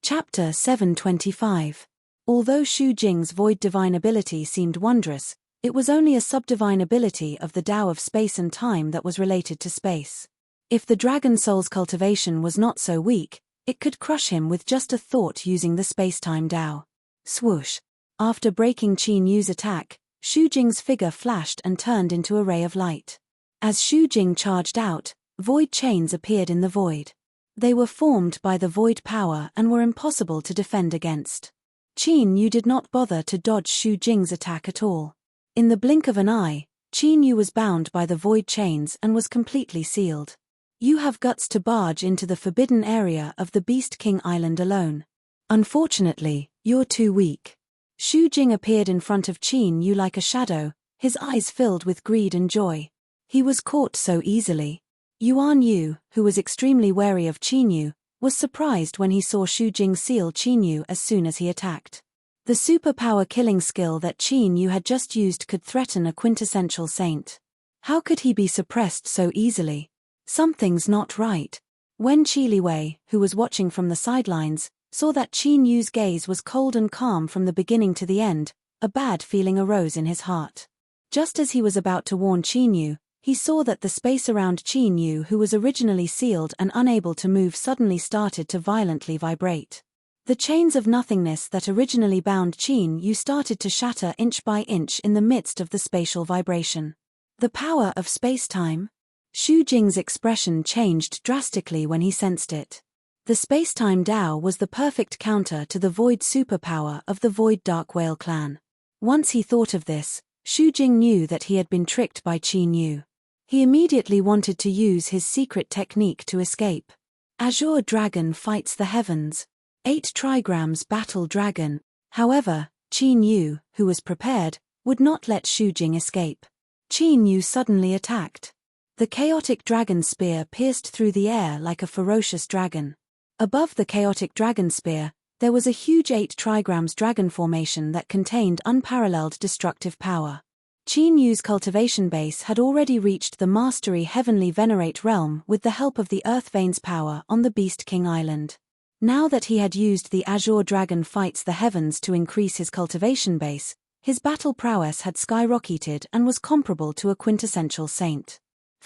Chapter 725. Although Shu Jing's void divine ability seemed wondrous, it was only a subdivine ability of the Tao of space and time that was related to space. If the dragon soul's cultivation was not so weak, it could crush him with just a thought using the space-time Tao. Swoosh! After breaking Qin Yu's attack, Shu Jing's figure flashed and turned into a ray of light. As Shu Jing charged out, void chains appeared in the void. They were formed by the void power and were impossible to defend against. Qin Yu did not bother to dodge Shu Jing's attack at all. In the blink of an eye, Qin Yu was bound by the void chains and was completely sealed. You have guts to barge into the forbidden area of the Beast King Island alone. Unfortunately, you're too weak. Shu Jing appeared in front of Qin Yu like a shadow, his eyes filled with greed and joy. He was caught so easily. Yuan Yu, who was extremely wary of Qin Yu, was surprised when he saw Shu Jing seal Qin Yu as soon as he attacked. The superpower killing skill that Qin Yu had just used could threaten a quintessential saint. How could he be suppressed so easily? Something's not right. When Qi Wei, who was watching from the sidelines, saw that Qin Yu's gaze was cold and calm from the beginning to the end, a bad feeling arose in his heart. Just as he was about to warn Qin Yu, he saw that the space around Qin Yu, who was originally sealed and unable to move, suddenly started to violently vibrate. The chains of nothingness that originally bound Qin Yu started to shatter inch by inch in the midst of the spatial vibration. The power of space-time? Shu Jing's expression changed drastically when he sensed it. The space-time Tao was the perfect counter to the void superpower of the Void Dark Whale clan. Once he thought of this, Shu Jing knew that he had been tricked by Qin Yu. He immediately wanted to use his secret technique to escape. Azure Dragon fights the heavens. 8 trigrams battle dragon. However, Qin Yu, who was prepared, would not let Shu Jing escape. Qin Yu suddenly attacked. The chaotic dragon spear pierced through the air like a ferocious dragon. Above the chaotic dragon spear, there was a huge 8 trigrams dragon formation that contained unparalleled destructive power. Qin Yu's cultivation base had already reached the mastery heavenly venerate realm with the help of the Earth Veins power on the Beast King Island. Now that he had used the Azure Dragon fights the heavens to increase his cultivation base, his battle prowess had skyrocketed and was comparable to a quintessential saint.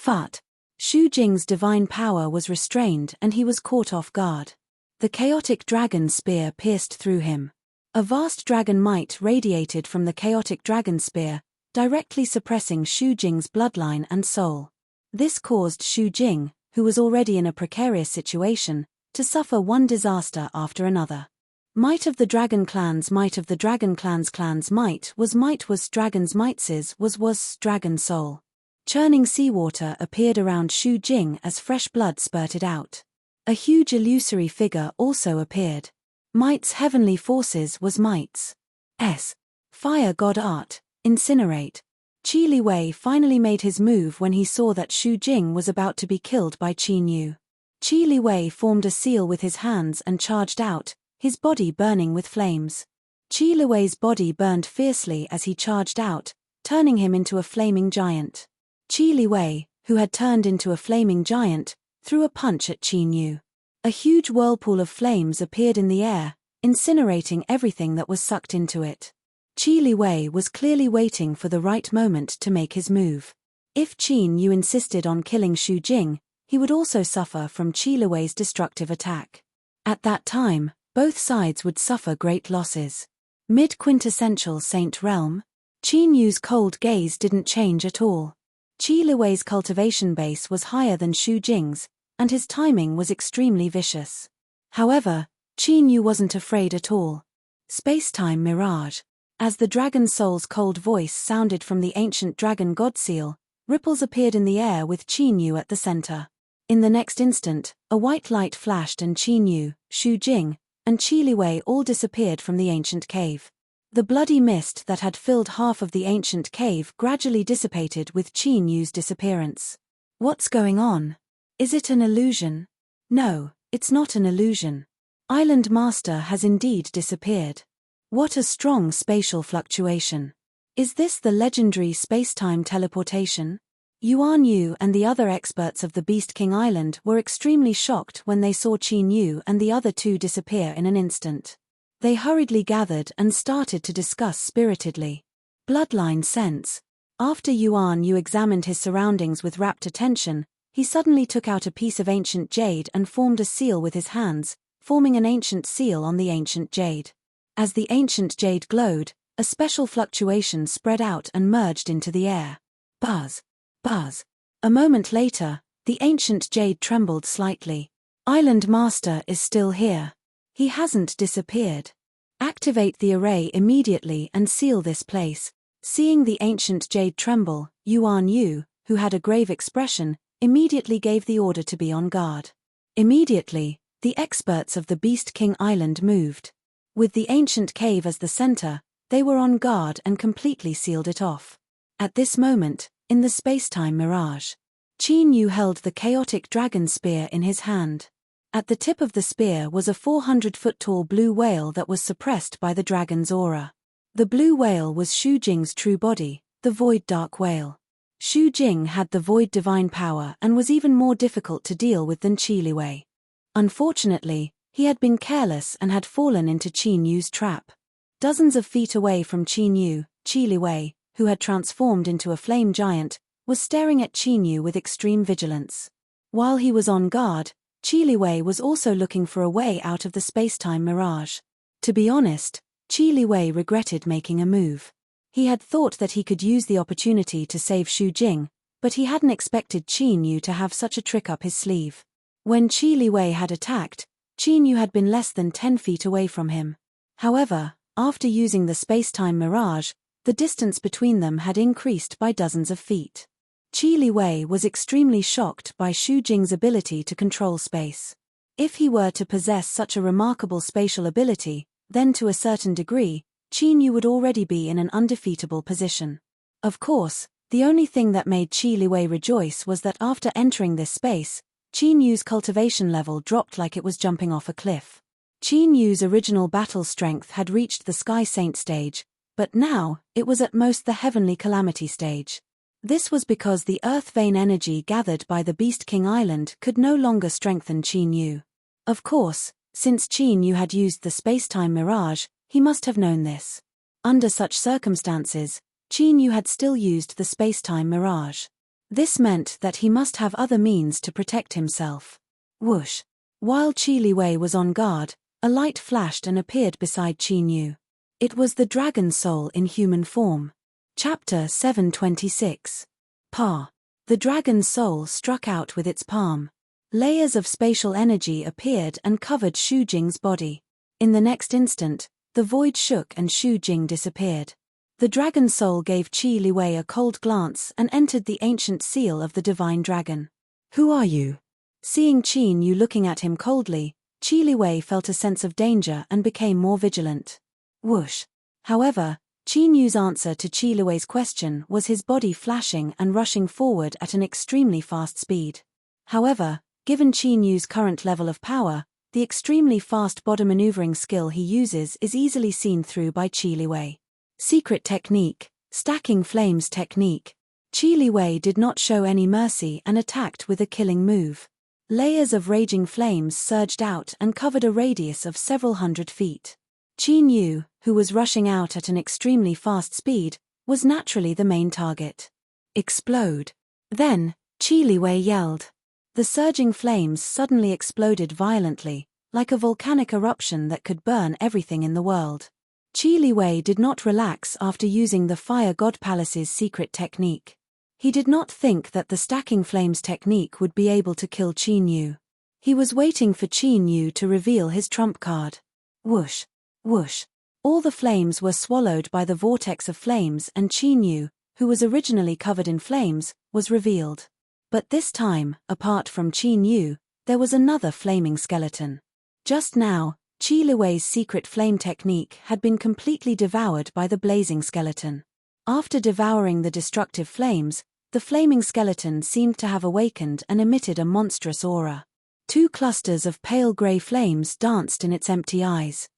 But Shu Jing's divine power was restrained and he was caught off guard. The chaotic dragon spear pierced through him. A vast dragon might radiated from the chaotic dragon spear, directly suppressing Shu Jing's bloodline and soul. This caused Shu Jing, who was already in a precarious situation, to suffer one disaster after another. Might of the dragon clans, might of the dragon clans might was dragon's might's was dragon soul. Churning seawater appeared around Shu Jing as fresh blood spurted out. A huge illusory figure also appeared. Might's heavenly forces was Might's fire god art. Incinerate. Qi Wei finally made his move when he saw that Shu Jing was about to be killed by Qin Yu. Qi Wei formed a seal with his hands and charged out, his body burning with flames. Qi Wei's body burned fiercely as he charged out, turning him into a flaming giant. Qi Wei, who had turned into a flaming giant, threw a punch at Qin Yu. A huge whirlpool of flames appeared in the air, incinerating everything that was sucked into it. Qi Wei was clearly waiting for the right moment to make his move. If Qin Yu insisted on killing Shu Jing, he would also suffer from Qi Wei's destructive attack. At that time, both sides would suffer great losses. Mid-quintessential saint realm? Qin Yu's cold gaze didn't change at all. Qi Wei's cultivation base was higher than Shu Jing's, and his timing was extremely vicious. However, Qin Yu wasn't afraid at all. Space-time mirage. As the dragon soul's cold voice sounded from the ancient dragon god seal, ripples appeared in the air with Qin Yu at the center. In the next instant, a white light flashed and Qin Yu, Shu Jing, and Qi Wei all disappeared from the ancient cave. The bloody mist that had filled half of the ancient cave gradually dissipated with Qin Yu's disappearance. What's going on? Is it an illusion? No, it's not an illusion. Island Master has indeed disappeared. What a strong spatial fluctuation. Is this the legendary space-time teleportation? Yuan Yu and the other experts of the Beast King Island were extremely shocked when they saw Qin Yu and the other two disappear in an instant. They hurriedly gathered and started to discuss spiritedly. Bloodline sense. After Yuan Yu examined his surroundings with rapt attention, he suddenly took out a piece of ancient jade and formed a seal with his hands, forming an ancient seal on the ancient jade. As the ancient jade glowed, a special fluctuation spread out and merged into the air. Buzz. Buzz. A moment later, the ancient jade trembled slightly. Island Master is still here. He hasn't disappeared. Activate the array immediately and seal this place. Seeing the ancient jade tremble, Yuan Yu, who had a grave expression, immediately gave the order to be on guard. Immediately, the experts of the Beast King Island moved. With the ancient cave as the center, they were on guard and completely sealed it off. At this moment, in the space-time mirage, Qin Yu held the chaotic dragon spear in his hand. At the tip of the spear was a 400-foot-tall blue whale that was suppressed by the dragon's aura. The blue whale was Xu Jing's true body, the Void Dark Whale. Xu Jing had the Void Divine power and was even more difficult to deal with than Qi Liwei. Unfortunately, he had been careless and had fallen into Qin Yu's trap. Dozens of feet away from Qin Yu, Qi Liwei, who had transformed into a flame giant, was staring at Qin Yu with extreme vigilance. While he was on guard, Qi Liwei was also looking for a way out of the space-time mirage. To be honest, Qi Liwei regretted making a move. He had thought that he could use the opportunity to save Xu Jing, but he hadn't expected Qin Yu to have such a trick up his sleeve. When Qi Liwei had attacked, Qin Yu had been less than 10 feet away from him. However, after using the space-time mirage, the distance between them had increased by dozens of feet. Qi Liwei was extremely shocked by Xu Jing's ability to control space. If he were to possess such a remarkable spatial ability, then to a certain degree, Qin Yu would already be in an undefeatable position. Of course, the only thing that made Qi Liwei rejoice was that after entering this space, Qin Yu's cultivation level dropped like it was jumping off a cliff. Qin Yu's original battle strength had reached the Sky Saint stage, but now, it was at most the Heavenly Calamity stage. This was because the Earth Vein energy gathered by the Beast King Island could no longer strengthen Qin Yu. Of course, since Qin Yu had used the space-time mirage, he must have known this. Under such circumstances, Qin Yu had still used the space-time mirage. This meant that he must have other means to protect himself. Whoosh! While Qi Liwei was on guard, a light flashed and appeared beside Qin Yu. It was the dragon soul in human form. Chapter 726. Pa. The dragon soul struck out with its palm. Layers of spatial energy appeared and covered Xu Jing's body. In the next instant, the void shook and Xu Jing disappeared. The dragon soul gave Qi Liwei a cold glance and entered the ancient seal of the divine dragon. Who are you? Seeing Qin Yu looking at him coldly, Qi Liwei felt a sense of danger and became more vigilant. Whoosh! However, Qin Yu's answer to Qi Liwei's question was his body flashing and rushing forward at an extremely fast speed. However, given Qin Yu's current level of power, the extremely fast body maneuvering skill he uses is easily seen through by Qi Liwei. Secret technique, stacking flames technique. Qi Liwei did not show any mercy and attacked with a killing move. Layers of raging flames surged out and covered a radius of several hundred feet. Qin Yu, who was rushing out at an extremely fast speed, was naturally the main target. Explode! Then, Qi Liwei yelled. The surging flames suddenly exploded violently, like a volcanic eruption that could burn everything in the world. Qi Liwei did not relax after using the Fire God Palace's secret technique. He did not think that the stacking flames technique would be able to kill Qin Yu. He was waiting for Qin Yu to reveal his trump card. Whoosh! Whoosh! All the flames were swallowed by the vortex of flames and Qin Yu, who was originally covered in flames, was revealed. But this time, apart from Qin Yu, there was another flaming skeleton. Just now, Qi Liwei's secret flame technique had been completely devoured by the blazing skeleton. After devouring the destructive flames, the flaming skeleton seemed to have awakened and emitted a monstrous aura. 2 clusters of pale grey flames danced in its empty eyes.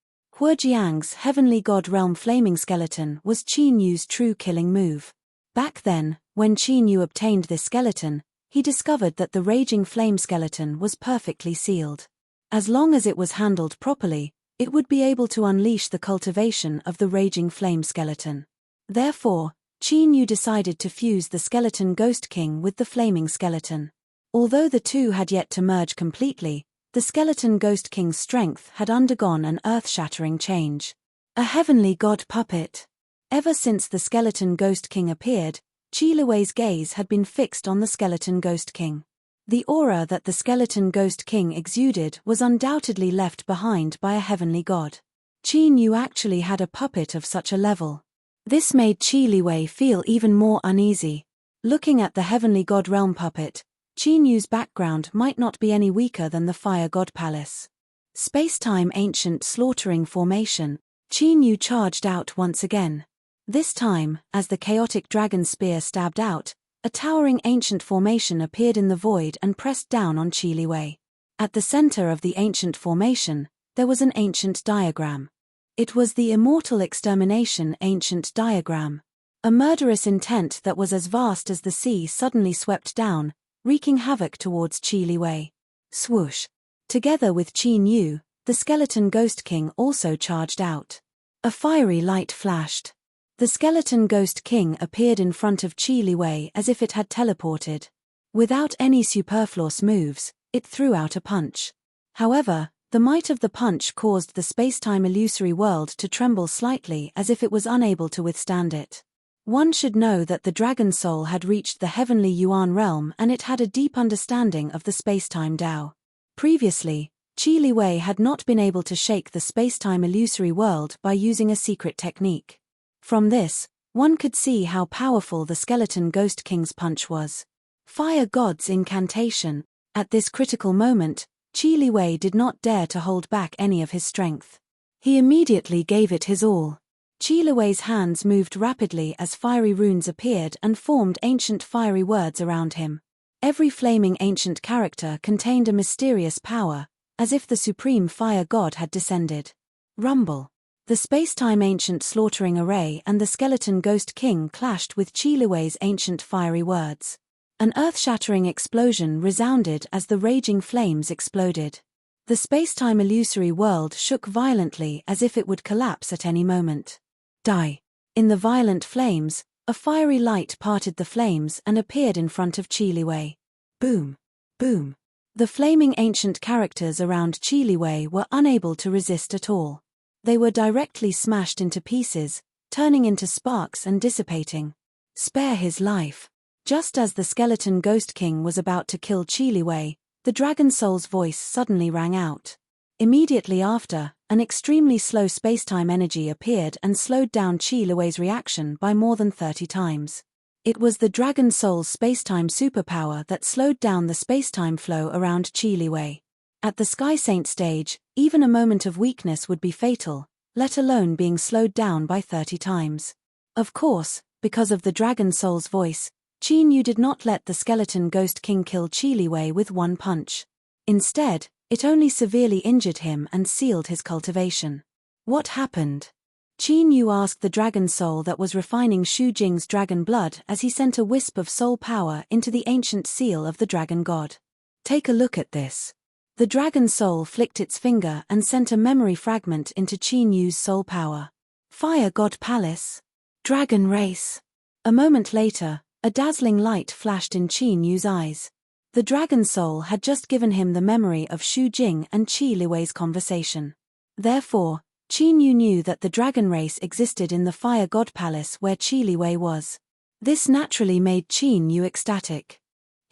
Huojiang's heavenly god realm flaming skeleton was Qin Yu's true killing move. Back then, When Qin Yu obtained this skeleton, he discovered that the raging flame skeleton was perfectly sealed. As long as it was handled properly, it would be able to unleash the cultivation of the raging flame skeleton. Therefore, Qin Yu decided to fuse the skeleton Ghost King with the flaming skeleton. Although the two had yet to merge completely, the skeleton Ghost King's strength had undergone an earth-shattering change. A heavenly god puppet. Ever since the skeleton Ghost King appeared, Qi Lui's gaze had been fixed on the skeleton Ghost King. The aura that the skeleton Ghost King exuded was undoubtedly left behind by a heavenly god. Qin Yu actually had a puppet of such a level. This made Qi Lui feel even more uneasy. Looking at the heavenly god realm puppet, Qin Yu's background might not be any weaker than the Fire God Palace. Space-time ancient slaughtering formation, Qin Yu charged out once again. This time, as the chaotic dragon spear stabbed out, a towering ancient formation appeared in the void and pressed down on Qi Lui. At the center of the ancient formation, there was an ancient diagram. It was the immortal extermination ancient diagram. A murderous intent that was as vast as the sea suddenly swept down, wreaking havoc towards Qi Lui. Swoosh! Together with Qin Yu, the skeleton Ghost King also charged out. A fiery light flashed. The skeleton Ghost King appeared in front of Qi Lui as if it had teleported. Without any superfluous moves, it threw out a punch. However, the might of the punch caused the space-time illusory world to tremble slightly as if it was unable to withstand it. One should know that the dragon soul had reached the heavenly Yuan realm and it had a deep understanding of the space-time Tao. Previously, Qi Lui had not been able to shake the space-time illusory world by using a secret technique. From this, one could see how powerful the skeleton Ghost King's punch was. Fire God's incantation. At this critical moment, Qi Lui did not dare to hold back any of his strength. He immediately gave it his all. Qi Lui's hands moved rapidly as fiery runes appeared and formed ancient fiery words around him. Every flaming ancient character contained a mysterious power, as if the supreme fire god had descended. Rumble. The space-time ancient slaughtering array and the skeleton Ghost King clashed with Qi Lui's ancient fiery words. An earth-shattering explosion resounded as the raging flames exploded. The space-time illusory world shook violently as if it would collapse at any moment. Die. In the violent flames, a fiery light parted the flames and appeared in front of Qi Lui. Boom. Boom. The flaming ancient characters around Qi Lui were unable to resist at all. They were directly smashed into pieces, turning into sparks and dissipating. Spare his life. Just as the skeleton Ghost King was about to kill Qi Lui, the dragon soul's voice suddenly rang out. Immediately after, an extremely slow space-time energy appeared and slowed down Qi Lui's reaction by more than 30 times. It was the dragon soul's space-time superpower that slowed down the space-time flow around Qi Lui. At the Sky Saint stage, even a moment of weakness would be fatal, let alone being slowed down by 30 times. Of course, because of the dragon soul's voice, Qin Yu did not let the skeleton Ghost King kill Qi Lui with one punch. Instead, it only severely injured him and sealed his cultivation. What happened? Qin Yu asked the dragon soul that was refining Xu Jing's dragon blood as he sent a wisp of soul power into the ancient seal of the dragon god. Take a look at this. The dragon soul flicked its finger and sent a memory fragment into Qin Yu's soul power. Fire God Palace. Dragon Race. A moment later, a dazzling light flashed in Qin Yu's eyes. The dragon soul had just given him the memory of Xu Jing and Qi Lui's conversation. Therefore, Qin Yu knew that the dragon race existed in the Fire God Palace where Qi Lui was. This naturally made Qin Yu ecstatic.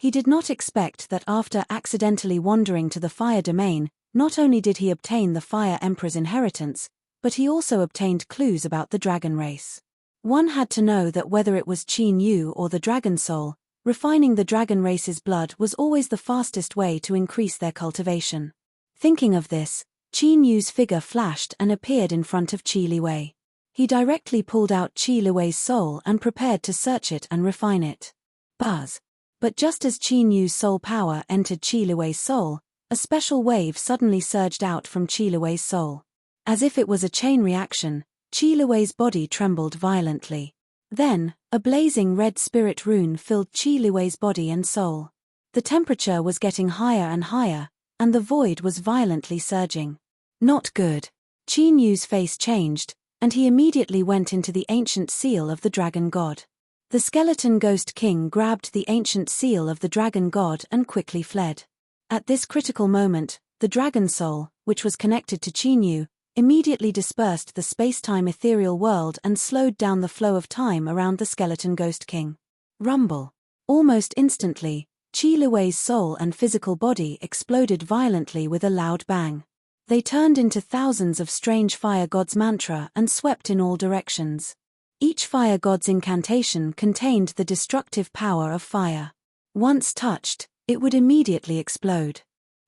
He did not expect that after accidentally wandering to the fire domain, not only did he obtain the Fire Emperor's inheritance, but he also obtained clues about the dragon race. One had to know that whether it was Qin Yu or the dragon soul, refining the dragon race's blood was always the fastest way to increase their cultivation. Thinking of this, Qin Yu's figure flashed and appeared in front of Qi Lui. He directly pulled out Qi Lui's soul and prepared to search it and refine it. Buzz. But just as Qin Yu's soul power entered Qi Lui's soul, a special wave suddenly surged out from Qi Lui's soul. As if it was a chain reaction, Qi Lui's body trembled violently. Then, A blazing red spirit rune filled Qi Liwei's body and soul. The temperature was getting higher and higher, and the void was violently surging. Not good. Qi Nu's face changed, and he immediately went into the ancient seal of the dragon god. The skeleton ghost king grabbed the ancient seal of the dragon god and quickly fled. At this critical moment, the dragon soul, which was connected to Qi Nu, immediately dispersed the space-time ethereal world and slowed down the flow of time around the skeleton ghost king. Rumble. Almost instantly, Qi Liwei's soul and physical body exploded violently with a loud bang. They turned into thousands of strange fire god's mantra and swept in all directions. Each fire god's incantation contained the destructive power of fire. Once touched, it would immediately explode.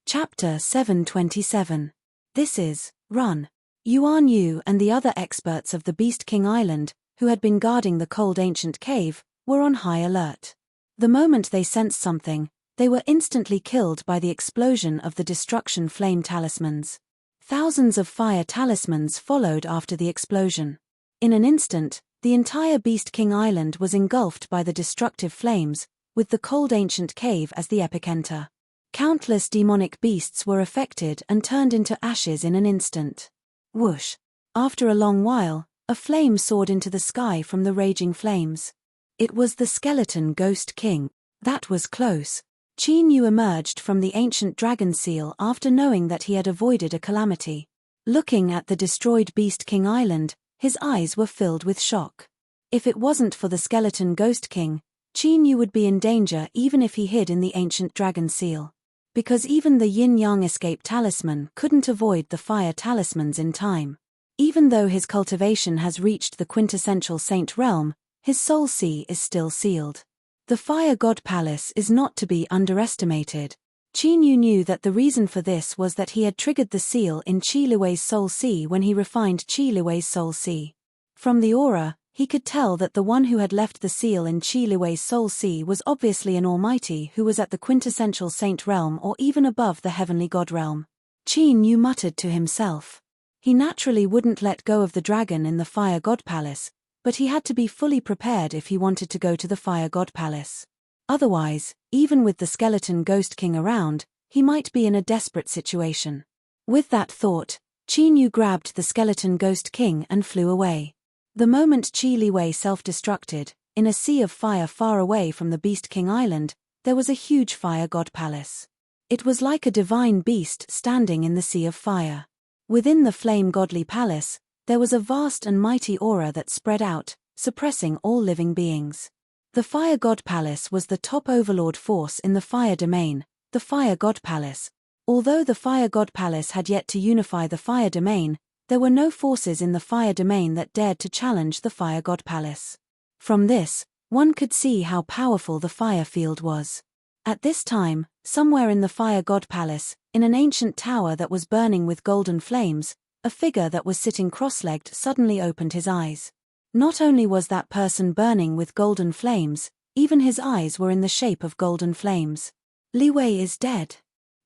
Chapter 727. This is, Run. Yuan Yu and the other experts of the Beast King Island, who had been guarding the cold ancient cave, were on high alert. The moment they sensed something, they were instantly killed by the explosion of the destruction flame talismans. Thousands of fire talismans followed after the explosion. In an instant, the entire Beast King Island was engulfed by the destructive flames, with the cold ancient cave as the epicenter. Countless demonic beasts were affected and turned into ashes in an instant. Whoosh! After a long while, a flame soared into the sky from the raging flames. It was the skeleton ghost king. That was close. Qi Nu emerged from the ancient dragon seal after knowing that he had avoided a calamity. Looking at the destroyed Beast King Island, his eyes were filled with shock. If it wasn't for the skeleton ghost king, Qi Nu would be in danger even if he hid in the ancient dragon seal. Because even the yin-yang escape talisman couldn't avoid the fire talismans in time. Even though his cultivation has reached the quintessential saint realm, his soul sea is still sealed. The fire god palace is not to be underestimated. Qi Nu knew that the reason for this was that he had triggered the seal in Qi Liwei's soul sea when he refined Qi Liwei's soul sea. From the aura, he could tell that the one who had left the seal in Qi Liwei's soul sea was obviously an almighty who was at the quintessential saint realm or even above the heavenly god realm. Qi Nu muttered to himself. He naturally wouldn't let go of the dragon in the fire god palace, but he had to be fully prepared if he wanted to go to the fire god palace. Otherwise, even with the skeleton ghost king around, he might be in a desperate situation. With that thought, Qi Nu grabbed the skeleton ghost king and flew away. The moment Qi Liwei self-destructed, in a sea of fire far away from the Beast King Island, there was a huge fire god palace. It was like a divine beast standing in the sea of fire. Within the flame godly palace, there was a vast and mighty aura that spread out, suppressing all living beings. The fire god palace was the top overlord force in the fire domain, the fire god palace. Although the fire god palace had yet to unify the fire domain, there were no forces in the fire domain that dared to challenge the fire god palace. From this, one could see how powerful the fire field was. At this time, somewhere in the fire god palace, in an ancient tower that was burning with golden flames, a figure that was sitting cross-legged suddenly opened his eyes. Not only was that person burning with golden flames, even his eyes were in the shape of golden flames. Liwei is dead.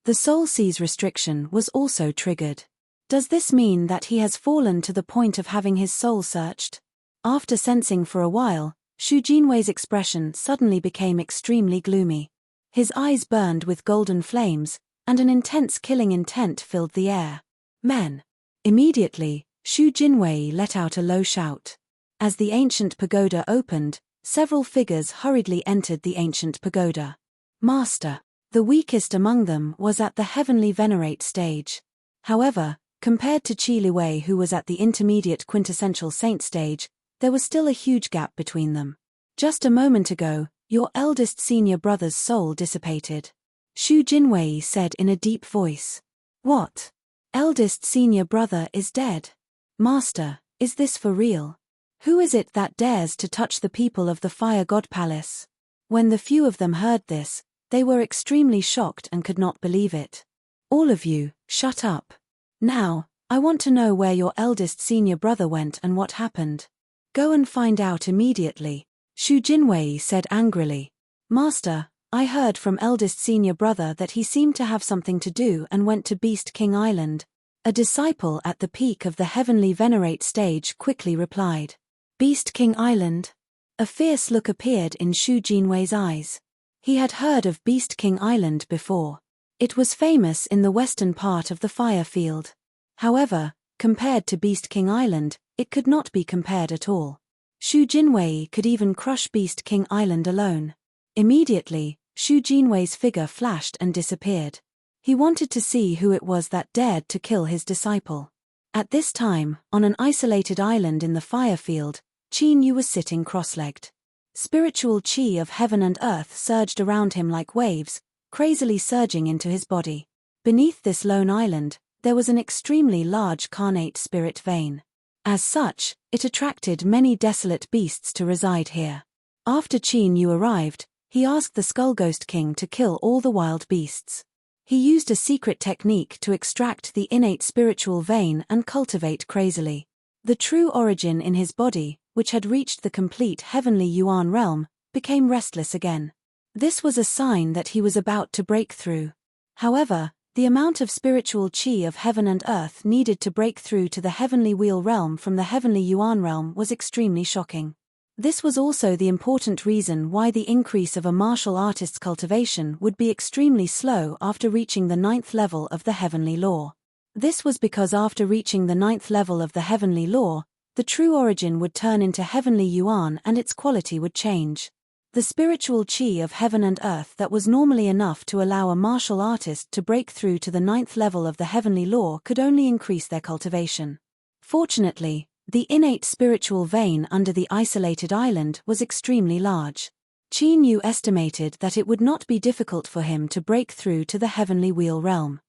The soul sea's restriction was also triggered. Does this mean that he has fallen to the point of having his soul searched? After sensing for a while, Shu Jinwei's expression suddenly became extremely gloomy. His eyes burned with golden flames, and an intense killing intent filled the air. Men! Immediately, Shu Jinwei let out a low shout. As the ancient pagoda opened, several figures hurriedly entered the ancient pagoda. Master! The weakest among them was at the heavenly venerate stage. However, compared to Qi Liwei who was at the intermediate quintessential saint stage, there was still a huge gap between them. Just a moment ago, your eldest senior brother's soul dissipated. Shu Jinwei said in a deep voice. What? Eldest senior brother is dead. Master, is this for real? Who is it that dares to touch the people of the fire god palace? When the few of them heard this, they were extremely shocked and could not believe it. All of you, shut up. Now, I want to know where your eldest senior brother went and what happened. Go and find out immediately, Shu Jinwei said angrily. Master, I heard from eldest senior brother that he seemed to have something to do and went to Beast King Island. A disciple at the peak of the heavenly venerate stage quickly replied. Beast King Island? A fierce look appeared in Xu Jinwei's eyes. He had heard of Beast King Island before. It was famous in the western part of the fire field. However, compared to Beast King Island, it could not be compared at all. Xu Jinwei could even crush Beast King Island alone. Immediately, Xu Jinwei's figure flashed and disappeared. He wanted to see who it was that dared to kill his disciple. At this time, on an isolated island in the fire field, Qin Yu was sitting cross-legged. Spiritual qi of heaven and earth surged around him like waves, crazily surging into his body. Beneath this lone island, there was an extremely large carnate spirit vein. As such, it attracted many desolate beasts to reside here. After Qin Yu arrived, he asked the Skull Ghost King to kill all the wild beasts. He used a secret technique to extract the innate spiritual vein and cultivate crazily. The true origin in his body, which had reached the complete heavenly Yuan realm, became restless again. This was a sign that he was about to break through. However, the amount of spiritual qi of heaven and earth needed to break through to the heavenly wheel realm from the heavenly Yuan realm was extremely shocking. This was also the important reason why the increase of a martial artist's cultivation would be extremely slow after reaching the 9th level of the heavenly law. This was because after reaching the 9th level of the heavenly law, the true origin would turn into heavenly Yuan and its quality would change. The spiritual qi of heaven and earth that was normally enough to allow a martial artist to break through to the 9th level of the heavenly law could only increase their cultivation. Fortunately, the innate spiritual vein under the isolated island was extremely large. Qin Yu estimated that it would not be difficult for him to break through to the heavenly wheel realm.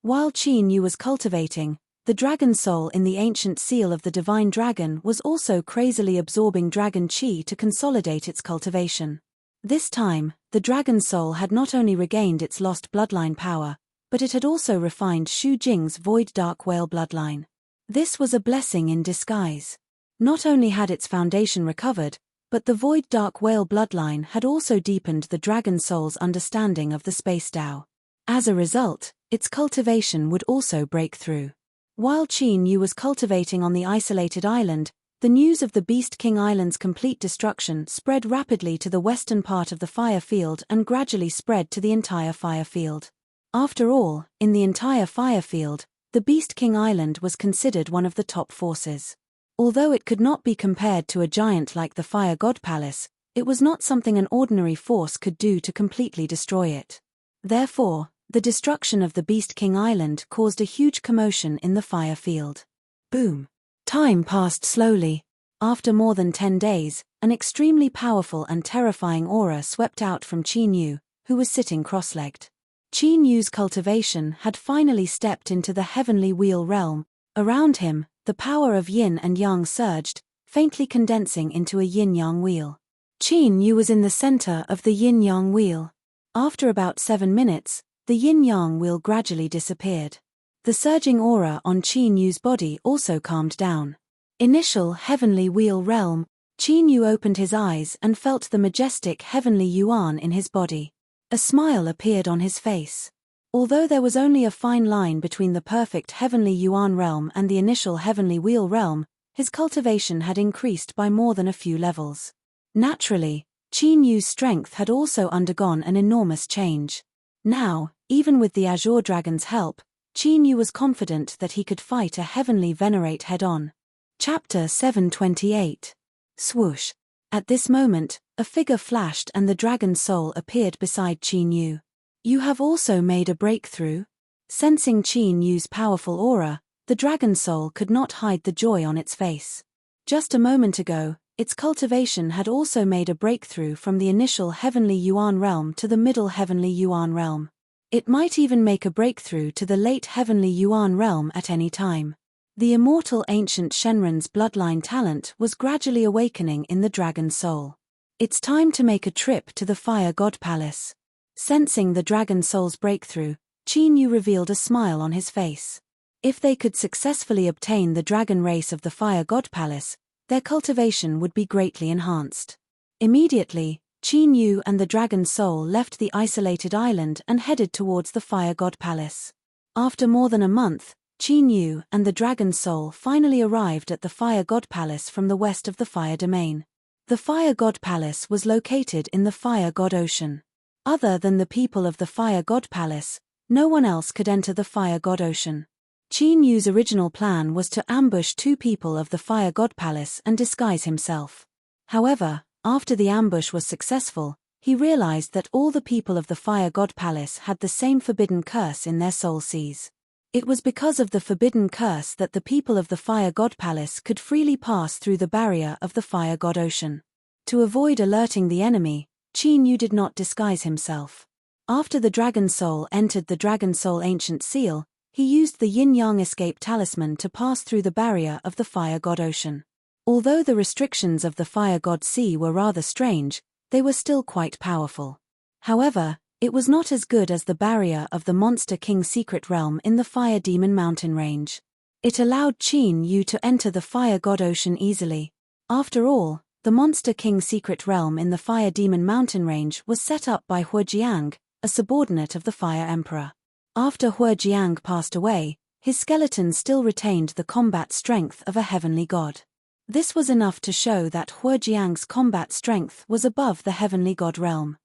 While Qin Yu was cultivating, the dragon soul in the ancient seal of the divine dragon was also crazily absorbing dragon qi to consolidate its cultivation. This time, the dragon soul had not only regained its lost bloodline power, but it had also refined Xu Jing's void dark whale bloodline. This was a blessing in disguise. Not only had its foundation recovered, but the void dark whale bloodline had also deepened the dragon soul's understanding of the space Tao. As a result, its cultivation would also break through. While Qin Yu was cultivating on the isolated island, the news of the Beast King Island's complete destruction spread rapidly to the western part of the fire field and gradually spread to the entire fire field. After all, in the entire fire field, the Beast King Island was considered one of the top forces. Although it could not be compared to a giant like the Fire God Palace, it was not something an ordinary force could do to completely destroy it. Therefore, the destruction of the Beast King Island caused a huge commotion in the fire field. Boom. Time passed slowly. After more than 10 days, an extremely powerful and terrifying aura swept out from Qin Yu, who was sitting cross-legged. Qin Yu's cultivation had finally stepped into the heavenly wheel realm. Around him, the power of yin and yang surged, faintly condensing into a yin-yang wheel. Qin Yu was in the center of the yin-yang wheel. After about 7 minutes, the yin-yang wheel gradually disappeared. The surging aura on Qin Yu's body also calmed down. Initial heavenly wheel realm. Qin Yu opened his eyes and felt the majestic heavenly yuan in his body. A smile appeared on his face. Although there was only a fine line between the perfect heavenly yuan realm and the initial heavenly wheel realm, his cultivation had increased by more than a few levels. Naturally, Qin Yu's strength had also undergone an enormous change. Now, even with the Azure Dragon's help, Qin Yu was confident that he could fight a heavenly venerate head-on. Chapter 728. Swoosh. At this moment, a figure flashed and the dragon soul appeared beside Qin Yu. You have also made a breakthrough? Sensing Qin Yu's powerful aura, the dragon soul could not hide the joy on its face. Just a moment ago, its cultivation had also made a breakthrough from the initial heavenly yuan realm to the middle heavenly yuan realm. It might even make a breakthrough to the late heavenly yuan realm at any time. The immortal ancient Shenren's bloodline talent was gradually awakening in the dragon soul. It's time to make a trip to the Fire God Palace. Sensing the dragon soul's breakthrough, Qin Yu revealed a smile on his face. If they could successfully obtain the dragon race of the Fire God Palace, their cultivation would be greatly enhanced. Immediately, Qin Yu and the dragon soul left the isolated island and headed towards the Fire God Palace. After more than a month, Qin Yu and the dragon soul finally arrived at the Fire God Palace from the west of the Fire Domain. The Fire God Palace was located in the Fire God Ocean. Other than the people of the Fire God Palace, no one else could enter the Fire God Ocean. Qin Yu's original plan was to ambush 2 people of the Fire God Palace and disguise himself. However, after the ambush was successful, he realized that all the people of the Fire God Palace had the same forbidden curse in their soul seas. It was because of the forbidden curse that the people of the Fire God Palace could freely pass through the barrier of the Fire God Ocean. To avoid alerting the enemy, Qin Yu did not disguise himself. After the Dragon Soul entered the Dragon Soul Ancient Seal, he used the Yin-Yang Escape Talisman to pass through the barrier of the Fire God Ocean. Although the restrictions of the Fire God Sea were rather strange, they were still quite powerful. However, it was not as good as the barrier of the Monster King Secret Realm in the Fire Demon Mountain Range. It allowed Qin Yu to enter the Fire God Ocean easily. After all, the Monster King Secret Realm in the Fire Demon Mountain Range was set up by Huojiang, a subordinate of the Fire Emperor. After Huojiang passed away, his skeleton still retained the combat strength of a heavenly god. This was enough to show that Huojiang's combat strength was above the heavenly god realm.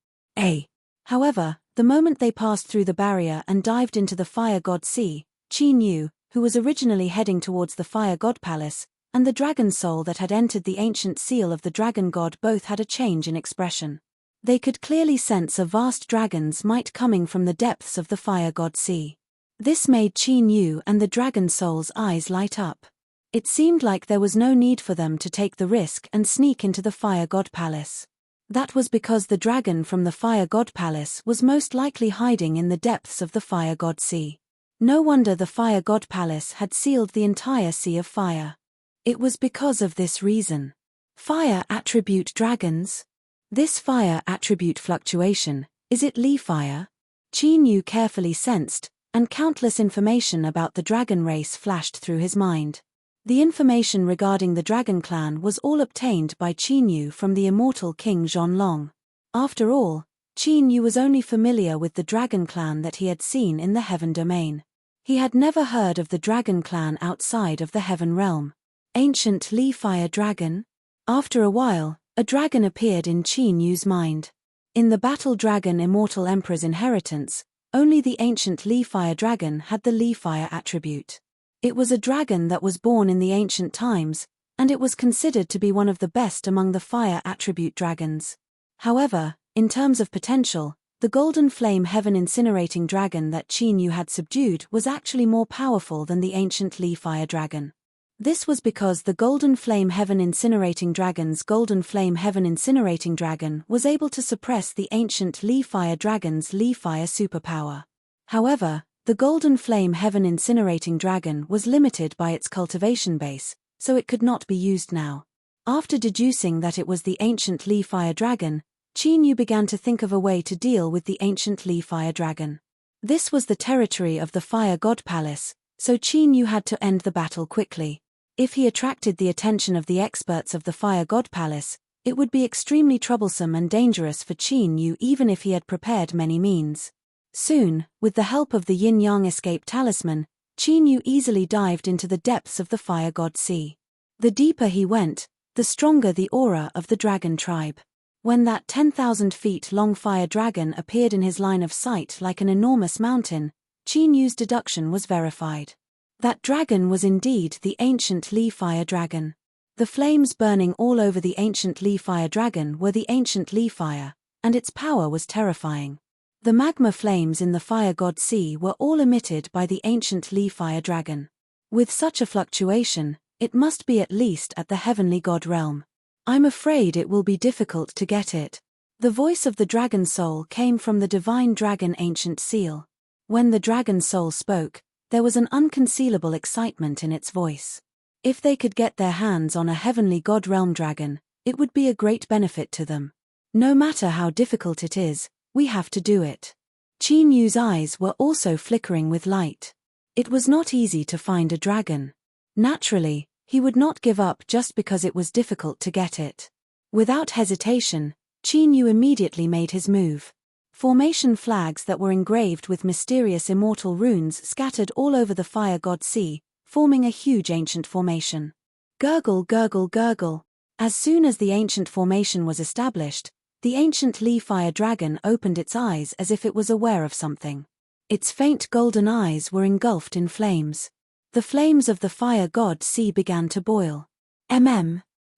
However, the moment they passed through the barrier and dived into the Fire God Sea, Qin Yu, who was originally heading towards the Fire God Palace, and the Dragon Soul that had entered the ancient seal of the Dragon God both had a change in expression. They could clearly sense a vast dragon's might coming from the depths of the Fire God Sea. This made Qin Yu and the Dragon Soul's eyes light up. It seemed like there was no need for them to take the risk and sneak into the Fire God Palace. That was because the dragon from the Fire God Palace was most likely hiding in the depths of the Fire God Sea. No wonder the Fire God Palace had sealed the entire Sea of Fire. It was because of this reason. Fire attribute dragons? This fire attribute fluctuation, is it Li fire? Qin Yu carefully sensed, and countless information about the dragon race flashed through his mind. The information regarding the Dragon Clan was all obtained by Qin Yu from the immortal King Zhonlong. After all, Qin Yu was only familiar with the Dragon Clan that he had seen in the Heaven Domain. He had never heard of the Dragon Clan outside of the Heaven Realm. Ancient Li Fire Dragon? After a while, a dragon appeared in Qin Yu's mind. In the Battle Dragon Immortal Emperor's inheritance, only the ancient Li Fire Dragon had the Li Fire attribute. It was a dragon that was born in the ancient times, and it was considered to be one of the best among the fire attribute dragons. However, in terms of potential, the Golden Flame Heaven Incinerating Dragon that Qin Yu had subdued was actually more powerful than the ancient Li Fire Dragon. This was because the Golden Flame Heaven Incinerating Dragon's Golden Flame Heaven Incinerating Dragon was able to suppress the ancient Li Fire Dragon's Li Fire superpower. However, the Golden Flame Heaven Incinerating Dragon was limited by its cultivation base, so it could not be used now. After deducing that it was the ancient Li Fire Dragon, Qin Yu began to think of a way to deal with the ancient Li Fire Dragon. This was the territory of the Fire God Palace, so Qin Yu had to end the battle quickly. If he attracted the attention of the experts of the Fire God Palace, it would be extremely troublesome and dangerous for Qin Yu even if he had prepared many means. Soon, with the help of the Yin-Yang Escape Talisman, Qin Yu easily dived into the depths of the Fire God Sea. The deeper he went, the stronger the aura of the dragon tribe. When that 10,000 feet long fire dragon appeared in his line of sight like an enormous mountain, Qin Yu's deduction was verified. That dragon was indeed the ancient Li Fire Dragon. The flames burning all over the ancient Li Fire Dragon were the ancient Li Fire, and its power was terrifying. The magma flames in the Fire God Sea were all emitted by the ancient Li Fire Dragon. With such a fluctuation, it must be at least at the heavenly god realm. I'm afraid it will be difficult to get it. The voice of the Dragon Soul came from the Divine Dragon Ancient Seal. When the Dragon Soul spoke, there was an unconcealable excitement in its voice. If they could get their hands on a heavenly god realm dragon, it would be a great benefit to them. No matter how difficult it is, we have to do it. Qin Yu's eyes were also flickering with light. It was not easy to find a dragon. Naturally, he would not give up just because it was difficult to get it. Without hesitation, Qin Yu immediately made his move. Formation flags that were engraved with mysterious immortal runes scattered all over the Fire God Sea, forming a huge ancient formation. Gurgle, gurgle, gurgle. As soon as the ancient formation was established, the ancient Li fire dragon opened its eyes as if it was aware of something. Its faint golden eyes were engulfed in flames. The flames of the fire god sea began to boil.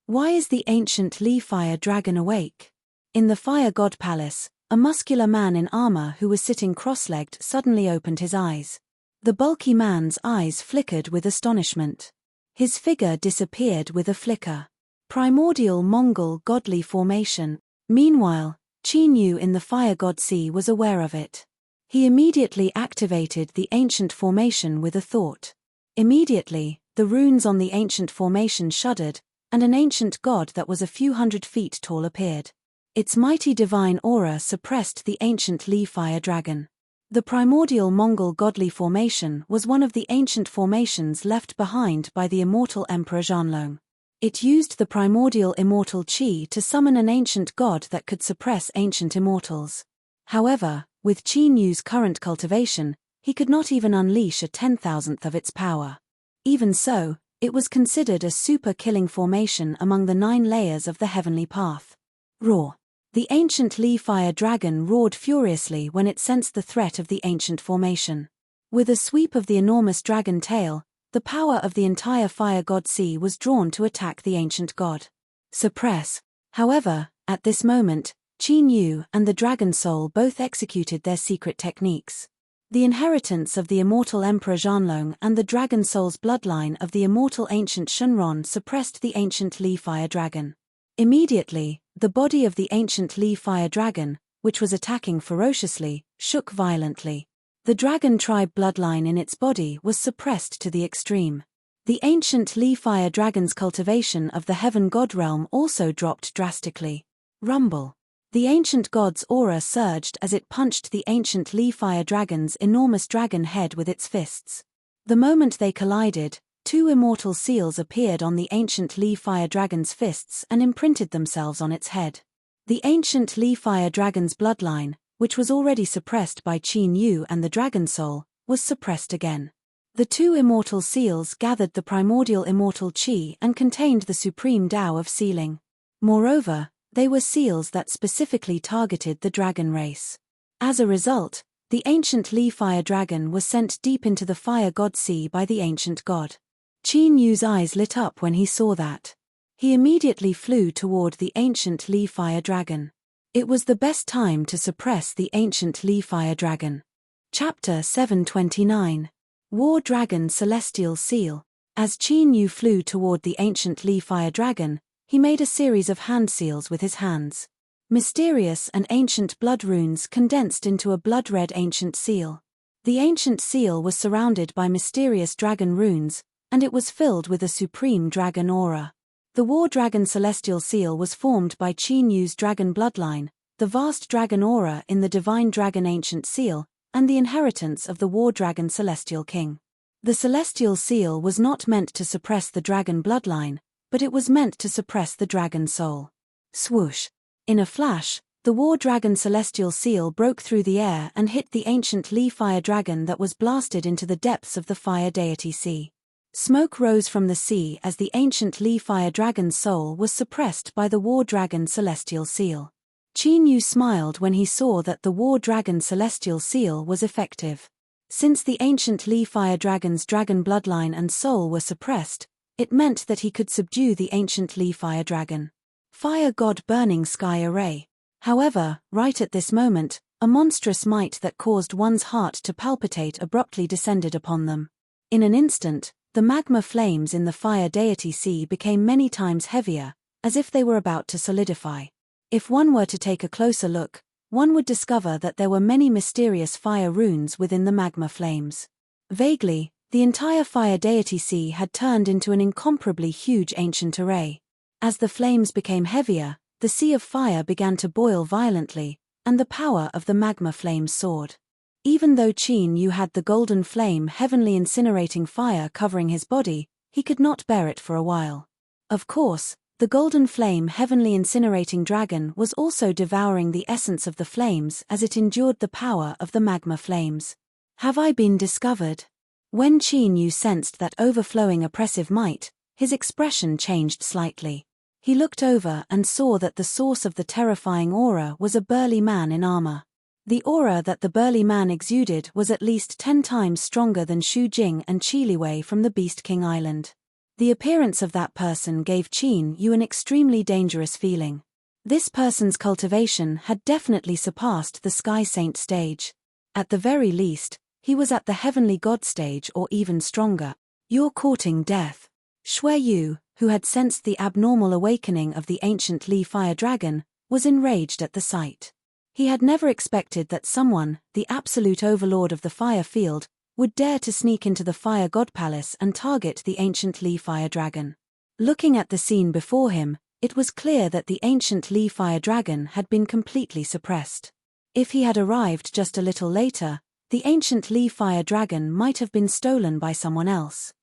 Why is the ancient Li fire dragon awake? In the fire god palace, a muscular man in armor who was sitting cross-legged suddenly opened his eyes. The bulky man's eyes flickered with astonishment. His figure disappeared with a flicker. Primordial Mongol godly formation. Meanwhile, Qin Yu in the fire god sea was aware of it. He immediately activated the ancient formation with a thought. Immediately, the runes on the ancient formation shuddered, and an ancient god that was a few hundred feet tall appeared. Its mighty divine aura suppressed the ancient Li fire dragon. The primordial Mongol godly formation was one of the ancient formations left behind by the immortal Emperor Zhanlong. It used the primordial immortal qi to summon an ancient god that could suppress ancient immortals. However, with Qin Yu's current cultivation, he could not even unleash a 10,000th of its power. Even so, it was considered a super-killing formation among the 9 layers of the heavenly path. Roar. The ancient Li fire dragon roared furiously when it sensed the threat of the ancient formation. With a sweep of the enormous dragon tail, the power of the entire fire god sea was drawn to attack the ancient god. Suppress. However, at this moment, Qin Yu and the dragon soul both executed their secret techniques. The inheritance of the immortal Emperor Zhanlong and the dragon soul's bloodline of the immortal ancient Shenron suppressed the ancient Li fire dragon. Immediately, the body of the ancient Li fire dragon, which was attacking ferociously, shook violently. The dragon tribe bloodline in its body was suppressed to the extreme. The ancient Li fire dragon's cultivation of the heaven god realm also dropped drastically. Rumble. The ancient god's aura surged as it punched the ancient Li fire dragon's enormous dragon head with its fists. The moment they collided, 2 immortal seals appeared on the ancient Li fire dragon's fists and imprinted themselves on its head. The ancient Li fire dragon's bloodline, which was already suppressed by Qin Yu and the dragon soul, was suppressed again. The 2 immortal seals gathered the primordial immortal qi and contained the supreme Tao of sealing. Moreover, they were seals that specifically targeted the dragon race. As a result, the ancient Li fire dragon was sent deep into the fire god sea by the ancient god. Qin Yu's eyes lit up when he saw that. He immediately flew toward the ancient Li fire dragon. It was the best time to suppress the ancient Li fire dragon. Chapter 729. War Dragon Celestial Seal. As Qin Yu flew toward the ancient Li fire dragon, he made a series of hand seals with his hands. Mysterious and ancient blood runes condensed into a blood-red ancient seal. The ancient seal was surrounded by mysterious dragon runes, and it was filled with a supreme dragon aura. The War Dragon Celestial Seal was formed by Qin Yu's dragon bloodline, the vast dragon aura in the divine dragon ancient seal, and the inheritance of the War Dragon Celestial King. The Celestial Seal was not meant to suppress the dragon bloodline, but it was meant to suppress the dragon soul. Swoosh! In a flash, the War Dragon Celestial Seal broke through the air and hit the ancient Li fire dragon that was blasted into the depths of the fire deity sea. Smoke rose from the sea as the ancient Li fire dragon's soul was suppressed by the War Dragon Celestial Seal. Qin Yu smiled when he saw that the War Dragon Celestial Seal was effective. Since the ancient Li fire dragon's dragon bloodline and soul were suppressed, it meant that he could subdue the ancient Li fire dragon. Fire God Burning Sky Array. However, right at this moment, a monstrous might that caused one's heart to palpitate abruptly descended upon them. In an instant, the magma flames in the fire deity sea became many times heavier, as if they were about to solidify. If one were to take a closer look, one would discover that there were many mysterious fire runes within the magma flames. Vaguely, the entire fire deity sea had turned into an incomparably huge ancient array. As the flames became heavier, the sea of fire began to boil violently, and the power of the magma flames soared. Even though Qin Yu had the golden flame heavenly incinerating fire covering his body, he could not bear it for a while. Of course, the golden flame heavenly incinerating dragon was also devouring the essence of the flames as it endured the power of the magma flames. Have I been discovered? When Qin Yu sensed that overflowing oppressive might, his expression changed slightly. He looked over and saw that the source of the terrifying aura was a burly man in armor. The aura that the burly man exuded was at least 10 times stronger than Xu Jing and Qi Liwei from the Beast King Island. The appearance of that person gave Qin Yu an extremely dangerous feeling. This person's cultivation had definitely surpassed the Sky Saint stage. At the very least, he was at the Heavenly God stage or even stronger. You're courting death. Shui Yu, who had sensed the abnormal awakening of the ancient Li Fire Dragon, was enraged at the sight. He had never expected that someone, the absolute overlord of the fire field, would dare to sneak into the Fire God Palace and target the ancient Li Fire Dragon. Looking at the scene before him, it was clear that the ancient Li Fire Dragon had been completely suppressed. If he had arrived just a little later, the ancient Li Fire Dragon might have been stolen by someone else.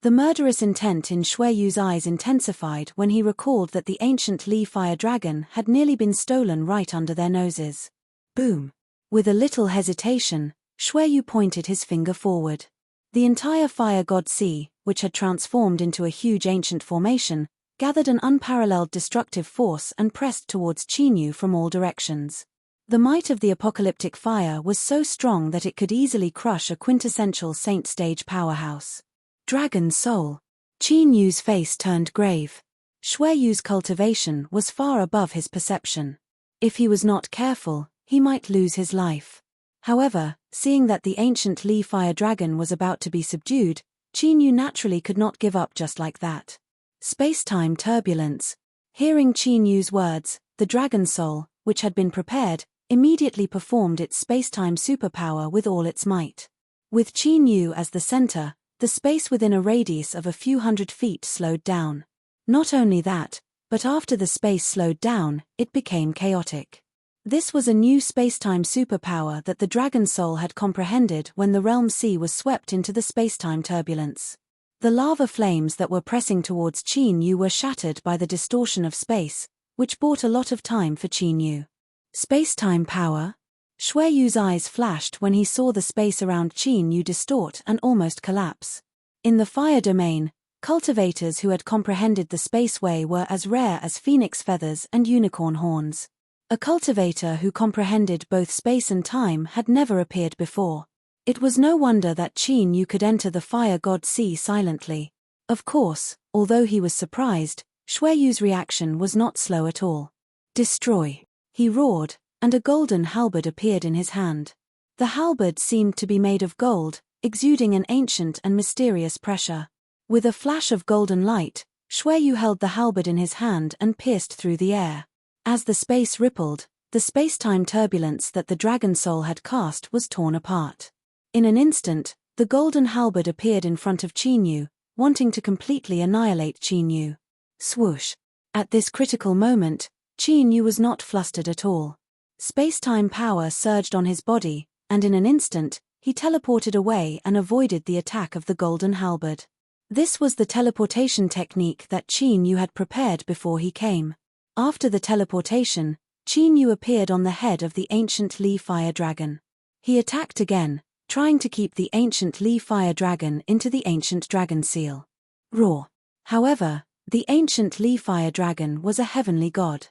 The murderous intent in Shui Yu's eyes intensified when he recalled that the ancient Li Fire Dragon had nearly been stolen right under their noses. Boom! With a little hesitation, Shui Yu pointed his finger forward. The entire Fire God Sea, which had transformed into a huge ancient formation, gathered an unparalleled destructive force and pressed towards Qin Yu from all directions. The might of the apocalyptic fire was so strong that it could easily crush a quintessential Saint Stage powerhouse. Dragon Soul. Qin Yu's face turned grave. Shui Yu's cultivation was far above his perception. If he was not careful, he might lose his life. However, seeing that the ancient Li Fire Dragon was about to be subdued, Qin Yu naturally could not give up just like that. Space-time turbulence. Hearing Qin Yu's words, the Dragon Soul, which had been prepared, immediately performed its space-time superpower with all its might. With Qin Yu as the center, the space within a radius of a few hundred feet slowed down. Not only that, but after the space slowed down, it became chaotic. This was a new space-time superpower that the Dragon Soul had comprehended when the Realm Sea was swept into the space-time turbulence. The lava flames that were pressing towards Qin Yu were shattered by the distortion of space, which bought a lot of time for Qin Yu. Space-time power? Shui Yu's eyes flashed when he saw the space around Qin Yu distort and almost collapse. In the fire domain, cultivators who had comprehended the spaceway were as rare as phoenix feathers and unicorn horns. A cultivator who comprehended both space and time had never appeared before. It was no wonder that Qin Yu could enter the Fire God Sea silently. Of course, although he was surprised, Shui Yu's reaction was not slow at all. Destroy! He roared, and a golden halberd appeared in his hand. The halberd seemed to be made of gold, exuding an ancient and mysterious pressure. With a flash of golden light, Shui Yu held the halberd in his hand and pierced through the air. As the space rippled, the space-time turbulence that the Dragon Soul had cast was torn apart. In an instant, the golden halberd appeared in front of Qin Yu, wanting to completely annihilate Qin Yu. Swoosh! At this critical moment, Qin Yu was not flustered at all. Space-time power surged on his body, and in an instant, he teleported away and avoided the attack of the golden halberd. This was the teleportation technique that Qin Yu had prepared before he came. After the teleportation, Qin Yu appeared on the head of the ancient Li Fire Dragon. He attacked again, trying to keep the ancient Li Fire Dragon into the ancient Dragon Seal. Roar! However, the ancient Li Fire Dragon was a heavenly god.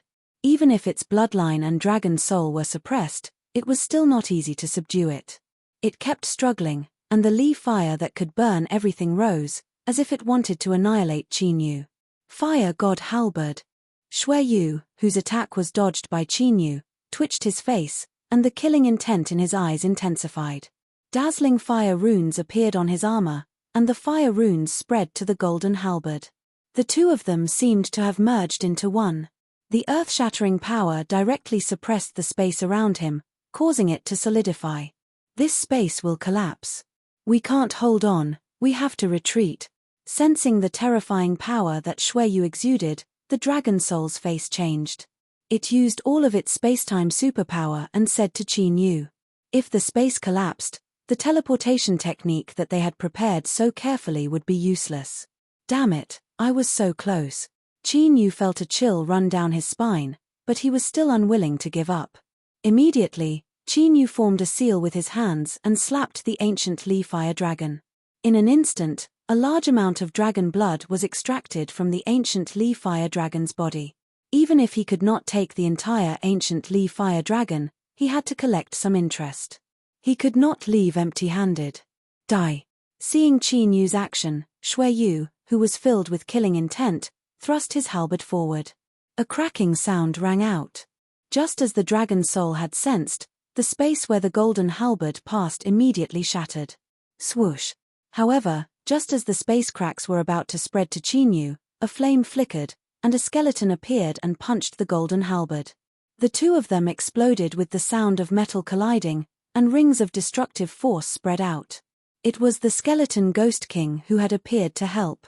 Even if its bloodline and dragon soul were suppressed, it was still not easy to subdue it. It kept struggling, and the Li fire that could burn everything rose, as if it wanted to annihilate Qin Yu. Fire God Halberd. Shui Yu, whose attack was dodged by Qin Yu, twitched his face, and the killing intent in his eyes intensified. Dazzling fire runes appeared on his armor, and the fire runes spread to the golden halberd. The two of them seemed to have merged into one. The earth-shattering power directly suppressed the space around him, causing it to solidify. This space will collapse. We can't hold on, we have to retreat. Sensing the terrifying power that Shui Yu exuded, the Dragon Soul's face changed. It used all of its space-time superpower and said to Qin Yu, if the space collapsed, the teleportation technique that they had prepared so carefully would be useless. Damn it, I was so close. Qin Yu felt a chill run down his spine, but he was still unwilling to give up. Immediately, Qin Yu formed a seal with his hands and slapped the ancient Li Fire Dragon. In an instant, A large amount of dragon blood was extracted from the ancient Lee fire dragon's body. Even if he could not take the entire ancient Lee fire dragon, he had to collect some interest. He could not leave empty-handed. Die. Seeing Qin Yu's action, Shui Yu, who was filled with killing intent, thrust his halberd forward. A cracking sound rang out. Just as the dragon soul had sensed, the space where the golden halberd passed immediately shattered. Swoosh. However, just as the space cracks were about to spread to Qin Yu, a flame flickered, and a skeleton appeared and punched the golden halberd. The two of them exploded with the sound of metal colliding, and rings of destructive force spread out. It was the skeleton Ghost King who had appeared to help.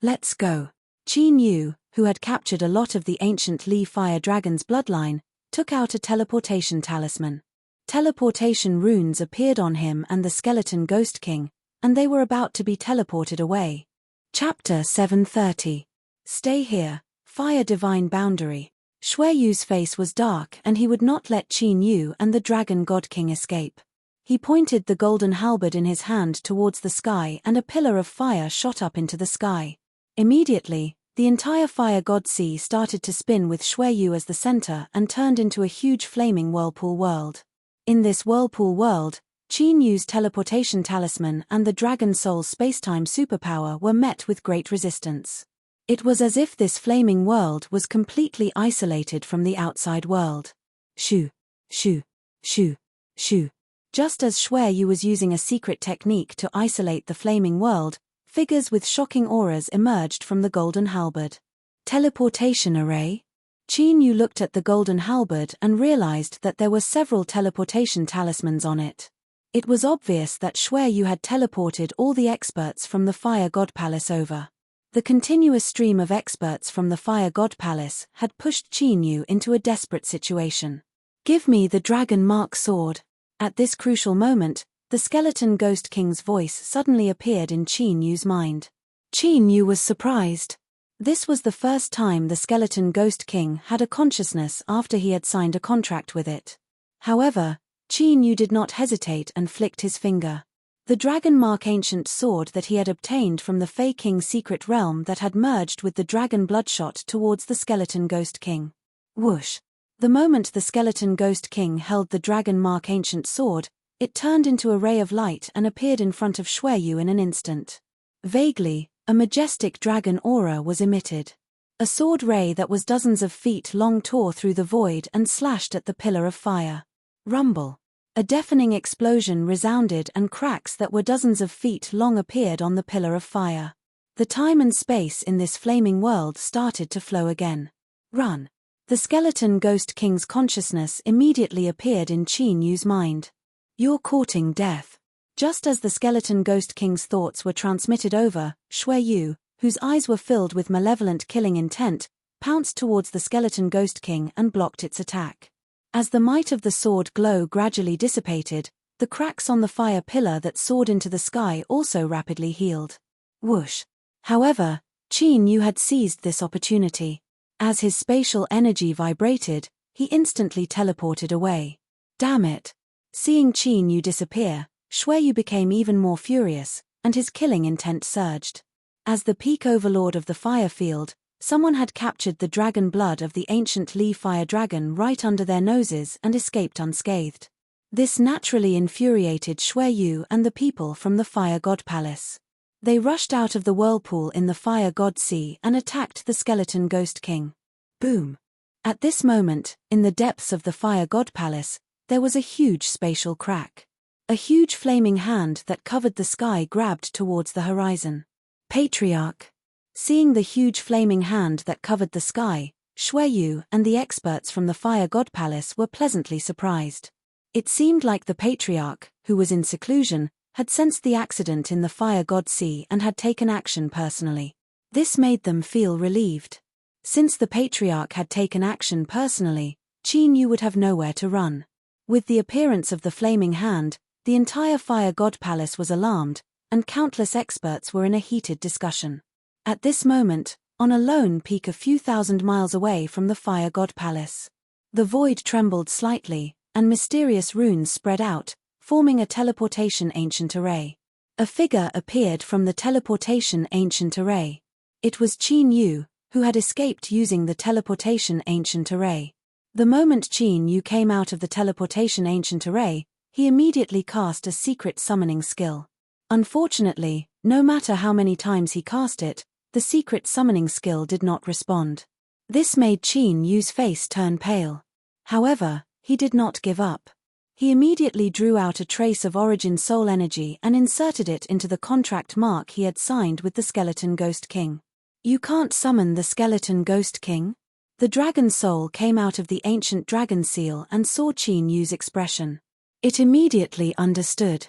Let's go. Qin Yu, who had captured a lot of the ancient Lee fire dragon's bloodline, took out a teleportation talisman. Teleportation runes appeared on him and the skeleton Ghost King, and they were about to be teleported away. Chapter 730. Stay here, Fire Divine Boundary. Shui Yu's face was dark and he would not let Qin Yu and the Dragon God King escape. He pointed the golden halberd in his hand towards the sky and a pillar of fire shot up into the sky. Immediately, the entire fire god sea started to spin with Shui Yu as the center and turned into a huge flaming whirlpool world. In this whirlpool world, Qin Yu's teleportation talisman and the Dragon Soul's spacetime superpower were met with great resistance. It was as if this flaming world was completely isolated from the outside world. Shoo, shoo, shoo, shoo. Just as Shui Yu was using a secret technique to isolate the flaming world, figures with shocking auras emerged from the golden halberd. Teleportation array? Qin Yu looked at the golden halberd and realized that there were several teleportation talismans on it. It was obvious that Shui Yu had teleported all the experts from the Fire God Palace over. The continuous stream of experts from the Fire God Palace had pushed Qin Yu into a desperate situation. Give me the dragon mark sword. At this crucial moment, the skeleton Ghost King's voice suddenly appeared in Qin Yu's mind. Qin Yu was surprised. This was the first time the skeleton Ghost King had a consciousness after he had signed a contract with it. However, Qin Yu did not hesitate and flicked his finger. The dragon mark ancient sword that he had obtained from the Fey King's secret realm that had merged with the dragon bloodshot towards the skeleton Ghost King. Whoosh! The moment the skeleton Ghost King held the dragon mark ancient sword, it turned into a ray of light and appeared in front of Shui Yu in an instant. Vaguely, a majestic dragon aura was emitted. A sword ray that was dozens of feet long tore through the void and slashed at the pillar of fire. Rumble. A deafening explosion resounded and cracks that were dozens of feet long appeared on the pillar of fire. The time and space in this flaming world started to flow again. Run. The skeleton Ghost King's consciousness immediately appeared in Qin Yu's mind. You're courting death. Just as the skeleton Ghost King's thoughts were transmitted over, Shui Yu, whose eyes were filled with malevolent killing intent, pounced towards the skeleton Ghost King and blocked its attack. As the might of the sword glow gradually dissipated, the cracks on the fire pillar that soared into the sky also rapidly healed. Whoosh! However, Qin Yu had seized this opportunity. As his spatial energy vibrated, he instantly teleported away. Damn it! Seeing Qin Yu disappear, Shui Yu became even more furious, and his killing intent surged. As the peak overlord of the fire field, someone had captured the dragon blood of the ancient Lee fire dragon right under their noses and escaped unscathed. This naturally infuriated Shui Yu and the people from the Fire God Palace. They rushed out of the whirlpool in the Fire God Sea and attacked the skeleton Ghost King. Boom! At this moment, in the depths of the Fire God Palace, there was a huge spatial crack. A huge flaming hand that covered the sky grabbed towards the horizon. Patriarch! Seeing the huge flaming hand that covered the sky, Shui Yu and the experts from the Fire God Palace were pleasantly surprised. It seemed like the Patriarch, who was in seclusion, had sensed the accident in the Fire God Sea and had taken action personally. This made them feel relieved. Since the Patriarch had taken action personally, Qin Yu would have nowhere to run. With the appearance of the flaming hand, the entire Fire God Palace was alarmed, and countless experts were in a heated discussion. At this moment, on a lone peak a few thousand miles away from the Fire God Palace, the void trembled slightly, and mysterious runes spread out, forming a teleportation ancient array. A figure appeared from the teleportation ancient array. It was Qin Yu, who had escaped using the teleportation ancient array. The moment Qin Yu came out of the teleportation ancient array, he immediately cast a secret summoning skill. Unfortunately, no matter how many times he cast it, the secret summoning skill did not respond. This made Qin Yu's face turn pale. However, he did not give up. He immediately drew out a trace of origin soul energy and inserted it into the contract mark he had signed with the Skeleton Ghost King. You can't summon the Skeleton Ghost King? The dragon soul came out of the ancient dragon seal and saw Qin Yu's expression. It immediately understood.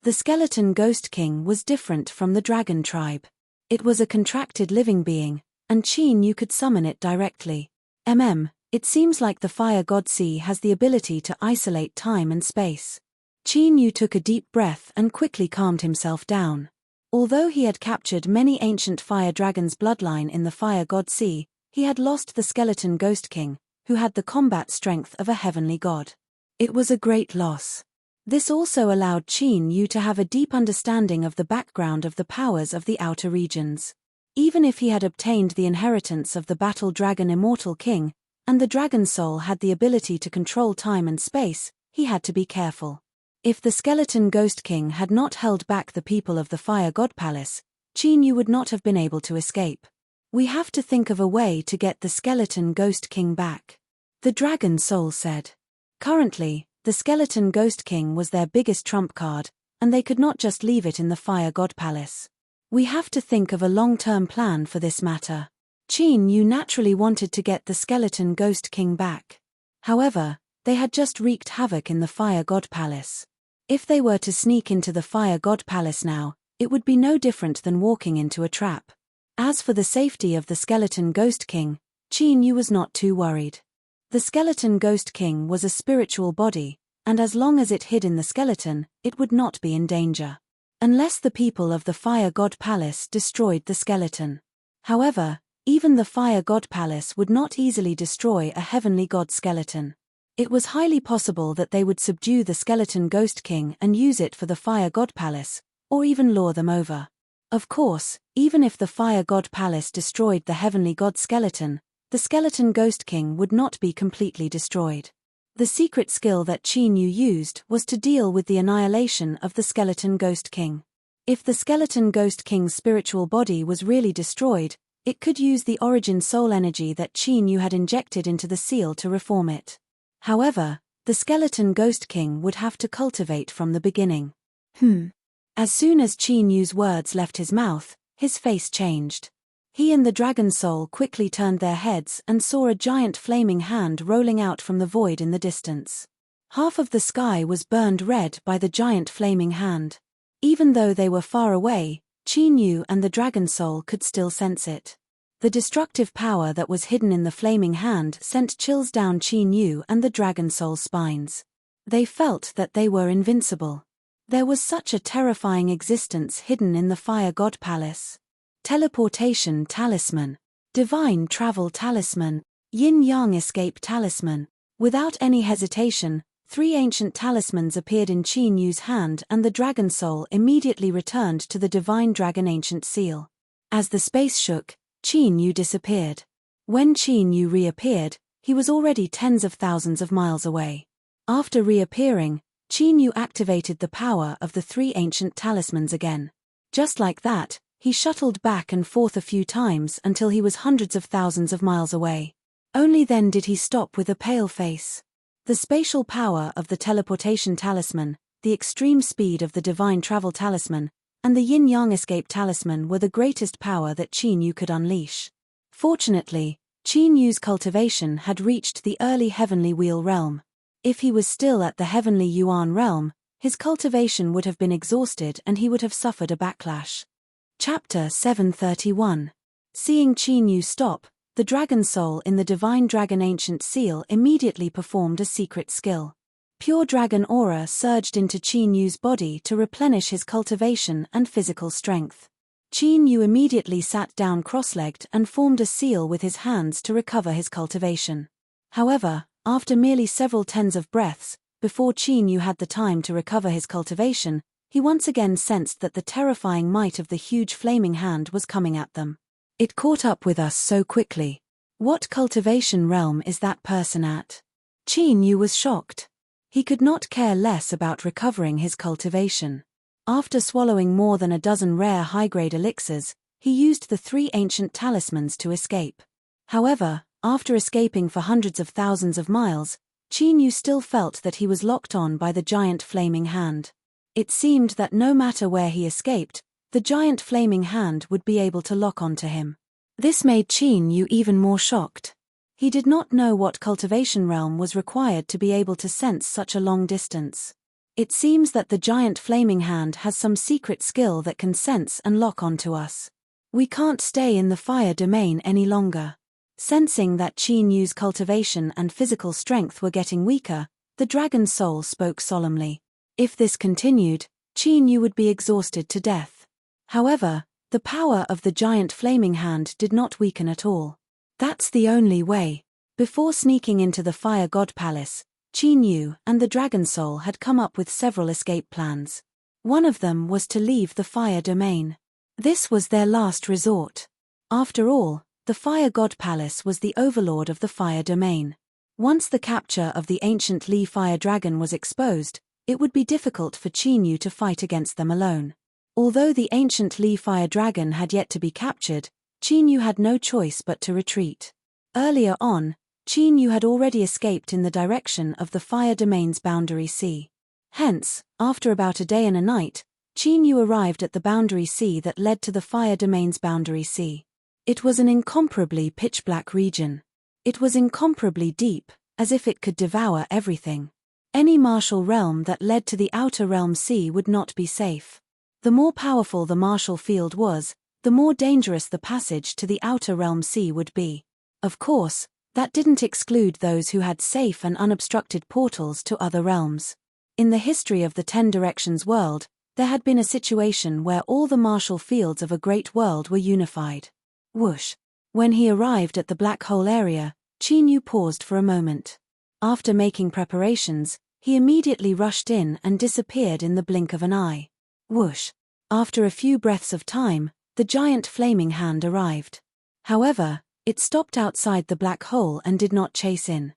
The Skeleton Ghost King was different from the dragon tribe. It was a contracted living being, and Qin Yu could summon it directly. It seems like the fire god sea has the ability to isolate time and space. Qin Yu took a deep breath and quickly calmed himself down. Although he had captured many ancient fire dragons' bloodline in the fire god sea, he had lost the Skeleton Ghost King, who had the combat strength of a heavenly god. It was a great loss. This also allowed Qin Yu to have a deep understanding of the background of the powers of the outer regions. Even if he had obtained the inheritance of the battle dragon Immortal King, and the dragon soul had the ability to control time and space, he had to be careful. If the Skeleton Ghost King had not held back the people of the Fire God Palace, Qin Yu would not have been able to escape. We have to think of a way to get the Skeleton Ghost King back, the dragon soul said. Currently, the Skeleton Ghost King was their biggest trump card, and they could not just leave it in the Fire God Palace. We have to think of a long-term plan for this matter. Qin Yu naturally wanted to get the Skeleton Ghost King back. However, they had just wreaked havoc in the Fire God Palace. If they were to sneak into the Fire God Palace now, it would be no different than walking into a trap. As for the safety of the Skeleton Ghost King, Qin Yu was not too worried. The Skeleton Ghost King was a spiritual body, and as long as it hid in the skeleton, it would not be in danger. Unless the people of the Fire God Palace destroyed the skeleton. However, even the Fire God Palace would not easily destroy a heavenly god skeleton. It was highly possible that they would subdue the Skeleton Ghost King and use it for the Fire God Palace, or even lure them over. Of course, even if the Fire God Palace destroyed the heavenly god skeleton, the Skeleton Ghost King would not be completely destroyed. The secret skill that Qin Yu used was to deal with the annihilation of the Skeleton Ghost King. If the Skeleton Ghost King's spiritual body was really destroyed, it could use the origin soul energy that Qin Yu had injected into the seal to reform it. However, the Skeleton Ghost King would have to cultivate from the beginning. As soon as Qin Yu's words left his mouth, his face changed. He and the dragon soul quickly turned their heads and saw a giant flaming hand rolling out from the void in the distance. Half of the sky was burned red by the giant flaming hand. Even though they were far away, Qin Yu and the dragon soul could still sense it. The destructive power that was hidden in the flaming hand sent chills down Qin Yu and the dragon soul's spines. They felt that they were invincible. There was such a terrifying existence hidden in the Fire God Palace. Teleportation talisman, divine travel talisman, yin-yang escape talisman. Without any hesitation, 3 ancient talismans appeared in Qin Yu's hand and the dragon soul immediately returned to the divine dragon ancient seal. As the space shook, Qin Yu disappeared. When Qin Yu reappeared, he was already tens of thousands of miles away. After reappearing, Qin Yu activated the power of the 3 ancient talismans again. Just like that, he shuttled back and forth a few times until he was hundreds of thousands of miles away. Only then did he stop with a pale face. The spatial power of the teleportation talisman, the extreme speed of the divine travel talisman, and the yin-yang escape talisman were the greatest power that Qin Yu could unleash. Fortunately, Qin Yu's cultivation had reached the early heavenly wheel realm. If he was still at the heavenly yuan realm, his cultivation would have been exhausted and he would have suffered a backlash. Chapter 731. Seeing Qin Yu stop, the dragon soul in the divine dragon ancient seal immediately performed a secret skill. Pure dragon aura surged into Qin Yu's body to replenish his cultivation and physical strength. Qin Yu immediately sat down cross-legged and formed a seal with his hands to recover his cultivation. However, after merely several tens of breaths, before Qin Yu had the time to recover his cultivation, he once again sensed that the terrifying might of the huge flaming hand was coming at them. It caught up with us so quickly. What cultivation realm is that person at? Qin Yu was shocked. He could not care less about recovering his cultivation. After swallowing more than a dozen rare high-grade elixirs, he used the 3 ancient talismans to escape. However, after escaping for hundreds of thousands of miles, Qin Yu still felt that he was locked on by the giant flaming hand. It seemed that no matter where he escaped, the giant flaming hand would be able to lock onto him. This made Qin Yu even more shocked. He did not know what cultivation realm was required to be able to sense such a long distance. It seems that the giant flaming hand has some secret skill that can sense and lock onto us. We can't stay in the fire domain any longer. Sensing that Qin Yu's cultivation and physical strength were getting weaker, the dragon soul spoke solemnly. If this continued, Qin Yu would be exhausted to death. However, the power of the giant flaming hand did not weaken at all. That's the only way. Before sneaking into the Fire God Palace, Qin Yu and the dragon soul had come up with several escape plans. One of them was to leave the fire domain. This was their last resort. After all, the Fire God Palace was the overlord of the fire domain. Once the capture of the ancient Li Fire Dragon was exposed, it would be difficult for Qin Yu to fight against them alone. Although the ancient Li Fire Dragon had yet to be captured, Qin Yu had no choice but to retreat. Earlier on, Qin Yu had already escaped in the direction of the fire domain's boundary sea. Hence, after about a day and a night, Qin Yu arrived at the boundary sea that led to the fire domain's boundary sea. It was an incomparably pitch-black region. It was incomparably deep, as if it could devour everything. Any martial realm that led to the outer realm sea would not be safe. The more powerful the martial field was, the more dangerous the passage to the outer realm sea would be. Of course, that didn't exclude those who had safe and unobstructed portals to other realms. In the history of the 10 Directions world, there had been a situation where all the martial fields of a great world were unified. Whoosh! When he arrived at the black hole area, Qin Yu paused for a moment. After making preparations, he immediately rushed in and disappeared in the blink of an eye. Whoosh! After a few breaths of time, the giant flaming hand arrived. However, it stopped outside the black hole and did not chase in.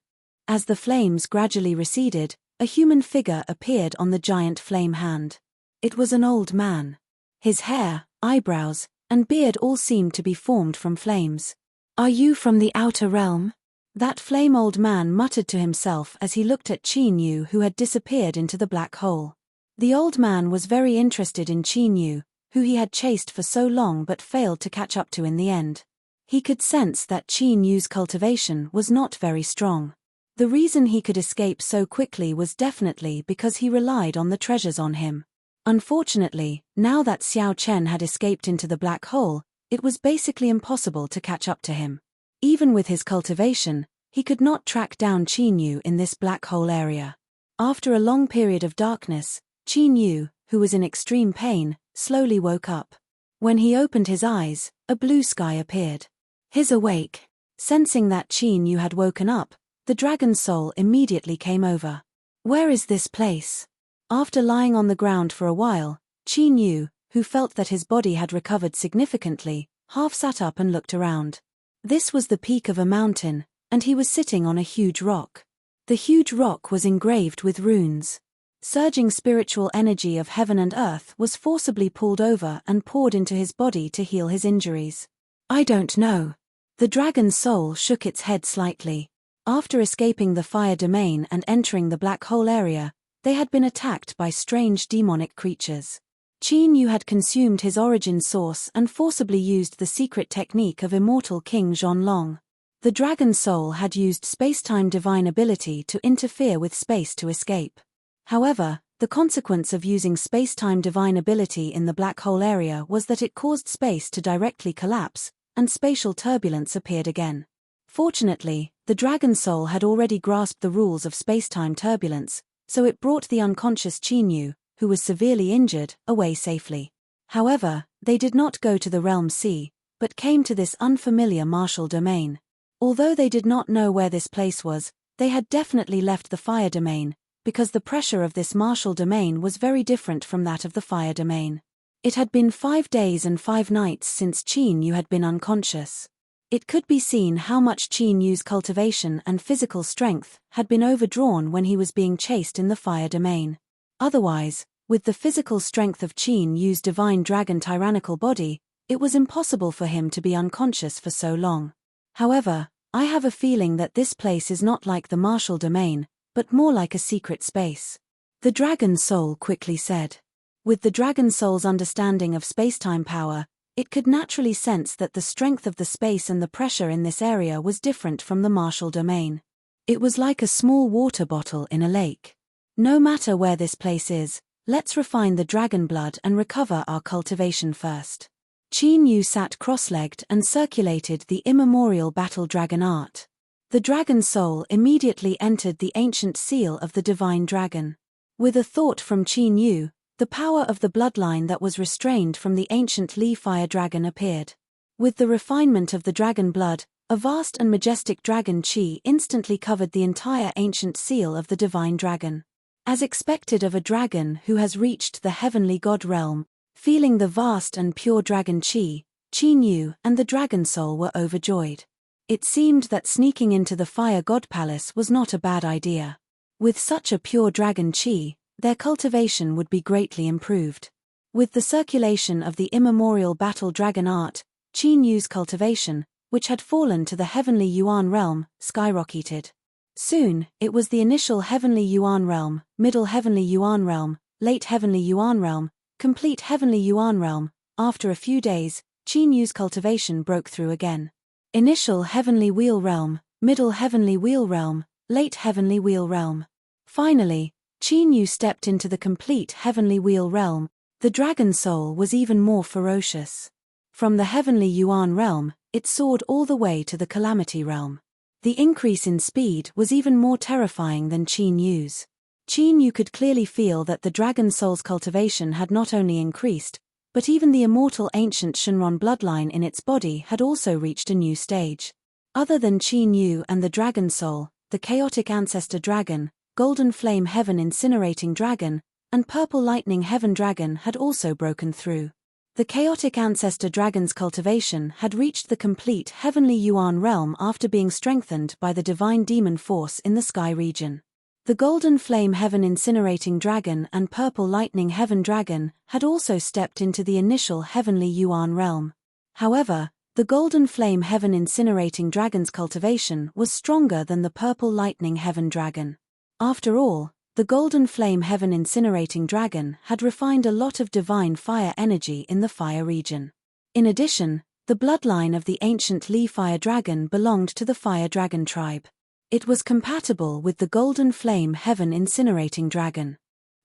As the flames gradually receded, a human figure appeared on the giant flame hand. It was an old man. His hair, eyebrows, and beard all seemed to be formed from flames. "Are you from the outer realm?" That flame old man muttered to himself as he looked at Qin Yu, who had disappeared into the black hole. The old man was very interested in Qin Yu, who he had chased for so long but failed to catch up to in the end. He could sense that Qin Yu's cultivation was not very strong. The reason he could escape so quickly was definitely because he relied on the treasures on him. Unfortunately, now that Xiao Chen had escaped into the black hole, it was basically impossible to catch up to him. Even with his cultivation, he could not track down Qin Yu in this black hole area. After a long period of darkness, Qin Yu, who was in extreme pain, slowly woke up. When he opened his eyes, a blue sky appeared. He's awake. Sensing that Qin Yu had woken up, the dragon soul immediately came over. Where is this place? After lying on the ground for a while, Qin Yu, who felt that his body had recovered significantly, half sat up and looked around. This was the peak of a mountain, and he was sitting on a huge rock. The huge rock was engraved with runes. Surging spiritual energy of heaven and earth was forcibly pulled over and poured into his body to heal his injuries. I don't know. The dragon soul shook its head slightly. After escaping the fire domain and entering the black hole area, they had been attacked by strange demonic creatures. Qin Yu had consumed his origin source and forcibly used the secret technique of immortal King Zhonlong. The dragon soul had used space-time divine ability to interfere with space to escape. However, the consequence of using space-time divine ability in the black hole area was that it caused space to directly collapse, and spatial turbulence appeared again. Fortunately, the dragon soul had already grasped the rules of space-time turbulence, so it brought the unconscious Qin Yu, who was severely injured, away safely. However, they did not go to the realm sea, but came to this unfamiliar martial domain. Although they did not know where this place was, they had definitely left the fire domain, because the pressure of this martial domain was very different from that of the fire domain. It had been 5 days and 5 nights since Qin Yu had been unconscious. It could be seen how much Qin Yu's cultivation and physical strength had been overdrawn when he was being chased in the fire domain. Otherwise, with the physical strength of Qin Yu's divine dragon tyrannical body, it was impossible for him to be unconscious for so long. However, I have a feeling that this place is not like the martial domain, but more like a secret space. The dragon soul quickly said. With the dragon soul's understanding of spacetime power, it could naturally sense that the strength of the space and the pressure in this area was different from the martial domain. It was like a small water bottle in a lake. No matter where this place is, let's refine the dragon blood and recover our cultivation first. Qin Yu sat cross-legged and circulated the immemorial battle dragon art. The dragon soul immediately entered the ancient seal of the divine dragon. With a thought from Qin Yu, the power of the bloodline that was restrained from the ancient Li fire dragon appeared. With the refinement of the dragon blood, a vast and majestic dragon qi instantly covered the entire ancient seal of the divine dragon. As expected of a dragon who has reached the heavenly god realm, feeling the vast and pure dragon qi, Qin Yu and the dragon soul were overjoyed. It seemed that sneaking into the fire god palace was not a bad idea. With such a pure dragon qi, their cultivation would be greatly improved. With the circulation of the immemorial battle dragon art, Qin Yu's cultivation, which had fallen to the heavenly Yuan realm, skyrocketed. Soon, it was the initial heavenly Yuan realm, middle heavenly Yuan realm, late heavenly Yuan realm, complete heavenly Yuan realm. After a few days, Qin Yu's cultivation broke through again. Initial heavenly wheel realm, middle heavenly wheel realm, late heavenly wheel realm. Finally, Qin Yu stepped into the complete heavenly wheel realm. The dragon soul was even more ferocious. From the heavenly Yuan realm, it soared all the way to the calamity realm. The increase in speed was even more terrifying than Qin Yu's. Qin Yu could clearly feel that the dragon soul's cultivation had not only increased, but even the immortal ancient Shenron bloodline in its body had also reached a new stage. Other than Qin Yu and the dragon soul, the chaotic ancestor dragon, golden flame heaven incinerating dragon, and purple lightning heaven dragon had also broken through. The chaotic ancestor dragon's cultivation had reached the complete heavenly Yuan realm after being strengthened by the divine demon force in the sky region. The golden flame heaven incinerating dragon and purple lightning heaven dragon had also stepped into the initial heavenly Yuan realm. However, the golden flame heaven incinerating dragon's cultivation was stronger than the purple lightning heaven dragon. After all, the golden flame heaven incinerating dragon had refined a lot of divine fire energy in the fire region. In addition, the bloodline of the ancient Li fire dragon belonged to the fire dragon tribe. It was compatible with the golden flame heaven incinerating dragon.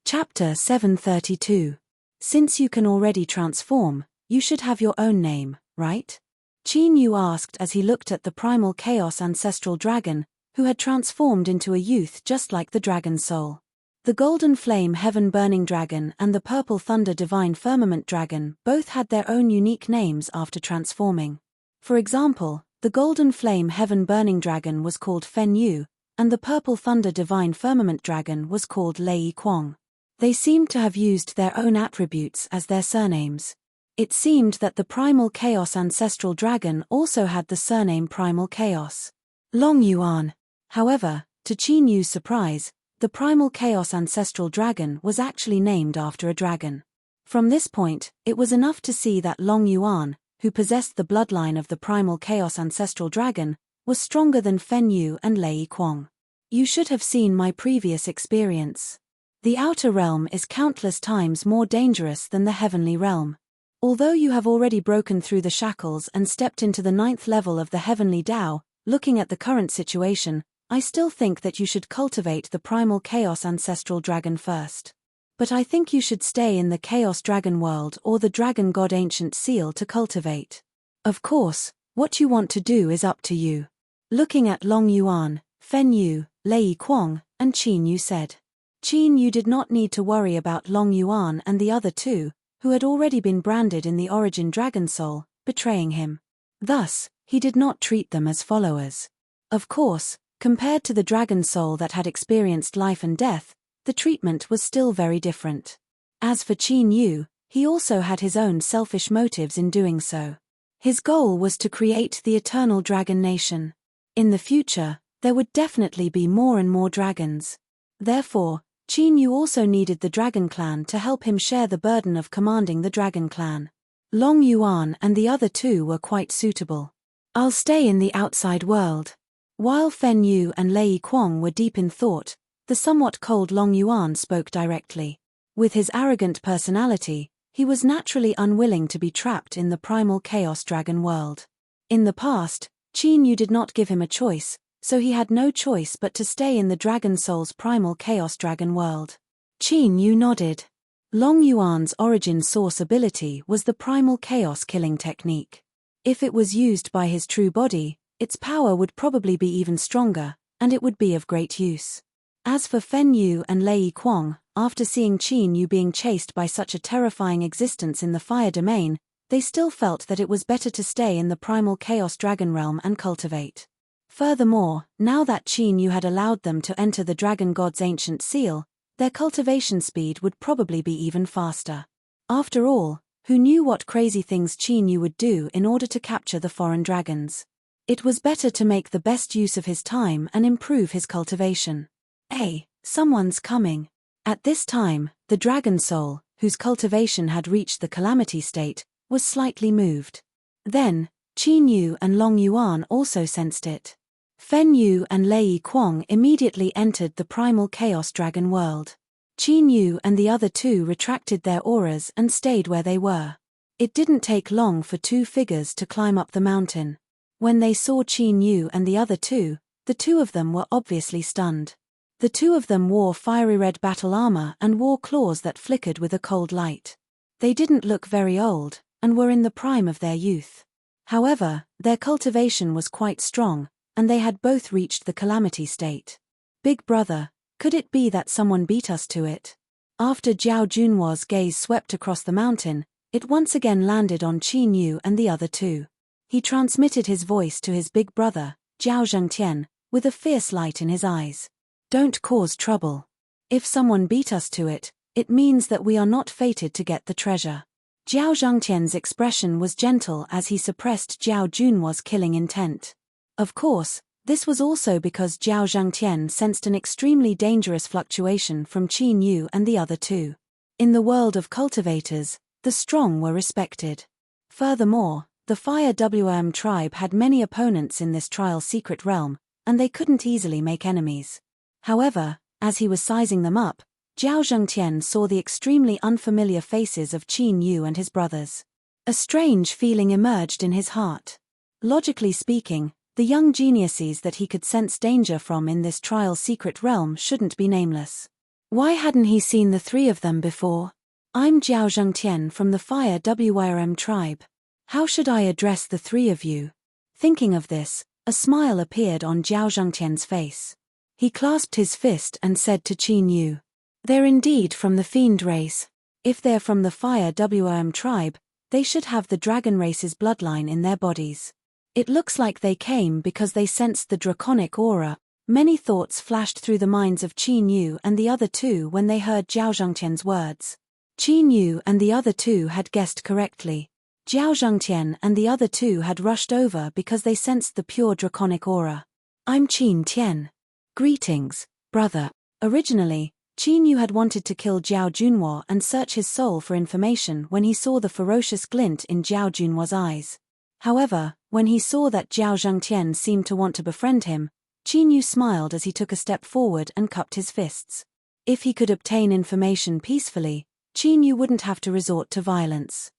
Chapter 732. Since you can already transform, you should have your own name, right? Qin Yu asked as he looked at the primal chaos ancestral dragon, who had transformed into a youth just like the dragon soul. The golden flame heaven burning dragon and the purple thunder divine firmament dragon both had their own unique names after transforming. For example, the golden flame heaven burning dragon was called Fen Yu, and the purple thunder divine firmament dragon was called Lei Kuang. They seemed to have used their own attributes as their surnames. It seemed that the primal chaos ancestral dragon also had the surname primal chaos. Long Yuan. However, to Qin Yu's surprise, the primal chaos ancestral dragon was actually named after a dragon. From this point, it was enough to see that Long Yuan, who possessed the bloodline of the primal chaos ancestral dragon, was stronger than Fen Yu and Lei Kuang. You should have seen my previous experience. The outer realm is countless times more dangerous than the heavenly realm. Although you have already broken through the shackles and stepped into the 9th level of the heavenly Tao, looking at the current situation, I still think that you should cultivate the primal chaos ancestral dragon first. But I think you should stay in the chaos dragon world or the dragon god ancient seal to cultivate. Of course, what you want to do is up to you. Looking at Long Yuan, Fen Yu, Lei Kuang, and Qin Yu said. Qin Yu did not need to worry about Long Yuan and the other two, who had already been branded in the origin dragon soul, betraying him. Thus, he did not treat them as followers. Of course, compared to the dragon soul that had experienced life and death, the treatment was still very different. As for Qin Yu, he also had his own selfish motives in doing so. His goal was to create the eternal dragon nation. In the future, there would definitely be more and more dragons. Therefore, Qin Yu also needed the Dragon Clan to help him share the burden of commanding the Dragon Clan. Long Yuan and the other two were quite suitable. "I'll stay in the outside world." While Fen Yu and Lei Kuang were deep in thought, the somewhat cold Long Yuan spoke directly. With his arrogant personality, he was naturally unwilling to be trapped in the primal chaos dragon world. In the past, Qin Yu did not give him a choice, so he had no choice but to stay in the Dragon Soul's primal chaos dragon world. Qin Yu nodded. Long Yuan's origin source ability was the primal chaos killing technique. If it was used by his true body, its power would probably be even stronger, and it would be of great use. As for Fen Yu and Lei Kuang, after seeing Qin Yu being chased by such a terrifying existence in the fire domain, they still felt that it was better to stay in the primal chaos dragon realm and cultivate. Furthermore, now that Qin Yu had allowed them to enter the dragon god's ancient seal, their cultivation speed would probably be even faster. After all, who knew what crazy things Qin Yu would do in order to capture the foreign dragons? It was better to make the best use of his time and improve his cultivation. Hey, someone's coming. At this time, the dragon soul, whose cultivation had reached the calamity state, was slightly moved. Then, Qin Yu and Long Yuan also sensed it. Fen Yu and Lei Kuang immediately entered the primal chaos dragon world. Qin Yu and the other two retracted their auras and stayed where they were. It didn't take long for two figures to climb up the mountain. When they saw Qin Yu and the other two, the two of them were obviously stunned. The two of them wore fiery red battle armor and wore claws that flickered with a cold light. They didn't look very old, and were in the prime of their youth. However, their cultivation was quite strong, and they had both reached the calamity state. "Big brother, could it be that someone beat us to it?" After Zhao Junhuo's gaze swept across the mountain, it once again landed on Qin Yu and the other two. He transmitted his voice to his big brother, Zhao Zhengtian, with a fierce light in his eyes. "Don't cause trouble. If someone beat us to it, it means that we are not fated to get the treasure." Zhao Zhengtian's expression was gentle as he suppressed Zhao Junhuo's killing intent. Of course, this was also because Zhao Zhengtian sensed an extremely dangerous fluctuation from Qin Yu and the other two. In the world of cultivators, the strong were respected. Furthermore, the Fire WM tribe had many opponents in this trial secret realm, and they couldn't easily make enemies. However, as he was sizing them up, Zhao Zhengtian saw the extremely unfamiliar faces of Qin Yu and his brothers. A strange feeling emerged in his heart. Logically speaking, the young geniuses that he could sense danger from in this trial secret realm shouldn't be nameless. Why hadn't he seen the three of them before? "I'm Zhao Zhengtian from the Fire WRM tribe. How should I address the three of you?" Thinking of this, a smile appeared on Zhao Zhengtian's face. He clasped his fist and said to Qin Yu, "They're indeed from the fiend race. If they're from the Fire WRM tribe, they should have the dragon race's bloodline in their bodies. It looks like they came because they sensed the draconic aura." Many thoughts flashed through the minds of Qin Yu and the other two when they heard Zhao Zhengtian's words. Qin Yu and the other two had guessed correctly. Zhao Zhengtian and the other two had rushed over because they sensed the pure draconic aura. "I'm Qin Tian. Greetings, brother." Originally, Qin Yu had wanted to kill Zhao Junhuo and search his soul for information when he saw the ferocious glint in Zhao Junhuo's eyes. However, when he saw that Zhao Zhengtian seemed to want to befriend him, Qin Yu smiled as he took a step forward and cupped his fists. If he could obtain information peacefully, Qin Yu wouldn't have to resort to violence.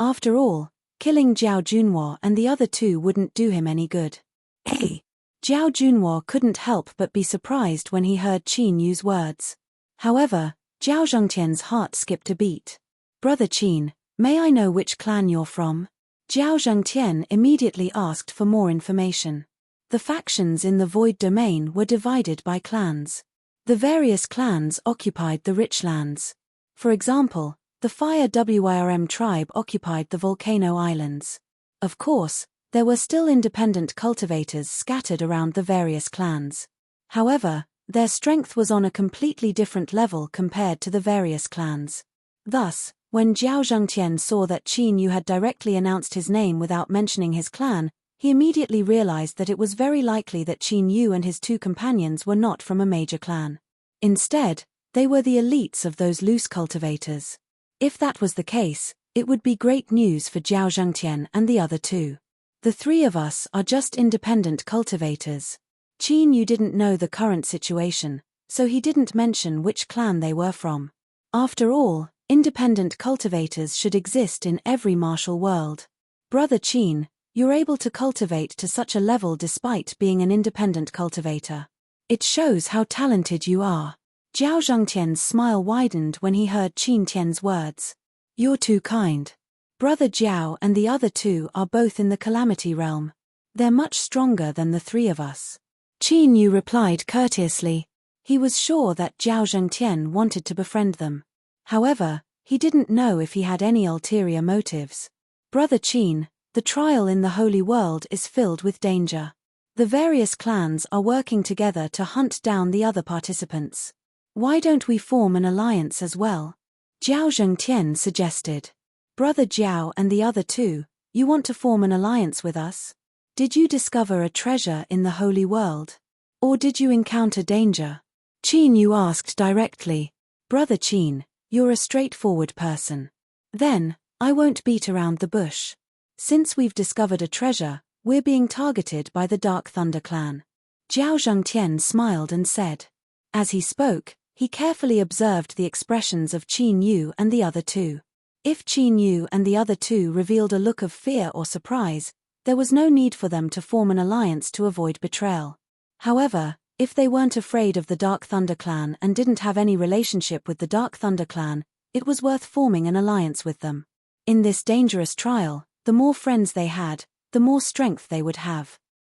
After all, killing Zhao Junhuo and the other two wouldn't do him any good. Hey! Zhao Junhuo couldn't help but be surprised when he heard Qin Yu's words. However, Zhao Zhengtian's heart skipped a beat. "Brother Qin, may I know which clan you're from?" Zhao Zhengtian immediately asked for more information. The factions in the Void Domain were divided by clans. The various clans occupied the rich lands. For example, the Fire WRM tribe occupied the Volcano Islands. Of course, there were still independent cultivators scattered around the various clans. However, Their strength was on a completely different level compared to the various clans. Thus, when Jiao Zhengtian saw that Qin Yu had directly announced his name without mentioning his clan, he immediately realized that it was very likely that Qin Yu and his two companions were not from a major clan. Instead, they were the elites of those loose cultivators. If that was the case, it would be great news for Jiao Zhengtian and the other two. The three of us are just independent cultivators. Qin Yu didn't know the current situation, so he didn't mention which clan they were from. After all, independent cultivators should exist in every martial world. Brother Qin, you're able to cultivate to such a level despite being an independent cultivator. It shows how talented you are. Jiao Zhengtian's smile widened when he heard Qin Tian's words. You're too kind. Brother Jiao and the other two are both in the Calamity Realm. They're much stronger than the three of us. Qin Yu replied courteously. He was sure that Jiao Zhengtian wanted to befriend them. However, he didn't know if he had any ulterior motives. Brother Qin, the trial in the Holy World is filled with danger. The various clans are working together to hunt down the other participants. Why don't we form an alliance as well? Jiao Zhengtian suggested. Brother Jiao and the other two, you want to form an alliance with us? Did you discover a treasure in the Holy World? Or did you encounter danger? Qin Yu asked directly. Brother Qin, you're a straightforward person. Then, I won't beat around the bush. Since we've discovered a treasure, we're being targeted by the Dark Thunder clan. Jiao Zhengtian smiled and said. As he spoke, he carefully observed the expressions of Qin Yu and the other two. If Qin Yu and the other two revealed a look of fear or surprise, there was no need for them to form an alliance to avoid betrayal. However, if they weren't afraid of the Dark Thunder clan and didn't have any relationship with the Dark Thunder clan, it was worth forming an alliance with them. In this dangerous trial, the more friends they had, the more strength they would have.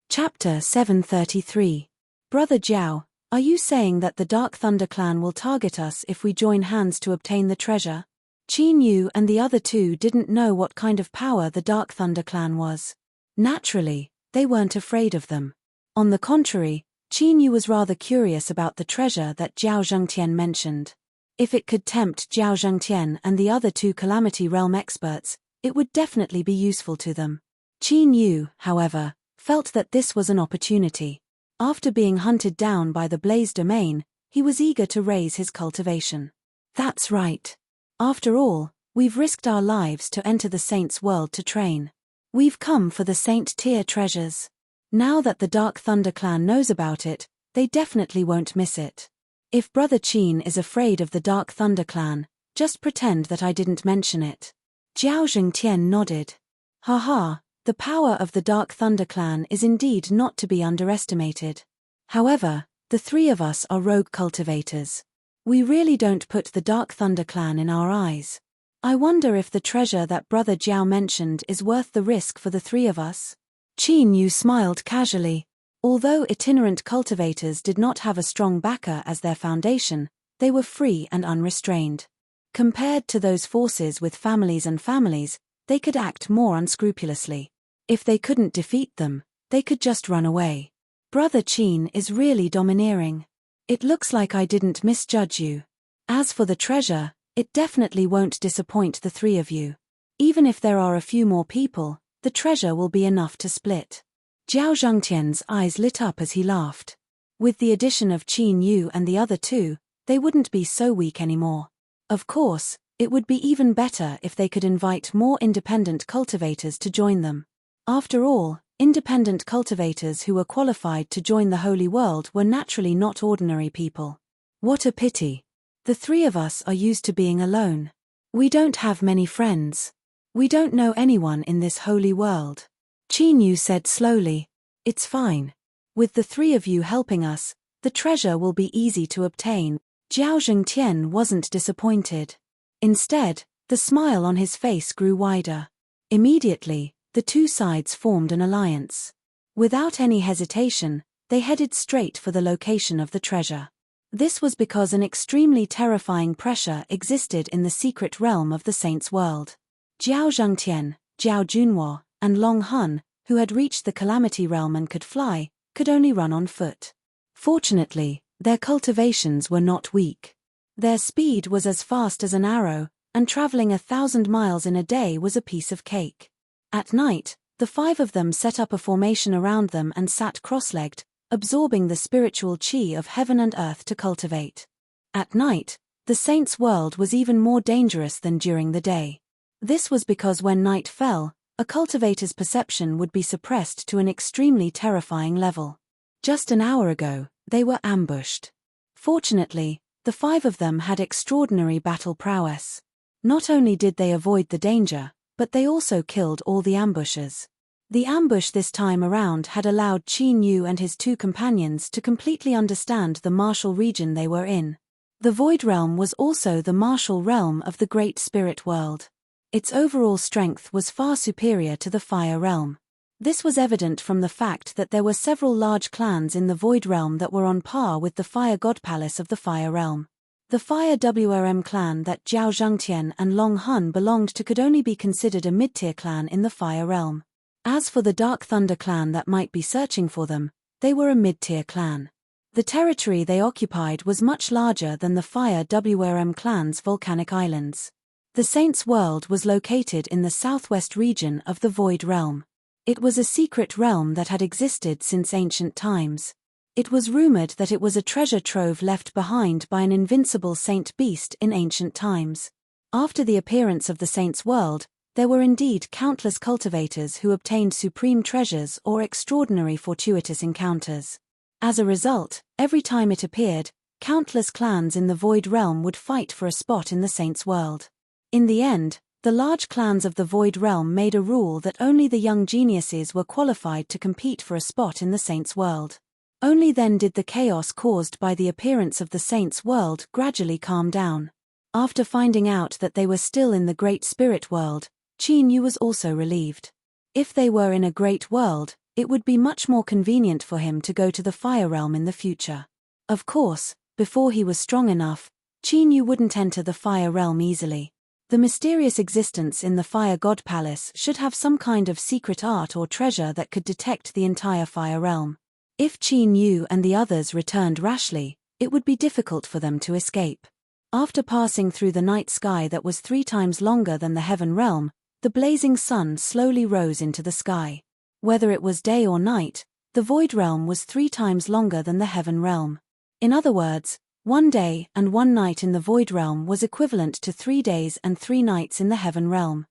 Chapter 733. Brother Jiao, are you saying that the Dark Thunder clan will target us if we join hands to obtain the treasure? Qin Yu and the other two didn't know what kind of power the Dark Thunder clan was. Naturally, they weren't afraid of them. On the contrary, Qin Yu was rather curious about the treasure that Jiao Zhengtian mentioned. If it could tempt Jiao Zhengtian and the other two Calamity Realm experts, it would definitely be useful to them. Qin Yu, however, felt that this was an opportunity. After being hunted down by the Blaze Domain, he was eager to raise his cultivation. That's right. After all, we've risked our lives to enter the Saint's world to train. We've come for the Saint-tier treasures. Now that the Dark Thunder clan knows about it, they definitely won't miss it. If Brother Qin is afraid of the Dark Thunder clan, just pretend that I didn't mention it. Jiao Zhengtian nodded. Haha, the power of the Dark Thunder clan is indeed not to be underestimated. However, the three of us are rogue cultivators. We really don't put the Dark Thunder clan in our eyes. I wonder if the treasure that Brother Jiao mentioned is worth the risk for the three of us? Qin Yu smiled casually. Although itinerant cultivators did not have a strong backer as their foundation, they were free and unrestrained. Compared to those forces with families, they could act more unscrupulously. If they couldn't defeat them, they could just run away. Brother Qin is really domineering. It looks like I didn't misjudge you. As for the treasure, it definitely won't disappoint the three of you. Even if there are a few more people, the treasure will be enough to split. Jiao Zhengtian's eyes lit up as he laughed. With the addition of Qin Yu and the other two, they wouldn't be so weak anymore. Of course, it would be even better if they could invite more independent cultivators to join them. After all, independent cultivators who were qualified to join the Holy World were naturally not ordinary people. What a pity. The three of us are used to being alone. We don't have many friends. We don't know anyone in this holy world. Qin Yu said slowly. It's fine. With the three of you helping us, the treasure will be easy to obtain. Jiao Zhengtian wasn't disappointed. Instead, the smile on his face grew wider. Immediately, the two sides formed an alliance. Without any hesitation, they headed straight for the location of the treasure. This was because an extremely terrifying pressure existed in the secret realm of the Saint's world. Jiao Zhengtian, Jiao Junhua, and Long Hun, who had reached the Calamity Realm and could fly, could only run on foot. Fortunately, Their cultivations were not weak. Their speed was as fast as an arrow, and traveling 1,000 miles in a day was a piece of cake. At night, the 5 of them set up a formation around them and sat cross-legged, absorbing the spiritual chi of heaven and earth to cultivate. At night, the saints' world was even more dangerous than during the day. This was because when night fell, a cultivator's perception would be suppressed to an extremely terrifying level. Just an hour ago, they were ambushed. Fortunately, the 5 of them had extraordinary battle prowess. Not only did they avoid the danger, but they also killed all the ambushers. The ambush this time around had allowed Qin Yu and his 2 companions to completely understand the martial region they were in. The Void Realm was also the martial realm of the Great Spirit World. Its overall strength was far superior to the Fire Realm. This was evident from the fact that there were several large clans in the Void Realm that were on par with the Fire God Palace of the Fire Realm. The Fire WRM clan that Jiao Zhangtian and Long Hun belonged to could only be considered a mid-tier clan in the Fire Realm. As for the Dark Thunder clan that might be searching for them, they were a mid-tier clan. The territory they occupied was much larger than the Fire WRM clan's volcanic islands. The Saints' World was located in the southwest region of the Void Realm. It was a secret realm that had existed since ancient times. It was rumored that it was a treasure trove left behind by an invincible saint beast in ancient times. After the appearance of the Saints' World, there were indeed countless cultivators who obtained supreme treasures or extraordinary fortuitous encounters. As a result, every time it appeared, countless clans in the Void Realm would fight for a spot in the Saints' World. In the end, the large clans of the Void Realm made a rule that only the young geniuses were qualified to compete for a spot in the Saints' World. Only then did the chaos caused by the appearance of the Saints' World gradually calm down. After finding out that they were still in the Great Spirit World, Qin Yu was also relieved. If they were in a Great World, it would be much more convenient for him to go to the Fire Realm in the future. Of course, before he was strong enough, Qin Yu wouldn't enter the Fire Realm easily. The mysterious existence in the Fire God Palace should have some kind of secret art or treasure that could detect the entire Fire Realm. If Qin Yu and the others returned rashly, it would be difficult for them to escape. After passing through the night sky that was 3 times longer than the Heaven Realm, the blazing sun slowly rose into the sky. Whether it was day or night, the Void Realm was 3 times longer than the Heaven Realm. In other words, 1 day and 1 night in the Void Realm was equivalent to 3 days and 3 nights in the Heaven Realm.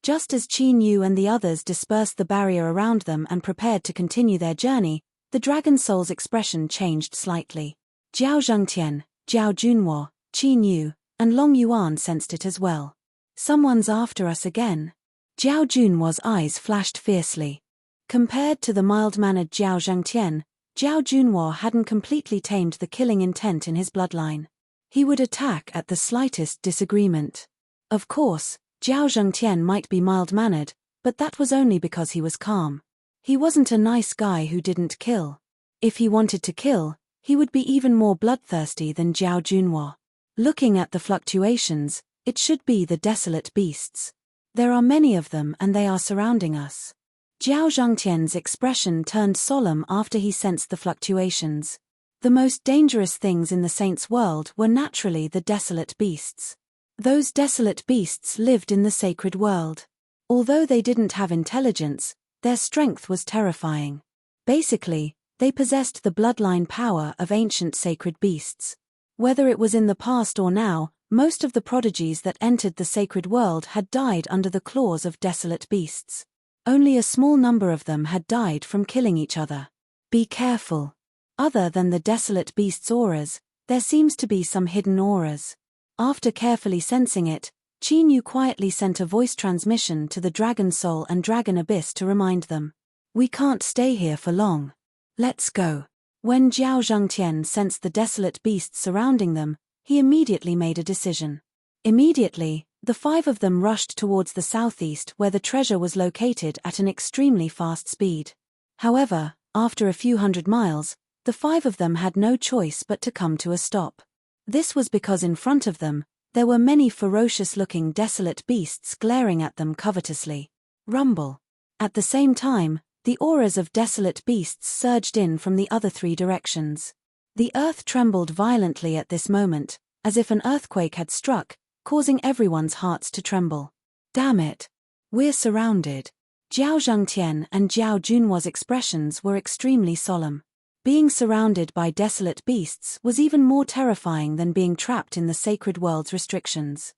Just as Qin Yu and the others dispersed the barrier around them and prepared to continue their journey, the Dragon Soul's expression changed slightly. Jiao Zhangtian, Jiao Junwo, Qin Yu, and Long Yuan sensed it as well. Someone's after us again. Jiao Junwo's eyes flashed fiercely. Compared to the mild-mannered Jiao Zhangtian, Jiao Junwo hadn't completely tamed the killing intent in his bloodline. He would attack at the slightest disagreement. Of course, Jiao Zhangtian might be mild-mannered, but that was only because he was calm. He wasn't a nice guy who didn't kill. If he wanted to kill, he would be even more bloodthirsty than Jiao Junwo. Looking at the fluctuations, it should be the desolate beasts. There are many of them and they are surrounding us. Jiao Zhangtian's expression turned solemn after he sensed the fluctuations. The most dangerous things in the Saints' World were naturally the desolate beasts. Those desolate beasts lived in the sacred world. Although they didn't have intelligence, their strength was terrifying. Basically, they possessed the bloodline power of ancient sacred beasts. Whether it was in the past or now, most of the prodigies that entered the sacred world had died under the claws of desolate beasts. Only a small number of them had died from killing each other. Be careful. Other than the desolate beasts' auras, there seems to be some hidden auras. After carefully sensing it, Qin Yu quietly sent a voice transmission to the Dragon Soul and Dragon Abyss to remind them. We can't stay here for long. Let's go. When Jiao Zhangtian sensed the desolate beasts surrounding them, he immediately made a decision. Immediately, the 5 of them rushed towards the southeast where the treasure was located at an extremely fast speed. However, after a few hundred miles, the 5 of them had no choice but to come to a stop. This was because in front of them, there were many ferocious-looking desolate beasts glaring at them covetously. Rumble. At the same time, the auras of desolate beasts surged in from the other 3 directions. The earth trembled violently at this moment, as if an earthquake had struck, causing everyone's hearts to tremble. Damn it! We're surrounded. Jiao Zhengtian and Jiao Junhuo's expressions were extremely solemn. Being surrounded by desolate beasts was even more terrifying than being trapped in the sacred world's restrictions.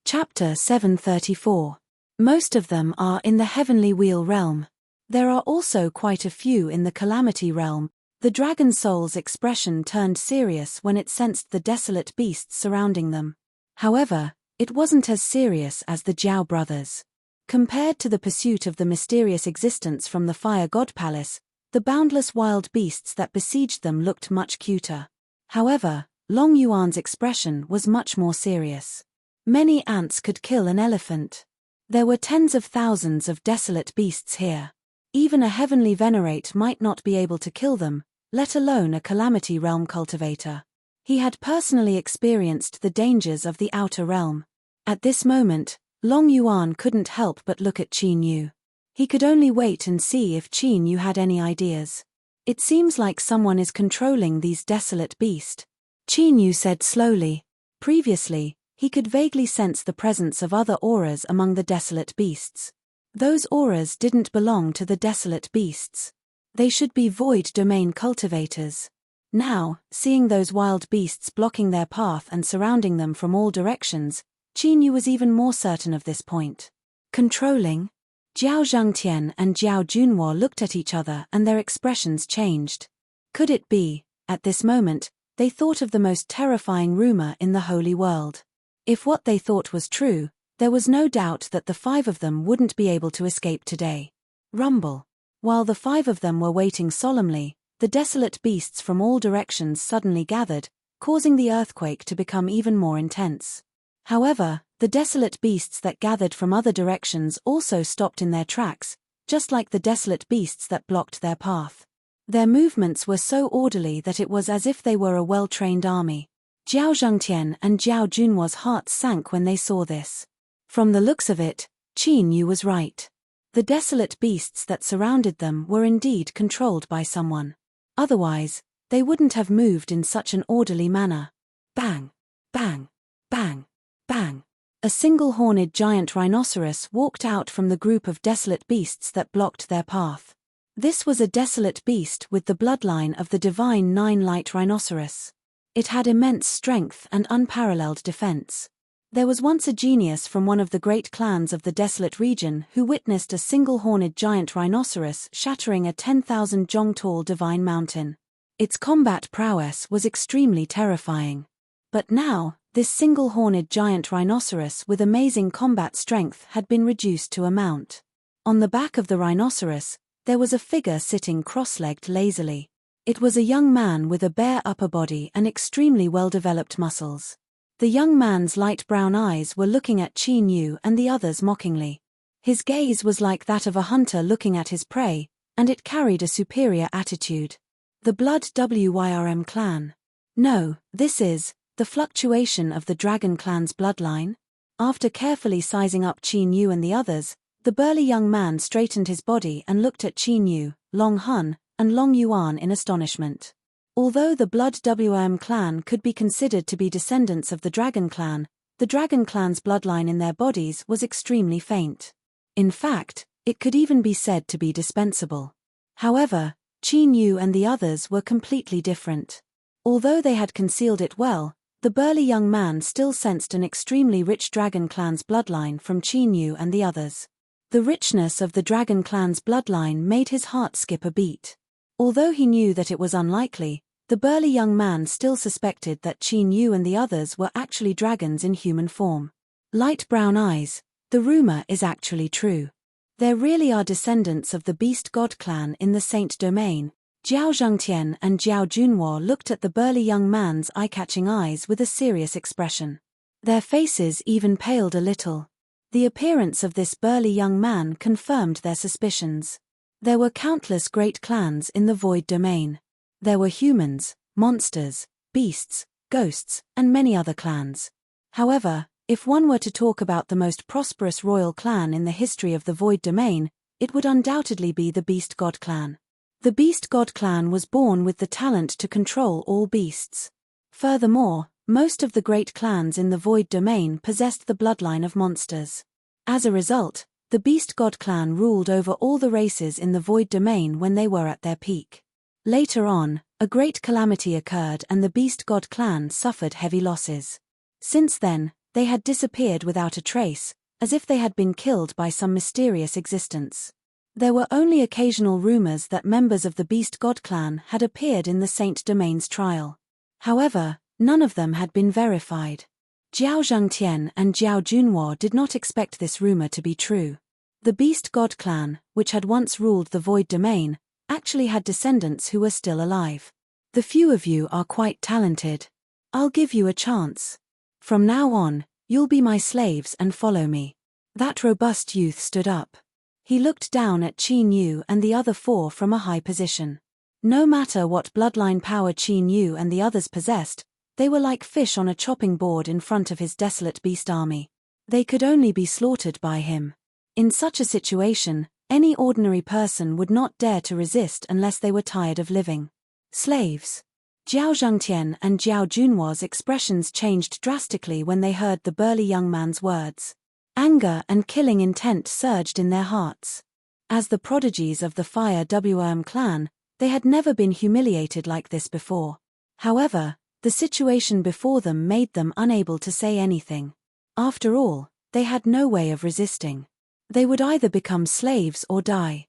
Chapter 734. Most of them are in the heavenly wheel realm. There are also quite a few in the calamity realm. The dragon soul's expression turned serious when it sensed the desolate beasts surrounding them. However, it wasn't as serious as the Jiao brothers. Compared to the pursuit of the mysterious existence from the Fire God Palace, the boundless wild beasts that besieged them looked much cuter. However, Long Yuan's expression was much more serious. Many ants could kill an elephant. There were tens of thousands of desolate beasts here. Even a heavenly venerate might not be able to kill them, let alone a calamity realm cultivator. He had personally experienced the dangers of the outer realm. At this moment, Long Yuan couldn't help but look at Qin Yu. He could only wait and see if Qin Yu had any ideas. It seems like someone is controlling these desolate beasts, Qin Yu said slowly. Previously, he could vaguely sense the presence of other auras among the desolate beasts. Those auras didn't belong to the desolate beasts. They should be void domain cultivators. Now, seeing those wild beasts blocking their path and surrounding them from all directions, Qin Yu was even more certain of this point. Controlling? Jiao Zhengtian and Jiao Junhuo looked at each other and their expressions changed. Could it be, at this moment, they thought of the most terrifying rumor in the holy world. If what they thought was true, there was no doubt that the five of them wouldn't be able to escape today. Rumble. While the five of them were waiting solemnly, the desolate beasts from all directions suddenly gathered, causing the earthquake to become even more intense. However, the desolate beasts that gathered from other directions also stopped in their tracks, just like the desolate beasts that blocked their path. Their movements were so orderly that it was as if they were a well-trained army. Jiao Zhengtian and Jiao Junhuo's hearts sank when they saw this. From the looks of it, Qin Yu was right. The desolate beasts that surrounded them were indeed controlled by someone. Otherwise, they wouldn't have moved in such an orderly manner. Bang! Bang! Bang! Bang! A single-horned giant rhinoceros walked out from the group of desolate beasts that blocked their path. This was a desolate beast with the bloodline of the divine nine-light rhinoceros. It had immense strength and unparalleled defense. There was once a genius from one of the great clans of the desolate region who witnessed a single-horned giant rhinoceros shattering a 10,000 zhong tall divine mountain. Its combat prowess was extremely terrifying. But now, this single-horned giant rhinoceros with amazing combat strength had been reduced to a mount. On the back of the rhinoceros, there was a figure sitting cross-legged lazily. It was a young man with a bare upper body and extremely well-developed muscles. The young man's light brown eyes were looking at Qin Yu and the others mockingly. His gaze was like that of a hunter looking at his prey, and it carried a superior attitude. The Blood Wyrm clan. No, this is the fluctuation of the Dragon clan's bloodline. After carefully sizing up Qin Yu and the others, the burly young man straightened his body and looked at Qin Yu, Long Hun, and Long Yuan in astonishment. Although the Blood Wyrm clan could be considered to be descendants of the Dragon clan, the Dragon clan's bloodline in their bodies was extremely faint. In fact, it could even be said to be dispensable. However, Qin Yu and the others were completely different. Although they had concealed it well, the burly young man still sensed an extremely rich Dragon clan's bloodline from Qin Yu and the others. The richness of the Dragon clan's bloodline made his heart skip a beat. Although he knew that it was unlikely, the burly young man still suspected that Qin Yu and the others were actually dragons in human form. Light brown eyes, the rumor is actually true. There really are descendants of the Beast God clan in the Saint Domain. Jiao Zhengtian and Jiao Junhuo looked at the burly young man's eye-catching eyes with a serious expression. Their faces even paled a little. The appearance of this burly young man confirmed their suspicions. There were countless great clans in the Void Domain. There were humans, monsters, beasts, ghosts, and many other clans. However, if one were to talk about the most prosperous royal clan in the history of the Void Domain, it would undoubtedly be the Beast God clan. The Beast God clan was born with the talent to control all beasts. Furthermore, most of the great clans in the Void Domain possessed the bloodline of monsters. As a result, the Beast God clan ruled over all the races in the Void Domain when they were at their peak. Later on, a great calamity occurred and the Beast God clan suffered heavy losses. Since then, they had disappeared without a trace, as if they had been killed by some mysterious existence. There were only occasional rumors that members of the Beast God clan had appeared in the Saint Domain's trial. However, none of them had been verified. Jiao Zhengtian and Jiao Junhua did not expect this rumor to be true. The Beast God clan, which had once ruled the Void Domain, actually had descendants who were still alive. The few of you are quite talented. I'll give you a chance. From now on, you'll be my slaves and follow me. That robust youth stood up. He looked down at Qin Yu and the other four from a high position. No matter what bloodline power Qin Yu and the others possessed, they were like fish on a chopping board in front of his desolate beast army. They could only be slaughtered by him. In such a situation, any ordinary person would not dare to resist unless they were tired of living. Slaves. Jiao Zhengtian and Jiao Junhua's expressions changed drastically when they heard the burly young man's words. Anger and killing intent surged in their hearts. As the prodigies of the Fire WM clan, they had never been humiliated like this before. However, the situation before them made them unable to say anything. After all, they had no way of resisting. They would either become slaves or die.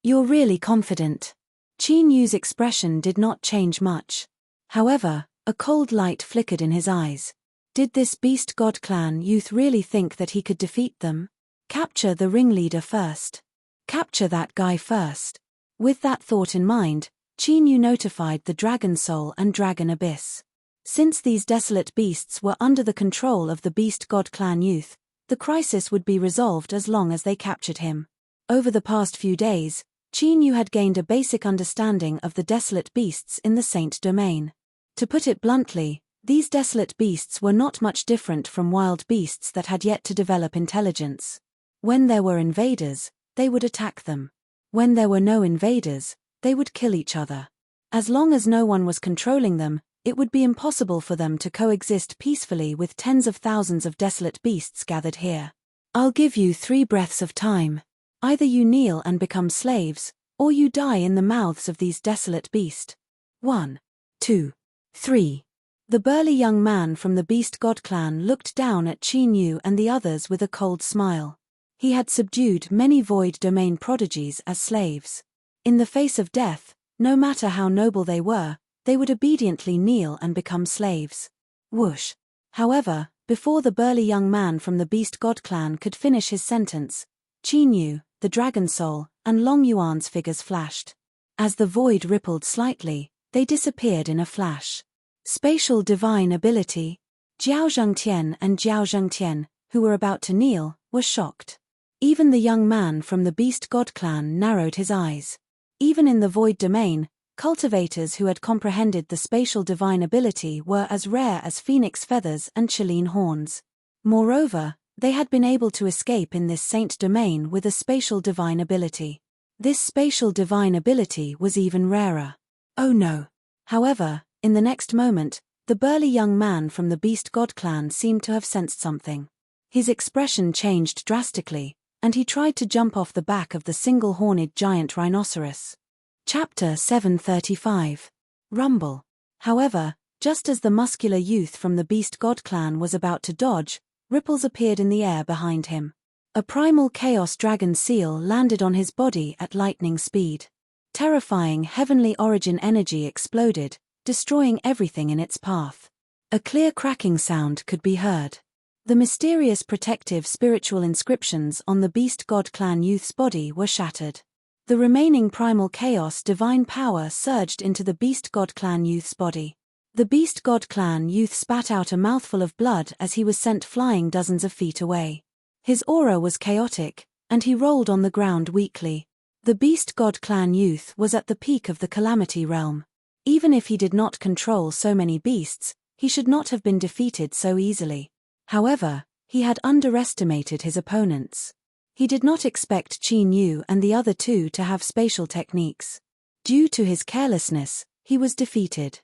You're really confident. Qin Yu's expression did not change much. However, a cold light flickered in his eyes. Did this Beast God clan youth really think that he could defeat them? Capture the ringleader first. Capture that guy first. With that thought in mind, Qin Yu notified the Dragon Soul and Dragon Abyss. Since these desolate beasts were under the control of the Beast God clan youth, the crisis would be resolved as long as they captured him. Over the past few days, Qin Yu had gained a basic understanding of the desolate beasts in the Saint Domain. To put it bluntly, these desolate beasts were not much different from wild beasts that had yet to develop intelligence. When there were invaders, they would attack them. When there were no invaders, they would kill each other. As long as no one was controlling them, it would be impossible for them to coexist peacefully with tens of thousands of desolate beasts gathered here. I'll give you 3 breaths of time. Either you kneel and become slaves, or you die in the mouths of these desolate beasts. 1, 2, 3. The burly young man from the Beast God clan looked down at Qin Yu and the others with a cold smile. He had subdued many Void Domain prodigies as slaves. In the face of death, no matter how noble they would obediently kneel and become slaves. Whoosh. However, before the burly young man from the Beast God clan could finish his sentence, Qin Yu, the Dragon Soul, and Long Yuan's figures flashed. As the void rippled slightly, they disappeared in a flash. Spatial divine ability. Jiao Zhengtian and Jiao Zhengtian, who were about to kneel, were shocked. Even the young man from the Beast God clan narrowed his eyes. Even in the Void Domain, cultivators who had comprehended the spatial divine ability were as rare as phoenix feathers and Chilean horns. Moreover, they had been able to escape in this Saint Domain with a spatial divine ability. This spatial divine ability was even rarer. Oh no. However, in the next moment, the burly young man from the Beast God clan seemed to have sensed something. His expression changed drastically, and he tried to jump off the back of the single-horned giant rhinoceros. Chapter 735. Rumble. However, just as the muscular youth from the Beast God clan was about to dodge, ripples appeared in the air behind him. A primal chaos dragon seal landed on his body at lightning speed. Terrifying heavenly origin energy exploded, destroying everything in its path. A clear cracking sound could be heard. The mysterious protective spiritual inscriptions on the Beast God clan youth's body were shattered. The remaining primal chaos divine power surged into the Beast God clan youth's body. The Beast God clan youth spat out a mouthful of blood as he was sent flying dozens of feet away. His aura was chaotic, and he rolled on the ground weakly. The Beast God clan youth was at the peak of the Calamity realm. Even if he did not control so many beasts, he should not have been defeated so easily. However, he had underestimated his opponents. He did not expect Qin Yu and the other two to have spatial techniques. Due to his carelessness, he was defeated.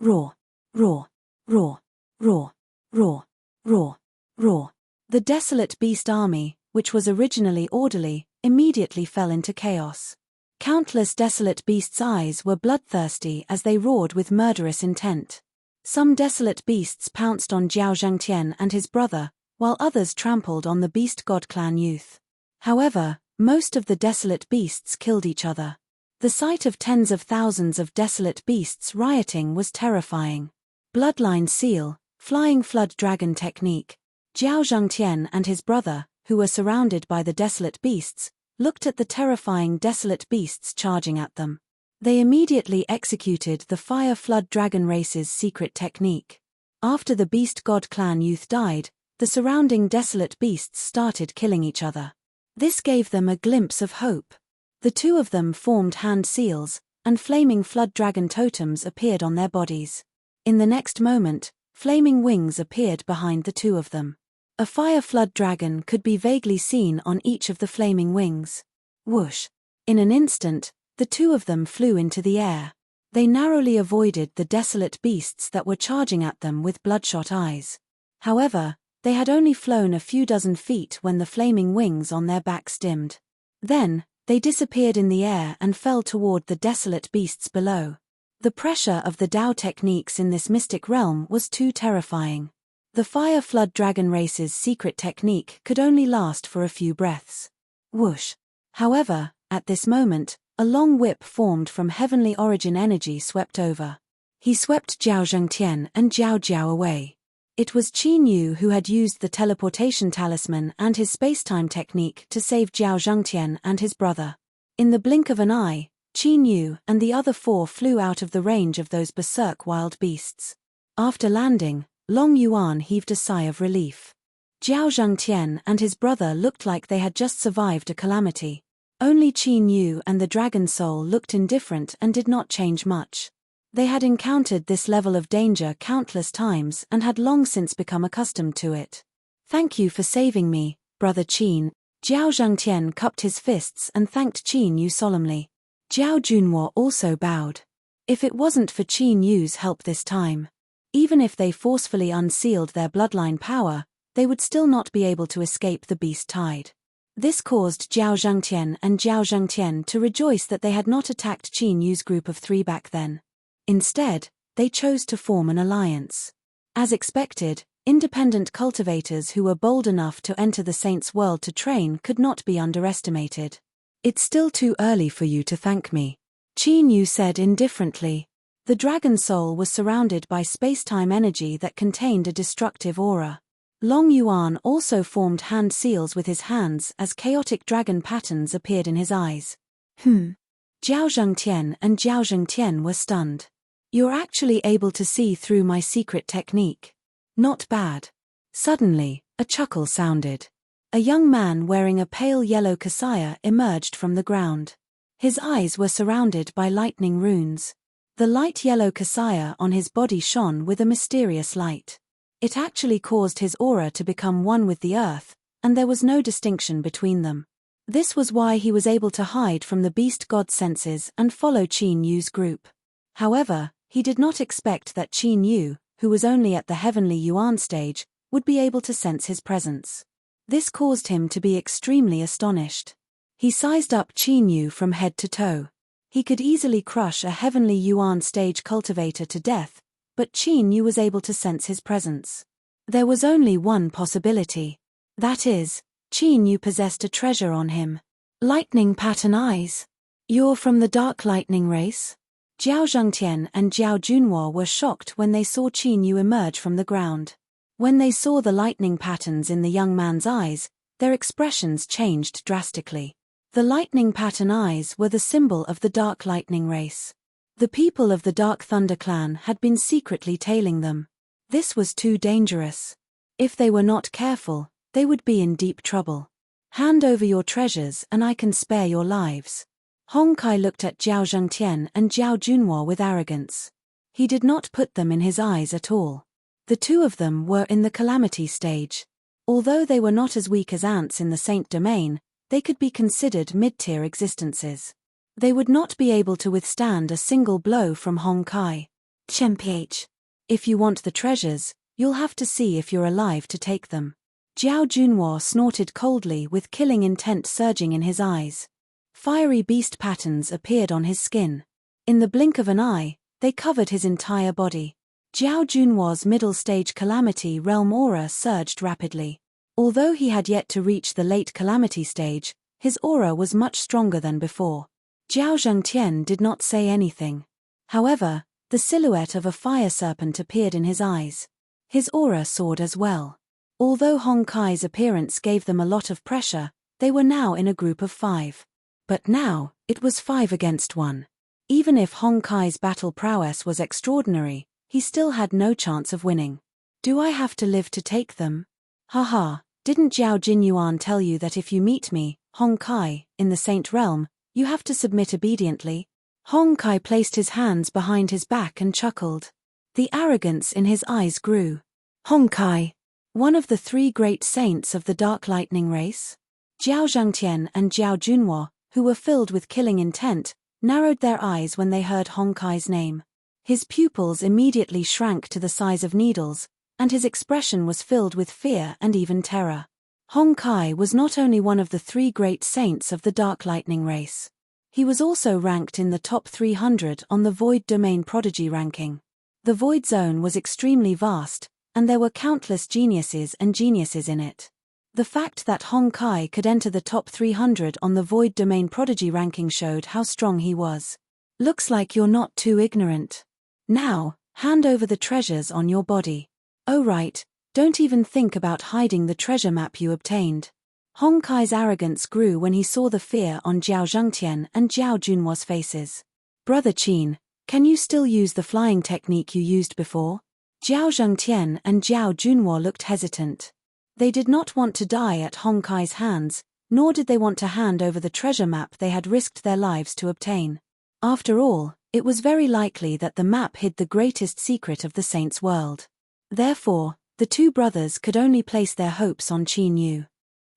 Roar, roar, roar, roar, roar, roar, roar. The desolate beast army, which was originally orderly, immediately fell into chaos. Countless desolate beasts' eyes were bloodthirsty as they roared with murderous intent. Some desolate beasts pounced on Jiao Zhangtian and his brother, while others trampled on the beast god clan youth. However, most of the desolate beasts killed each other. The sight of tens of thousands of desolate beasts rioting was terrifying. Bloodline seal, flying flood dragon technique. Jiao Zhangtian and his brother, who were surrounded by the desolate beasts, looked at the terrifying desolate beasts charging at them. They immediately executed the fire flood dragon race's secret technique. After the beast god clan youth died, the surrounding desolate beasts started killing each other. This gave them a glimpse of hope. The two of them formed hand seals, and flaming flood dragon totems appeared on their bodies. In the next moment, flaming wings appeared behind the two of them. A fire flood dragon could be vaguely seen on each of the flaming wings. Whoosh! In an instant, the two of them flew into the air. They narrowly avoided the desolate beasts that were charging at them with bloodshot eyes. However, they had only flown a few dozen feet when the flaming wings on their backs dimmed. Then, they disappeared in the air and fell toward the desolate beasts below. The pressure of the Tao techniques in this mystic realm was too terrifying. The fire flood dragon race's secret technique could only last for a few breaths. Whoosh! However, at this moment, a long whip formed from heavenly origin energy swept over. He swept Jiao Zhangtian and Jiao Jiao away. It was Qin Yu who had used the teleportation talisman and his spacetime technique to save Jiao Zhangtian and his brother. In the blink of an eye, Qin Yu and the other four flew out of the range of those berserk wild beasts. After landing, Long Yuan heaved a sigh of relief. Jiao Zhangtian and his brother looked like they had just survived a calamity. Only Qin Yu and the Dragon Soul looked indifferent and did not change much. They had encountered this level of danger countless times and had long since become accustomed to it. "Thank you for saving me, brother Qin." Jiao Zhangtian cupped his fists and thanked Qin Yu solemnly. Jiao Junhua also bowed. If it wasn't for Qin Yu's help this time, even if they forcefully unsealed their bloodline power, they would still not be able to escape the beast tide. This caused Jiao Zhangtian and Jiao Zhangtian to rejoice that they had not attacked Qin Yu's group of three back then. Instead, they chose to form an alliance. As expected, independent cultivators who were bold enough to enter the Saints' world to train could not be underestimated. "It's still too early for you to thank me," Qin Yu said indifferently. The Dragon Soul was surrounded by space-time energy that contained a destructive aura. Long Yuan also formed hand seals with his hands as chaotic dragon patterns appeared in his eyes. Jiao Zhangtian and Jiao Zhangtian were stunned. "You're actually able to see through my secret technique. Not bad." Suddenly, a chuckle sounded. A young man wearing a pale yellow kasaya emerged from the ground. His eyes were surrounded by lightning runes. The light yellow kasaya on his body shone with a mysterious light. It actually caused his aura to become one with the earth, and there was no distinction between them. This was why he was able to hide from the beast god senses and follow Qin Yu's group. However, he did not expect that Qin Yu, who was only at the heavenly Yuan stage, would be able to sense his presence. This caused him to be extremely astonished. He sized up Qin Yu from head to toe. He could easily crush a heavenly Yuan stage cultivator to death, but Qin Yu was able to sense his presence. There was only one possibility. That is, Qin Yu possessed a treasure on him. Lightning pattern eyes. "You're from the dark lightning race?" Jiao Zhangtian and Jiao Junhua were shocked when they saw Qin Yu emerge from the ground. When they saw the lightning patterns in the young man's eyes, their expressions changed drastically. The lightning pattern eyes were the symbol of the dark lightning race. The people of the Dark Thunder clan had been secretly tailing them. This was too dangerous. If they were not careful, they would be in deep trouble. "Hand over your treasures and I can spare your lives." Hong Kai looked at Jiao Zhangtian and Jiao Junhua with arrogance. He did not put them in his eyes at all. The two of them were in the calamity stage. Although they were not as weak as ants in the Saint domain, they could be considered mid-tier existences. They would not be able to withstand a single blow from Hong Kai. Chemph. If you want the treasures, you'll have to see if you're alive to take them. Jiao Junhua snorted coldly with killing intent surging in his eyes. Fiery beast patterns appeared on his skin. In the blink of an eye, they covered his entire body. Jiao Junhua's middle-stage calamity realm aura surged rapidly. Although he had yet to reach the late calamity stage, his aura was much stronger than before. Jiao Zhengtian did not say anything. However, the silhouette of a fire serpent appeared in his eyes. His aura soared as well. Although Hong Kai's appearance gave them a lot of pressure, they were now in a group of 5. But now, it was 5 against 1. Even if Hong Kai's battle prowess was extraordinary, he still had no chance of winning. Do I have to live to take them? Haha, didn't Jiao Jinyuan tell you that if you meet me, Hong Kai, in the Saint Realm, you have to submit obediently? Hong Kai placed his hands behind his back and chuckled. The arrogance in his eyes grew. Hong Kai, one of the 3 great saints of the Dark Lightning race? Jiao Zhengtian and Jiao Junhua, who were filled with killing intent, narrowed their eyes when they heard Hong Kai's name. His pupils immediately shrank to the size of needles, and his expression was filled with fear and even terror. Hong Kai was not only one of the 3 great saints of the Dark Lightning race. He was also ranked in the top 300 on the Void Domain Prodigy ranking. The Void Zone was extremely vast, and there were countless geniuses and geniuses in it. The fact that Hong Kai could enter the top 300 on the Void Domain Prodigy ranking showed how strong he was. Looks like you're not too ignorant. Now, hand over the treasures on your body. Oh right, don't even think about hiding the treasure map you obtained. Hong Kai's arrogance grew when he saw the fear on Jiao Zhengtian and Jiao Junhua's faces. Brother Qin, can you still use the flying technique you used before? Jiao Zhengtian and Jiao Junhua looked hesitant. They did not want to die at Hong Kai's hands, nor did they want to hand over the treasure map they had risked their lives to obtain. After all, it was very likely that the map hid the greatest secret of the saint's world. Therefore, the 2 brothers could only place their hopes on Qin Yu.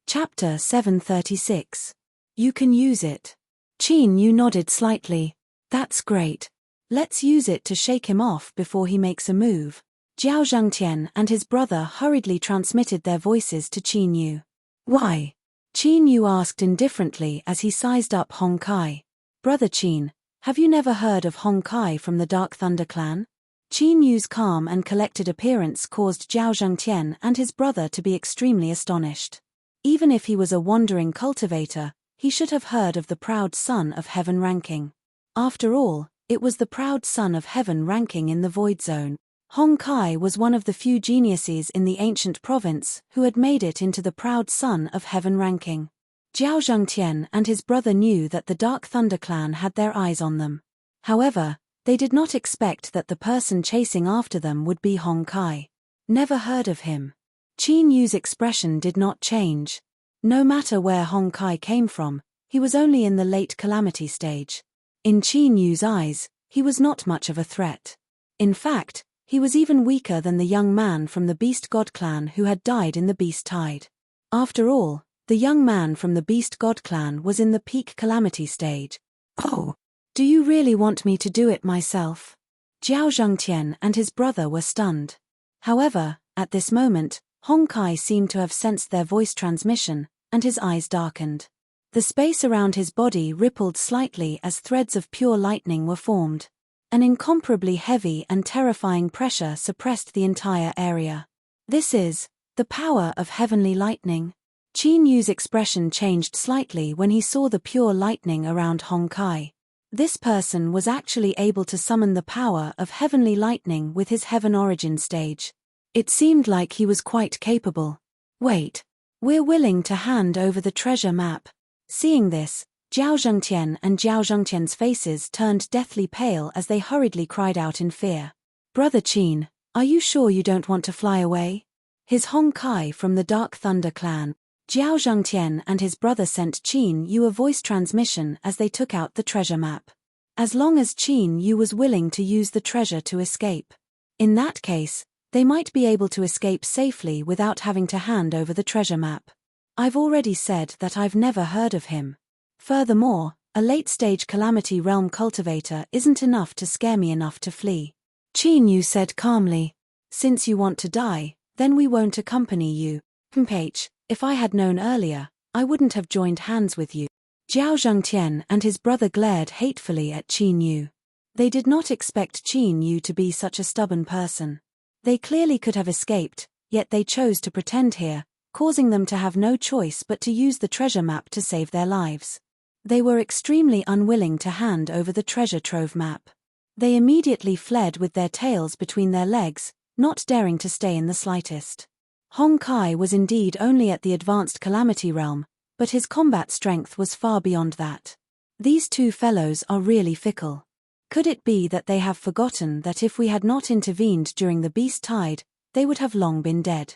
Chapter 736. You can use it. Qin Yu nodded slightly. That's great. Let's use it to shake him off before he makes a move. Jiao Zhengtian and his brother hurriedly transmitted their voices to Qin Yu. Why? Qin Yu asked indifferently as he sized up Hong Kai. Brother Qin, have you never heard of Hong Kai from the Dark Thunder clan? Qin Yu's calm and collected appearance caused Jiao Zhengtian and his brother to be extremely astonished. Even if he was a wandering cultivator, he should have heard of the proud son of heaven ranking. After all, it was the proud son of heaven ranking in the Void Zone. Hong Kai was one of the few geniuses in the ancient province who had made it into the proud son of heaven ranking. Jiao Zhengtian and his brother knew that the Dark Thunder clan had their eyes on them. However, they did not expect that the person chasing after them would be Hong Kai. Never heard of him. Qin Yu's expression did not change. No matter where Hong Kai came from, he was only in the late calamity stage. In Qin Yu's eyes, he was not much of a threat. In fact, he was even weaker than the young man from the Beast God clan who had died in the Beast Tide. After all, the young man from the Beast God clan was in the peak calamity stage. Oh, do you really want me to do it myself? Jiao Zhengtian and his brother were stunned. However, at this moment, Hong Kai seemed to have sensed their voice transmission, and his eyes darkened. The space around his body rippled slightly as threads of pure lightning were formed. An incomparably heavy and terrifying pressure suppressed the entire area. This is the power of heavenly lightning. Qin Yu's expression changed slightly when he saw the pure lightning around Hong Kai. This person was actually able to summon the power of heavenly lightning with his heaven origin stage. It seemed like he was quite capable. Wait, we're willing to hand over the treasure map. Seeing this, Jiao Zhengtian and Jiao Zhengtian's faces turned deathly pale as they hurriedly cried out in fear. Brother Qin, are you sure you don't want to fly away? His Hong Kai from the Dark Thunder clan. Jiao Zhengtian and his brother sent Qin Yu a voice transmission as they took out the treasure map. As long as Qin Yu was willing to use the treasure to escape. In that case, they might be able to escape safely without having to hand over the treasure map. I've already said that I've never heard of him. Furthermore, A late-stage calamity realm cultivator isn't enough to scare me enough to flee. Qin Yu said calmly. Since you want to die, then we won't accompany you. H, if I had known earlier, I wouldn't have joined hands with you. Jiao Zhengtian and his brother glared hatefully at Qin Yu. They did not expect Qin Yu to be such a stubborn person. They clearly could have escaped, yet they chose to pretend here, causing them to have no choice but to use the treasure map to save their lives. They were extremely unwilling to hand over the treasure trove map. They immediately fled with their tails between their legs, not daring to stay in the slightest. Hong Kai was indeed only at the advanced calamity realm, but his combat strength was far beyond that. These two fellows are really fickle. Could it be that they have forgotten that if we had not intervened during the beast tide, they would have long been dead?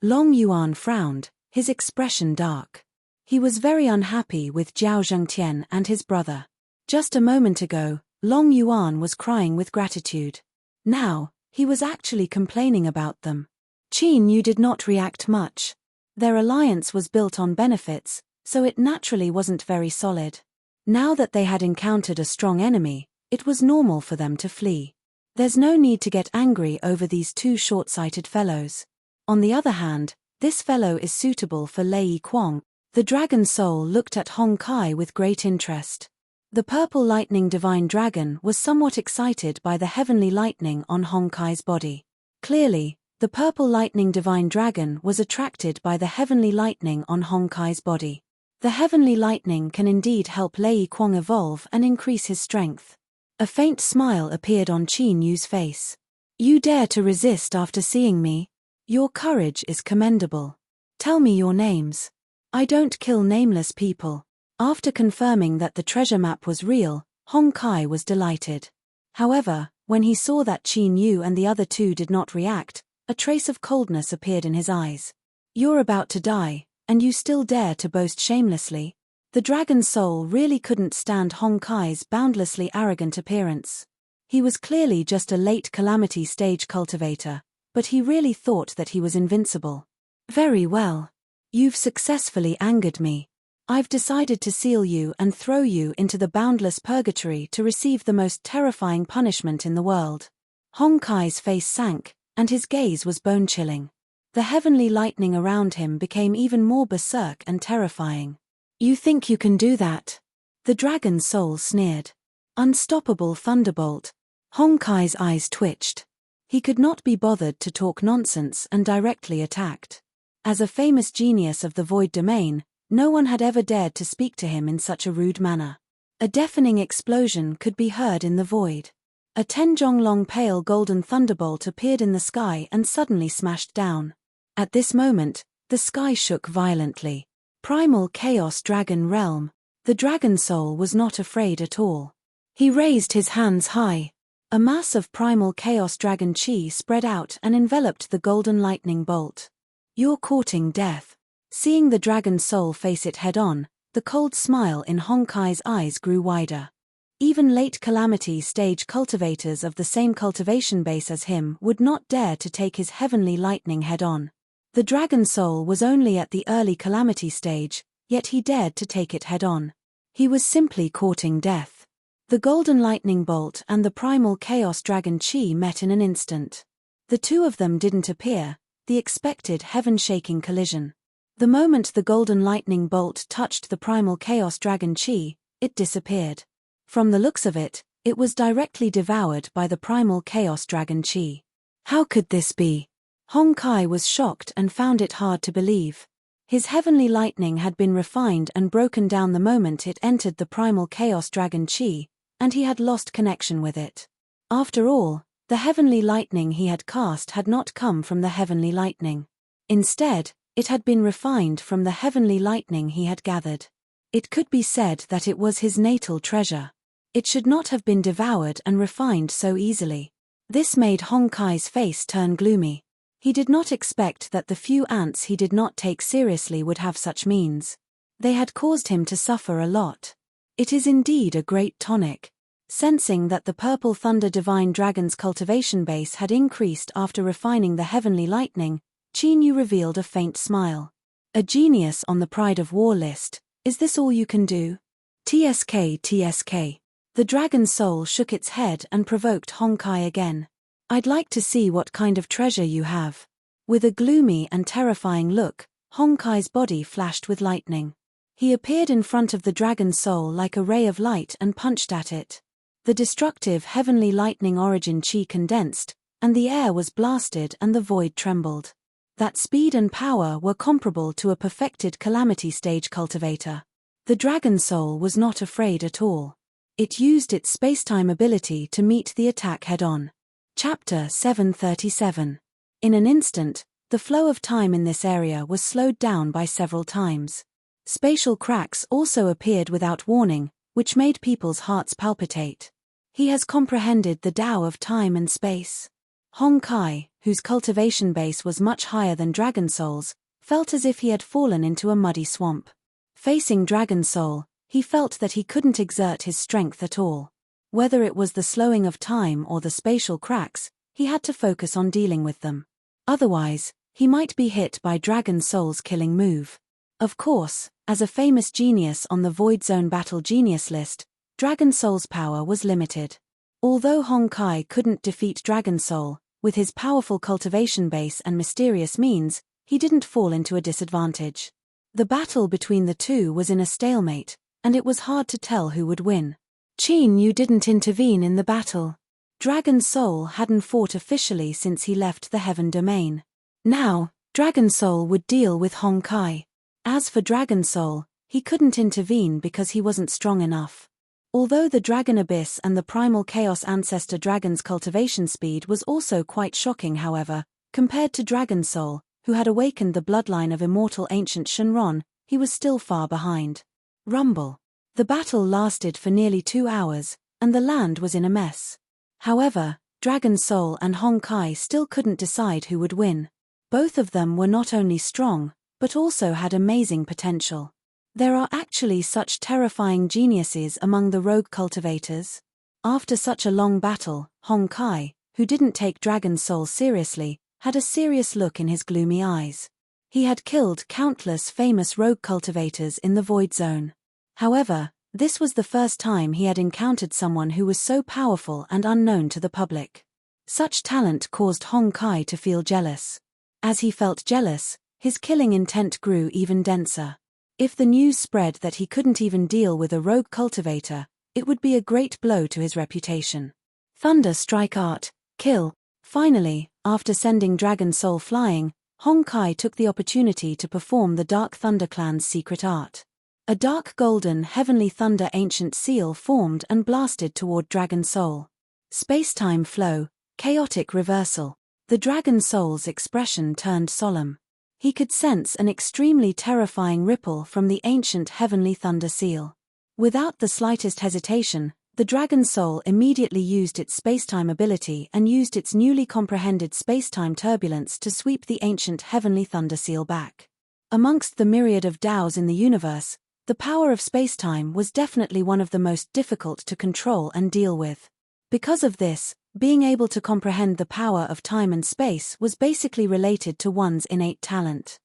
Long Yuan frowned, his expression dark. He was very unhappy with Jiao Zhengtian and his brother. Just a moment ago, Long Yuan was crying with gratitude. Now, he was actually complaining about them. Qin Yu did not react much. Their alliance was built on benefits, so it naturally wasn't very solid. Now that they had encountered a strong enemy, it was normal for them to flee. There's no need to get angry over these two short-sighted fellows. On the other hand, this fellow is suitable for Lei Kuang. The dragon soul looked at Hong Kai with great interest. The purple lightning divine dragon was somewhat excited by the heavenly lightning on Hong Kai's body. Clearly, the purple lightning divine dragon was attracted by the heavenly lightning on Hong Kai's body. The heavenly lightning can indeed help Lei Kuang evolve and increase his strength. A faint smile appeared on Qin Yu's face. You dare to resist after seeing me? Your courage is commendable. Tell me your names. I don't kill nameless people. After confirming that the treasure map was real, Hong Kai was delighted. However, when he saw that Qin Yu and the other two did not react, a trace of coldness appeared in his eyes. You're about to die, and you still dare to boast shamelessly? The dragon soul really couldn't stand Hong Kai's boundlessly arrogant appearance. He was clearly just a late calamity stage cultivator, but he really thought that he was invincible. Very well. You've successfully angered me. I've decided to seal you and throw you into the boundless purgatory to receive the most terrifying punishment in the world. Hong Kai's face sank, and his gaze was bone-chilling. The heavenly lightning around him became even more berserk and terrifying. You think you can do that? The dragon soul sneered. Unstoppable thunderbolt. Hong Kai's eyes twitched. He could not be bothered to talk nonsense and directly attacked. As a famous genius of the void domain, no one had ever dared to speak to him in such a rude manner. A deafening explosion could be heard in the void. A 10-jong-long pale golden thunderbolt appeared in the sky and suddenly smashed down. At this moment, the sky shook violently. Primal Chaos Dragon Realm. The dragon soul was not afraid at all. He raised his hands high. A mass of primal Chaos Dragon Chi spread out and enveloped the golden lightning bolt. You're courting death. Seeing the dragon soul face it head-on, the cold smile in Hong Kai's eyes grew wider. Even late calamity stage cultivators of the same cultivation base as him would not dare to take his heavenly lightning head-on. The dragon soul was only at the early calamity stage, yet he dared to take it head-on. He was simply courting death. The golden lightning bolt and the primal chaos dragon Chi met in an instant. The two of them didn't appear, the expected heaven-shaking collision. The moment the golden lightning bolt touched the primal chaos dragon Chi, it disappeared. From the looks of it, it was directly devoured by the primal chaos dragon Chi. How could this be? Hong Kai was shocked and found it hard to believe. His heavenly lightning had been refined and broken down the moment it entered the primal chaos dragon Chi, and he had lost connection with it. After all, the heavenly lightning he had cast had not come from the heavenly lightning. Instead, it had been refined from the heavenly lightning he had gathered. It could be said that it was his natal treasure. It should not have been devoured and refined so easily. This made Hong Kai's face turn gloomy. He did not expect that the few ants he did not take seriously would have such means. They had caused him to suffer a lot. It is indeed a great tonic. Sensing that the purple thunder divine dragon's cultivation base had increased after refining the heavenly lightning, Qin Yu revealed a faint smile. A genius on the Pride of War list, is this all you can do? TSK TSK. The dragon soul shook its head and provoked Honkai again. I'd like to see what kind of treasure you have. With a gloomy and terrifying look, Honkai's body flashed with lightning. He appeared in front of the dragon soul like a ray of light and punched at it. The destructive heavenly lightning origin chi condensed, and the air was blasted and the void trembled. That speed and power were comparable to a perfected calamity stage cultivator. The dragon soul was not afraid at all. It used its spacetime ability to meet the attack head-on. Chapter 737. In an instant, the flow of time in this area was slowed down by several times. Spatial cracks also appeared without warning, which made people's hearts palpitate. He has comprehended the Tao of time and space. Honkai, whose cultivation base was much higher than Dragon Soul's, felt as if he had fallen into a muddy swamp. Facing Dragon Soul, he felt that he couldn't exert his strength at all. Whether it was the slowing of time or the spatial cracks, he had to focus on dealing with them. Otherwise, he might be hit by Dragon Soul's killing move. Of course, as a famous genius on the Void Zone Battle Genius list, Dragon Soul's power was limited. Although Honkai couldn't defeat Dragon Soul, with his powerful cultivation base and mysterious means, he didn't fall into a disadvantage. The battle between the two was in a stalemate, and it was hard to tell who would win. Qin Yu didn't intervene in the battle. Dragon Soul hadn't fought officially since he left the Heaven Domain. Now, Dragon Soul would deal with Honkai. As for Dragon Soul, he couldn't intervene because he wasn't strong enough. Although the Dragon Abyss and the Primal Chaos Ancestor Dragon's cultivation speed was also quite shocking, however, compared to Dragon Soul, who had awakened the bloodline of immortal ancient Shenron, he was still far behind. Rumble. The battle lasted for nearly 2 hours, and the land was in a mess. However, Dragon Soul and Honkai still couldn't decide who would win. Both of them were not only strong, but also had amazing potential. There are actually such terrifying geniuses among the rogue cultivators. After such a long battle, Honkai, who didn't take Dragon Soul seriously, had a serious look in his gloomy eyes. He had killed countless famous rogue cultivators in the Void Zone. However, this was the first time he had encountered someone who was so powerful and unknown to the public. Such talent caused Honkai to feel jealous. As he felt jealous, his killing intent grew even denser. If the news spread that he couldn't even deal with a rogue cultivator, it would be a great blow to his reputation. Thunder Strike Art, Kill. Finally, after sending Dragon Soul flying, Honkai took the opportunity to perform the Dark Thunder Clan's secret art. A dark golden heavenly thunder ancient seal formed and blasted toward Dragon Soul. Space-time flow, chaotic reversal. The Dragon Soul's expression turned solemn. He could sense an extremely terrifying ripple from the ancient heavenly thunder seal. Without the slightest hesitation, the Dragon Soul immediately used its spacetime ability and used its newly comprehended spacetime turbulence to sweep the ancient heavenly thunder seal back. Amongst the myriad of Taos in the universe, the power of spacetime was definitely one of the most difficult to control and deal with. Because of this, being able to comprehend the power of time and space was basically related to one's innate talent.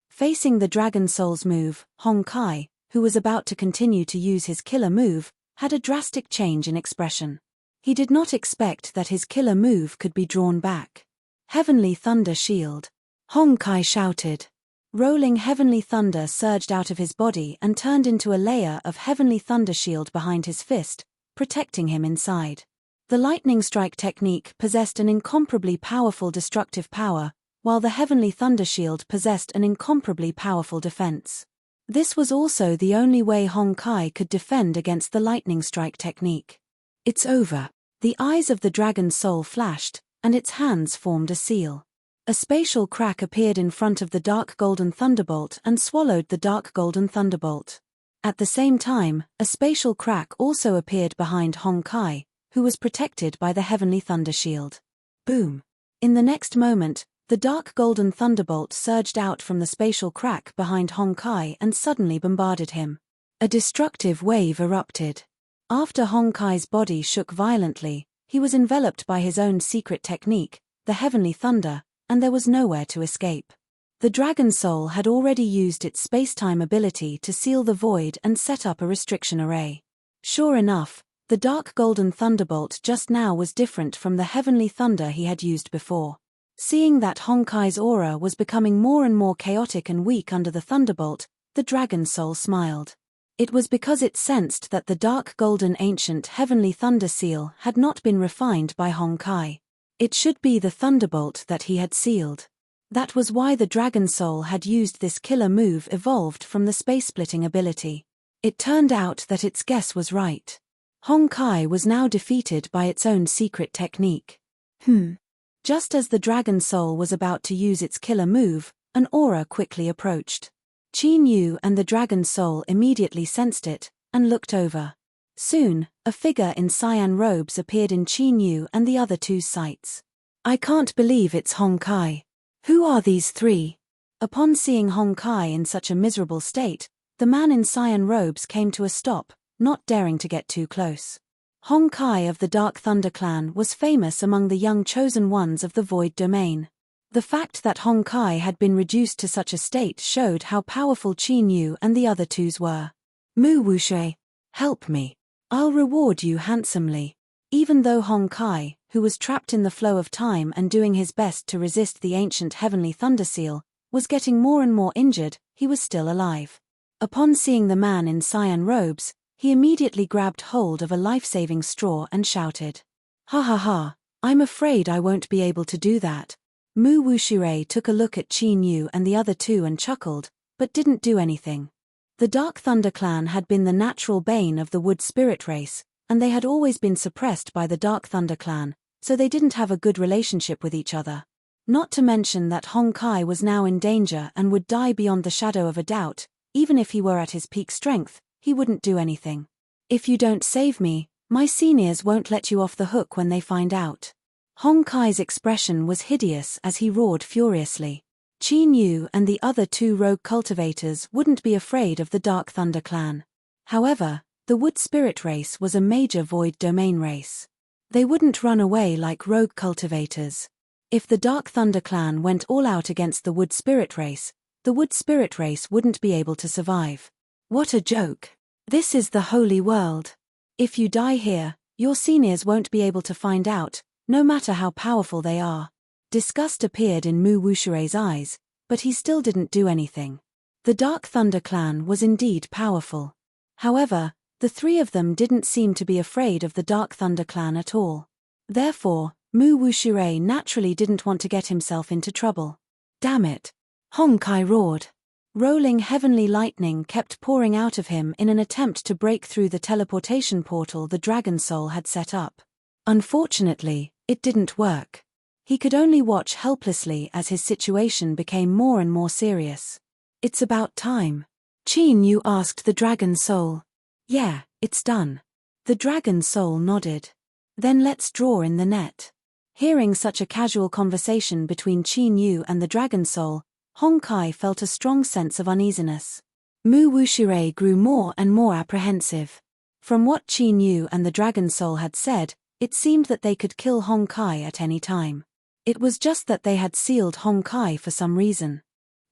Facing the Dragon Soul's move, Honkai, who was about to continue to use his killer move, had a drastic change in expression. He did not expect that his killer move could be drawn back. Heavenly Thunder Shield. Honkai shouted. Rolling heavenly thunder surged out of his body and turned into a layer of heavenly thunder shield behind his fist, protecting him inside. The lightning strike technique possessed an incomparably powerful destructive power, while the heavenly thunder shield possessed an incomparably powerful defense. This was also the only way Honkai could defend against the lightning strike technique. It's over. The eyes of the Dragon Soul flashed, and its hands formed a seal. A spatial crack appeared in front of the Dark Golden Thunderbolt and swallowed the Dark Golden Thunderbolt. At the same time, a spatial crack also appeared behind Honkai, who was protected by the Heavenly Thunder Shield. Boom! In the next moment, the Dark Golden Thunderbolt surged out from the spatial crack behind Honkai and suddenly bombarded him. A destructive wave erupted. After Honkai's body shook violently, he was enveloped by his own secret technique, the Heavenly Thunder, and there was nowhere to escape. The Dragon Soul had already used its spacetime ability to seal the void and set up a restriction array. Sure enough, the dark golden thunderbolt just now was different from the heavenly thunder he had used before. Seeing that Honkai's aura was becoming more and more chaotic and weak under the thunderbolt, the Dragon Soul smiled. It was because it sensed that the dark golden ancient heavenly thunder seal had not been refined by Honkai. It should be the thunderbolt that he had sealed. That was why the Dragon Soul had used this killer move evolved from the space-splitting ability. It turned out that its guess was right. Honkai was now defeated by its own secret technique. Just as the Dragon Soul was about to use its killer move, an aura quickly approached. Qin Yu and the Dragon Soul immediately sensed it, and looked over. Soon, a figure in cyan robes appeared in Qin Yu and the other two's sights. I can't believe it's Honkai. Who are these three? Upon seeing Honkai in such a miserable state, the man in cyan robes came to a stop, not daring to get too close. Honkai of the Dark Thunder Clan was famous among the young chosen ones of the Void Domain. The fact that Honkai had been reduced to such a state showed how powerful Qin Yu and the other twos were. Mu Wuxue, help me. I'll reward you handsomely. Even though Honkai, who was trapped in the flow of time and doing his best to resist the ancient heavenly thunder seal, was getting more and more injured, he was still alive. Upon seeing the man in cyan robes, he immediately grabbed hold of a life-saving straw and shouted, "Ha ha ha, I'm afraid I won't be able to do that." Mu Wuxue took a look at Qin Yu and the other two and chuckled, but didn't do anything. The Dark Thunder Clan had been the natural bane of the Wood Spirit race, and they had always been suppressed by the Dark Thunder Clan, so they didn't have a good relationship with each other. Not to mention that Honkai was now in danger and would die beyond the shadow of a doubt. Even if he were at his peak strength, he wouldn't do anything. If you don't save me, my seniors won't let you off the hook when they find out. Honkai's expression was hideous as he roared furiously. Qin Yu and the other two rogue cultivators wouldn't be afraid of the Dark Thunder Clan. However, the Wood Spirit race was a major Void Domain race. They wouldn't run away like rogue cultivators. If the Dark Thunder Clan went all out against the Wood Spirit race, the Wood Spirit race wouldn't be able to survive. What a joke. This is the holy world. If you die here, your seniors won't be able to find out, no matter how powerful they are. Disgust appeared in Mu Wuxue's eyes, but he still didn't do anything. The Dark Thunder Clan was indeed powerful. However, the three of them didn't seem to be afraid of the Dark Thunder Clan at all. Therefore, Mu Wuxue naturally didn't want to get himself into trouble. Damn it. Honkai roared. Rolling heavenly lightning kept pouring out of him in an attempt to break through the teleportation portal the Dragon Soul had set up. Unfortunately, it didn't work. He could only watch helplessly as his situation became more and more serious. It's about time. Qin Yu asked the Dragon Soul. Yeah, it's done. The Dragon Soul nodded. Then let's draw in the net. Hearing such a casual conversation between Qin Yu and the Dragon Soul, Honkai felt a strong sense of uneasiness. Mu Wuxue grew more and more apprehensive. From what Qin Yu and the Dragon Soul had said, it seemed that they could kill Honkai at any time. It was just that they had sealed Honkai for some reason.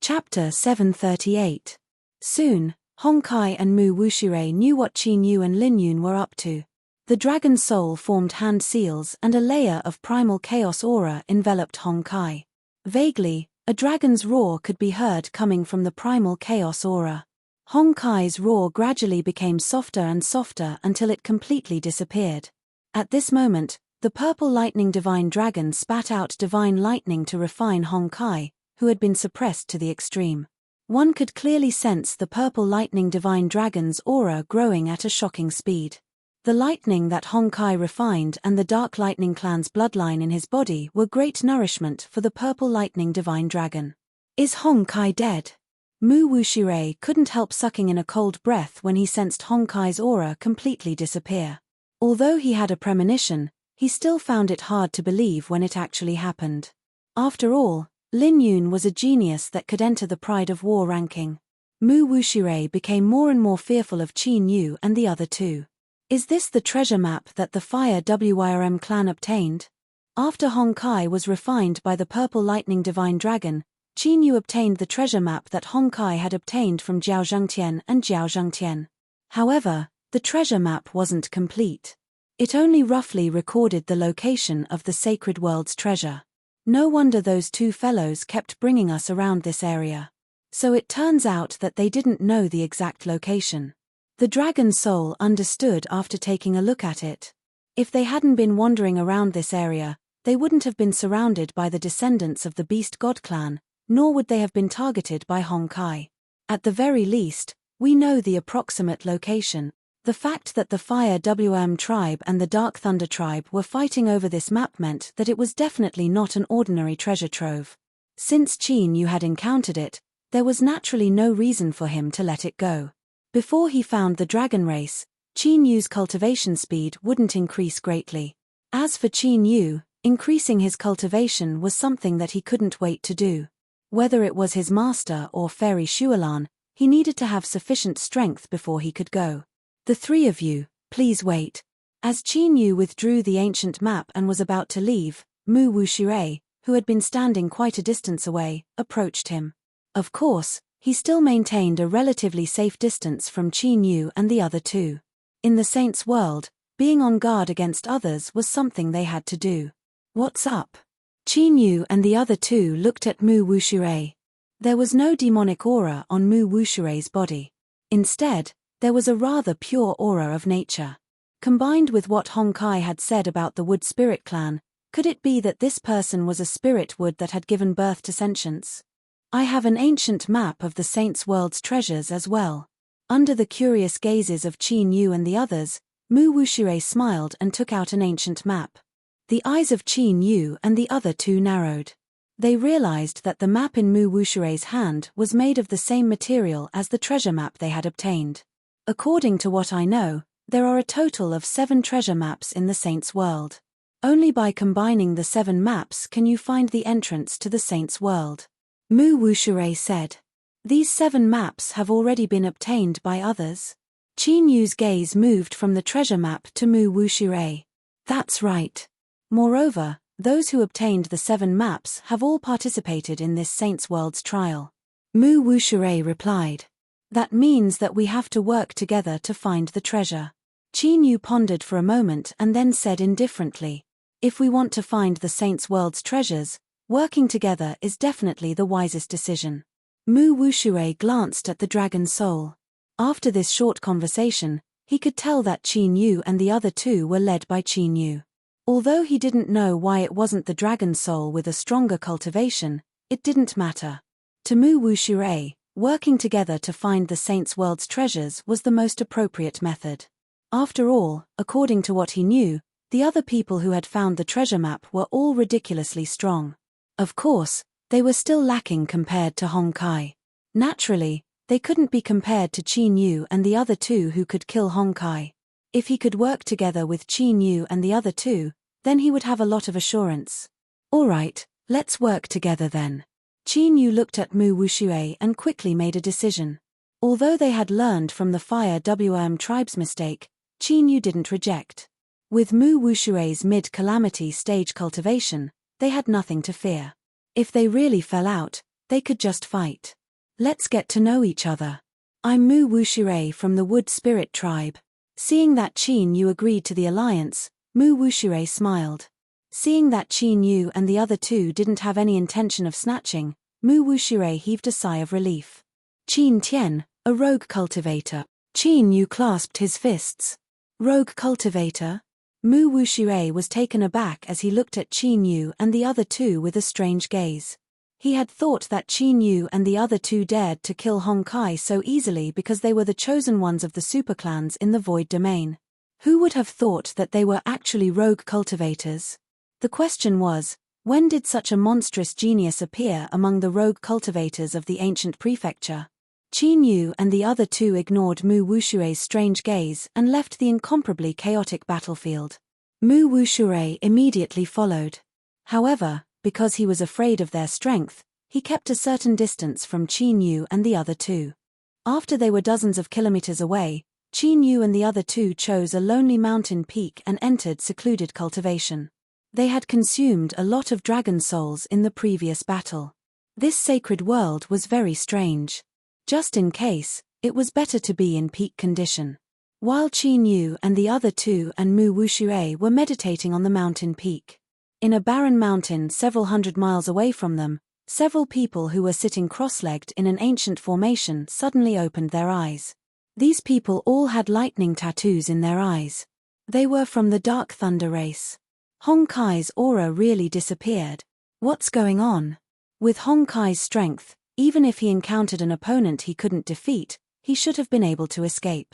Chapter 738. Soon, Honkai and Mu Wuxue knew what Qin Yu and Lin Yun were up to. The Dragon Soul formed hand seals and a layer of primal chaos aura enveloped Honkai. Vaguely, a dragon's roar could be heard coming from the primal chaos aura. Honkai's roar gradually became softer and softer until it completely disappeared. At this moment, the purple lightning divine dragon spat out divine lightning to refine Honkai, who had been suppressed to the extreme. One could clearly sense the purple lightning divine dragon's aura growing at a shocking speed. The lightning that Honkai refined and the Dark Lightning Clan's bloodline in his body were great nourishment for the purple lightning divine dragon. Is Honkai dead? Mu Wuxue couldn't help sucking in a cold breath when he sensed Honkai's aura completely disappear. Although he had a premonition, he still found it hard to believe when it actually happened. After all, Lin Yun was a genius that could enter the Pride of War ranking. Mu Wuxue became more and more fearful of Qin Yu and the other two. Is this the treasure map that the Fire Wyrm clan obtained? After Honkai was refined by the Purple Lightning Divine Dragon, Qin Yu obtained the treasure map that Hong Kai had obtained from Jiao Zhengtian and Jiao Zhengtian. However, the treasure map wasn't complete. It only roughly recorded the location of the sacred world's treasure. No wonder those two fellows kept bringing us around this area. So it turns out that they didn't know the exact location. The dragon soul understood after taking a look at it. If they hadn't been wandering around this area, they wouldn't have been surrounded by the descendants of the Beast God clan, nor would they have been targeted by Hong Kai. At the very least, we know the approximate location. The fact that the Fire tribe and the Dark Thunder tribe were fighting over this map meant that it was definitely not an ordinary treasure trove. Since Qin Yu had encountered it, there was naturally no reason for him to let it go. Before he found the dragon race, Qin Yu's cultivation speed wouldn't increase greatly. As for Qin Yu, increasing his cultivation was something that he couldn't wait to do. Whether it was his master or Fairy Shualan, he needed to have sufficient strength before he could go. The three of you, please wait. As Qin Yu withdrew the ancient map and was about to leave, Mu Wuxue, who had been standing quite a distance away, approached him. Of course, he still maintained a relatively safe distance from Qin Yu and the other two. In the Saints' world, being on guard against others was something they had to do. What's up? Qin Yu and the other two looked at Mu Wuxue. There was no demonic aura on Mu Wuxue's body. Instead, there was a rather pure aura of nature. Combined with what Hong Kai had said about the Wood Spirit Clan, could it be that this person was a spirit wood that had given birth to sentience? I have an ancient map of the Saints' world's treasures as well. Under the curious gazes of Qin Yu and the others, Mu Wuxue smiled and took out an ancient map. The eyes of Qin Yu and the other two narrowed. They realized that the map in Mu Wuxue's hand was made of the same material as the treasure map they had obtained. According to what I know, there are a total of 7 treasure maps in the Saints' world. Only by combining the 7 maps can you find the entrance to the Saints' world. Mu Wuxue said. These 7 maps have already been obtained by others. Qin Yu's gaze moved from the treasure map to Mu Wuxue. That's right. Moreover, those who obtained the 7 maps have all participated in this Saints' world's trial. Mu Wuxue replied. That means that we have to work together to find the treasure. Qin Yu pondered for a moment and then said indifferently, if we want to find the Saints' world's treasures, working together is definitely the wisest decision. Mu Wuxue glanced at the dragon soul. After this short conversation, he could tell that Qin Yu and the other two were led by Qin Yu. Although he didn't know why it wasn't the dragon soul with a stronger cultivation, it didn't matter. To Mu Wuxue, working together to find the Saints' world's treasures was the most appropriate method. After all, according to what he knew, the other people who had found the treasure map were all ridiculously strong. Of course, they were still lacking compared to Hong Kai. Naturally, they couldn't be compared to Qin Yu and the other two who could kill Hong Kai. If he could work together with Qin Yu and the other two, then he would have a lot of assurance. All right, let's work together then. Qin Yu looked at Mu Wuxue and quickly made a decision. Although they had learned from the Fire tribe's mistake, Qin Yu didn't reject. With Mu Wuxue's mid-calamity stage cultivation, they had nothing to fear. If they really fell out, they could just fight. Let's get to know each other. I'm Mu Wuxue from the Wood Spirit tribe. Seeing that Qin Yu agreed to the alliance, Mu Wuxue smiled. Seeing that Qin Yu and the other two didn't have any intention of snatching, Mu Wuxue heaved a sigh of relief. Qin Tian, a rogue cultivator. Qin Yu clasped his fists. Rogue cultivator? Mu Wuxue was taken aback as he looked at Qin Yu and the other two with a strange gaze. He had thought that Qin Yu and the other two dared to kill Hong Kai so easily because they were the chosen ones of the superclans in the Void Domain. Who would have thought that they were actually rogue cultivators? The question was, when did such a monstrous genius appear among the rogue cultivators of the ancient prefecture? Qin Yu and the other two ignored Mu Wuxue's strange gaze and left the incomparably chaotic battlefield. Mu Wuxue immediately followed. However, because he was afraid of their strength, he kept a certain distance from Qin Yu and the other two. After they were dozens of kilometers away, Qin Yu and the other two chose a lonely mountain peak and entered secluded cultivation. They had consumed a lot of dragon souls in the previous battle. This sacred world was very strange. Just in case, it was better to be in peak condition. While Qin Yu and the other two and Mu Wuxue were meditating on the mountain peak. In a barren mountain several hundred miles away from them, several people who were sitting cross-legged in an ancient formation suddenly opened their eyes. These people all had lightning tattoos in their eyes. They were from the Dark Thunder race. Hong Kai's aura really disappeared. What's going on? With Hong Kai's strength, even if he encountered an opponent he couldn't defeat, he should have been able to escape.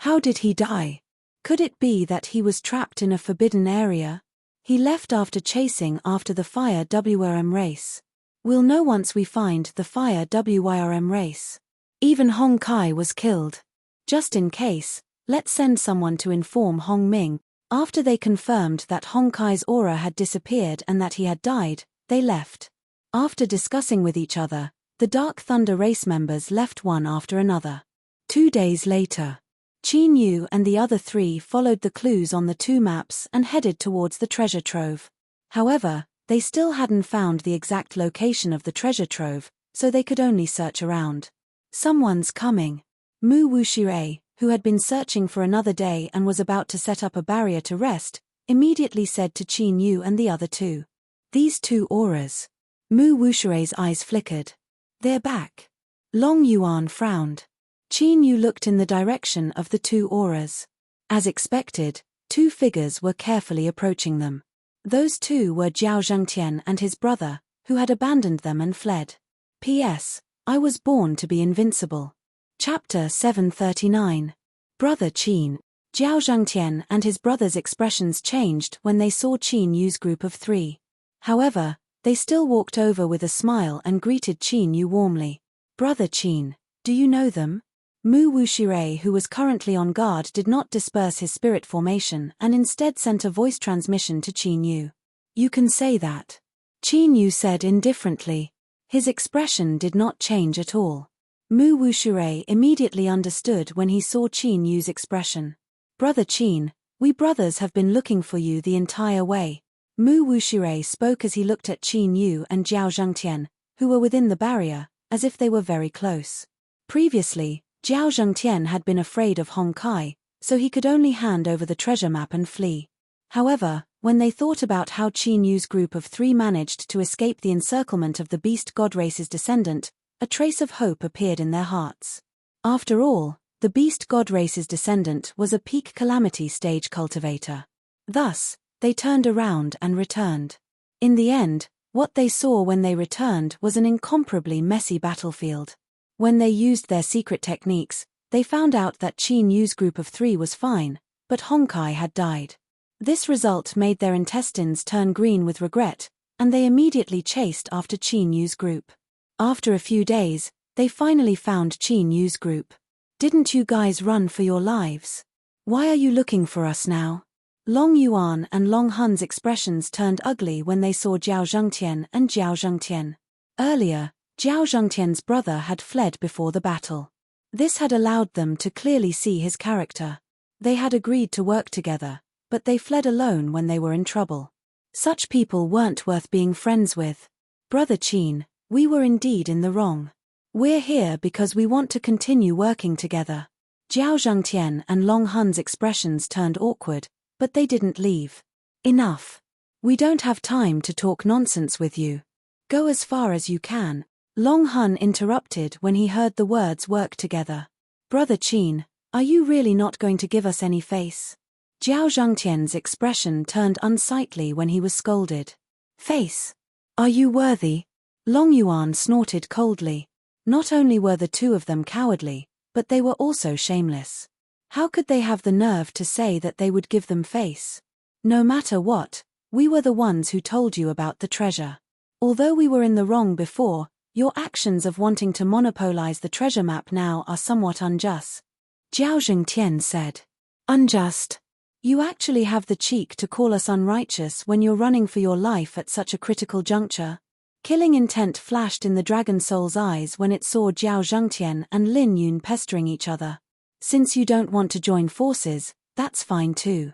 How did he die? Could it be that he was trapped in a forbidden area? He left after chasing after the Fire WRM race. We'll know once we find the Fire WYRM race. Even Hong Kai was killed. Just in case, let's send someone to inform Hong Ming. After they confirmed that Hong Kai's aura had disappeared and that he had died, they left. After discussing with each other, the Dark Thunder race members left one after another. 2 days later, Qin Yu and the other three followed the clues on the two maps and headed towards the treasure trove. However, they still hadn't found the exact location of the treasure trove, so they could only search around. Someone's coming. Mu Wuxue, who had been searching for another day and was about to set up a barrier to rest, immediately said to Qin Yu and the other two. These two auras. Mu Wuxue's eyes flickered. They're back. Long Yuan frowned. Qin Yu looked in the direction of the two auras. As expected, two figures were carefully approaching them. Those two were Jiao Zhengtian and his brother, who had abandoned them and fled. P.S. I was born to be invincible. Chapter 739. Brother Qin. Jiao Zhengtian and his brother's expressions changed when they saw Qin Yu's group of three. However, they still walked over with a smile and greeted Qin Yu warmly. Brother Qin, do you know them? Mu Wuxue, who was currently on guard, did not disperse his spirit formation and instead sent a voice transmission to Qin Yu. You can say that. Qin Yu said indifferently. His expression did not change at all. Mu Wuxue immediately understood when he saw Qin Yu's expression. Brother Qin, we brothers have been looking for you the entire way. Mu Wuxue spoke as he looked at Qin Yu and Jiao Zhengtian, who were within the barrier, as if they were very close. Previously, Jiao Zhengtian had been afraid of Hong Kai, so he could only hand over the treasure map and flee. However, when they thought about how Qin Yu's group of three managed to escape the encirclement of the beast god race's descendant, a trace of hope appeared in their hearts. After all, the beast god race's descendant was a peak calamity stage cultivator. Thus, they turned around and returned. In the end, what they saw when they returned was an incomparably messy battlefield. When they used their secret techniques, they found out that Qin Yu's group of three was fine, but Hong Kai had died. This result made their intestines turn green with regret, and they immediately chased after Qin Yu's group. After a few days, they finally found Qin Yu's group. Didn't you guys run for your lives? Why are you looking for us now? Long Yuan and Long Hun's expressions turned ugly when they saw Jiao Zhengtian and Jiao Zhengtian. Earlier, Jiao Zhengtian's brother had fled before the battle. This had allowed them to clearly see his character. They had agreed to work together, but they fled alone when they were in trouble. Such people weren't worth being friends with. Brother Qin, we were indeed in the wrong. We're here because we want to continue working together. Jiao Zhengtian and Long Hun's expressions turned awkward, but they didn't leave. Enough. We don't have time to talk nonsense with you. Go as far as you can. Long Hun interrupted when he heard the words work together. Brother Qin, are you really not going to give us any face? Jiao Zhengtian's expression turned unsightly when he was scolded. Face? Are you worthy? Long Yuan snorted coldly. Not only were the two of them cowardly, but they were also shameless. How could they have the nerve to say that they would give them face? No matter what, we were the ones who told you about the treasure. Although we were in the wrong before, your actions of wanting to monopolize the treasure map now are somewhat unjust. Jiao Zhengtian said. Unjust? You actually have the cheek to call us unrighteous when you're running for your life at such a critical juncture? Killing intent flashed in the Dragon Soul's eyes when it saw Jiao Zhengtian and Lin Yun pestering each other. Since you don't want to join forces, that's fine too.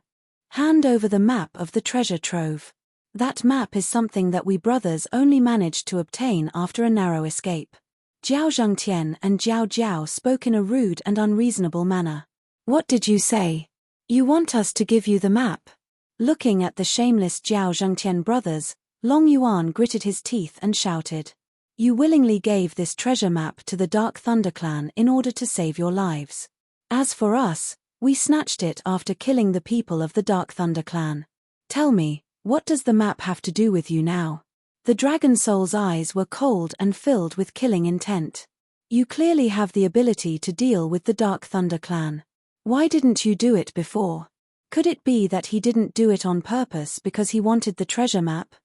Hand over the map of the treasure trove. That map is something that we brothers only managed to obtain after a narrow escape. Jiao Zhengtian and Jiao Jiao spoke in a rude and unreasonable manner. What did you say? You want us to give you the map? Looking at the shameless Jiao Zhengtian brothers, Long Yuan gritted his teeth and shouted. You willingly gave this treasure map to the Dark Thunder clan in order to save your lives. As for us, we snatched it after killing the people of the Dark Thunder clan. Tell me, what does the map have to do with you now? The Dragon Soul's eyes were cold and filled with killing intent. You clearly have the ability to deal with the Dark Thunder clan. Why didn't you do it before? Could it be that he didn't do it on purpose because he wanted the treasure map?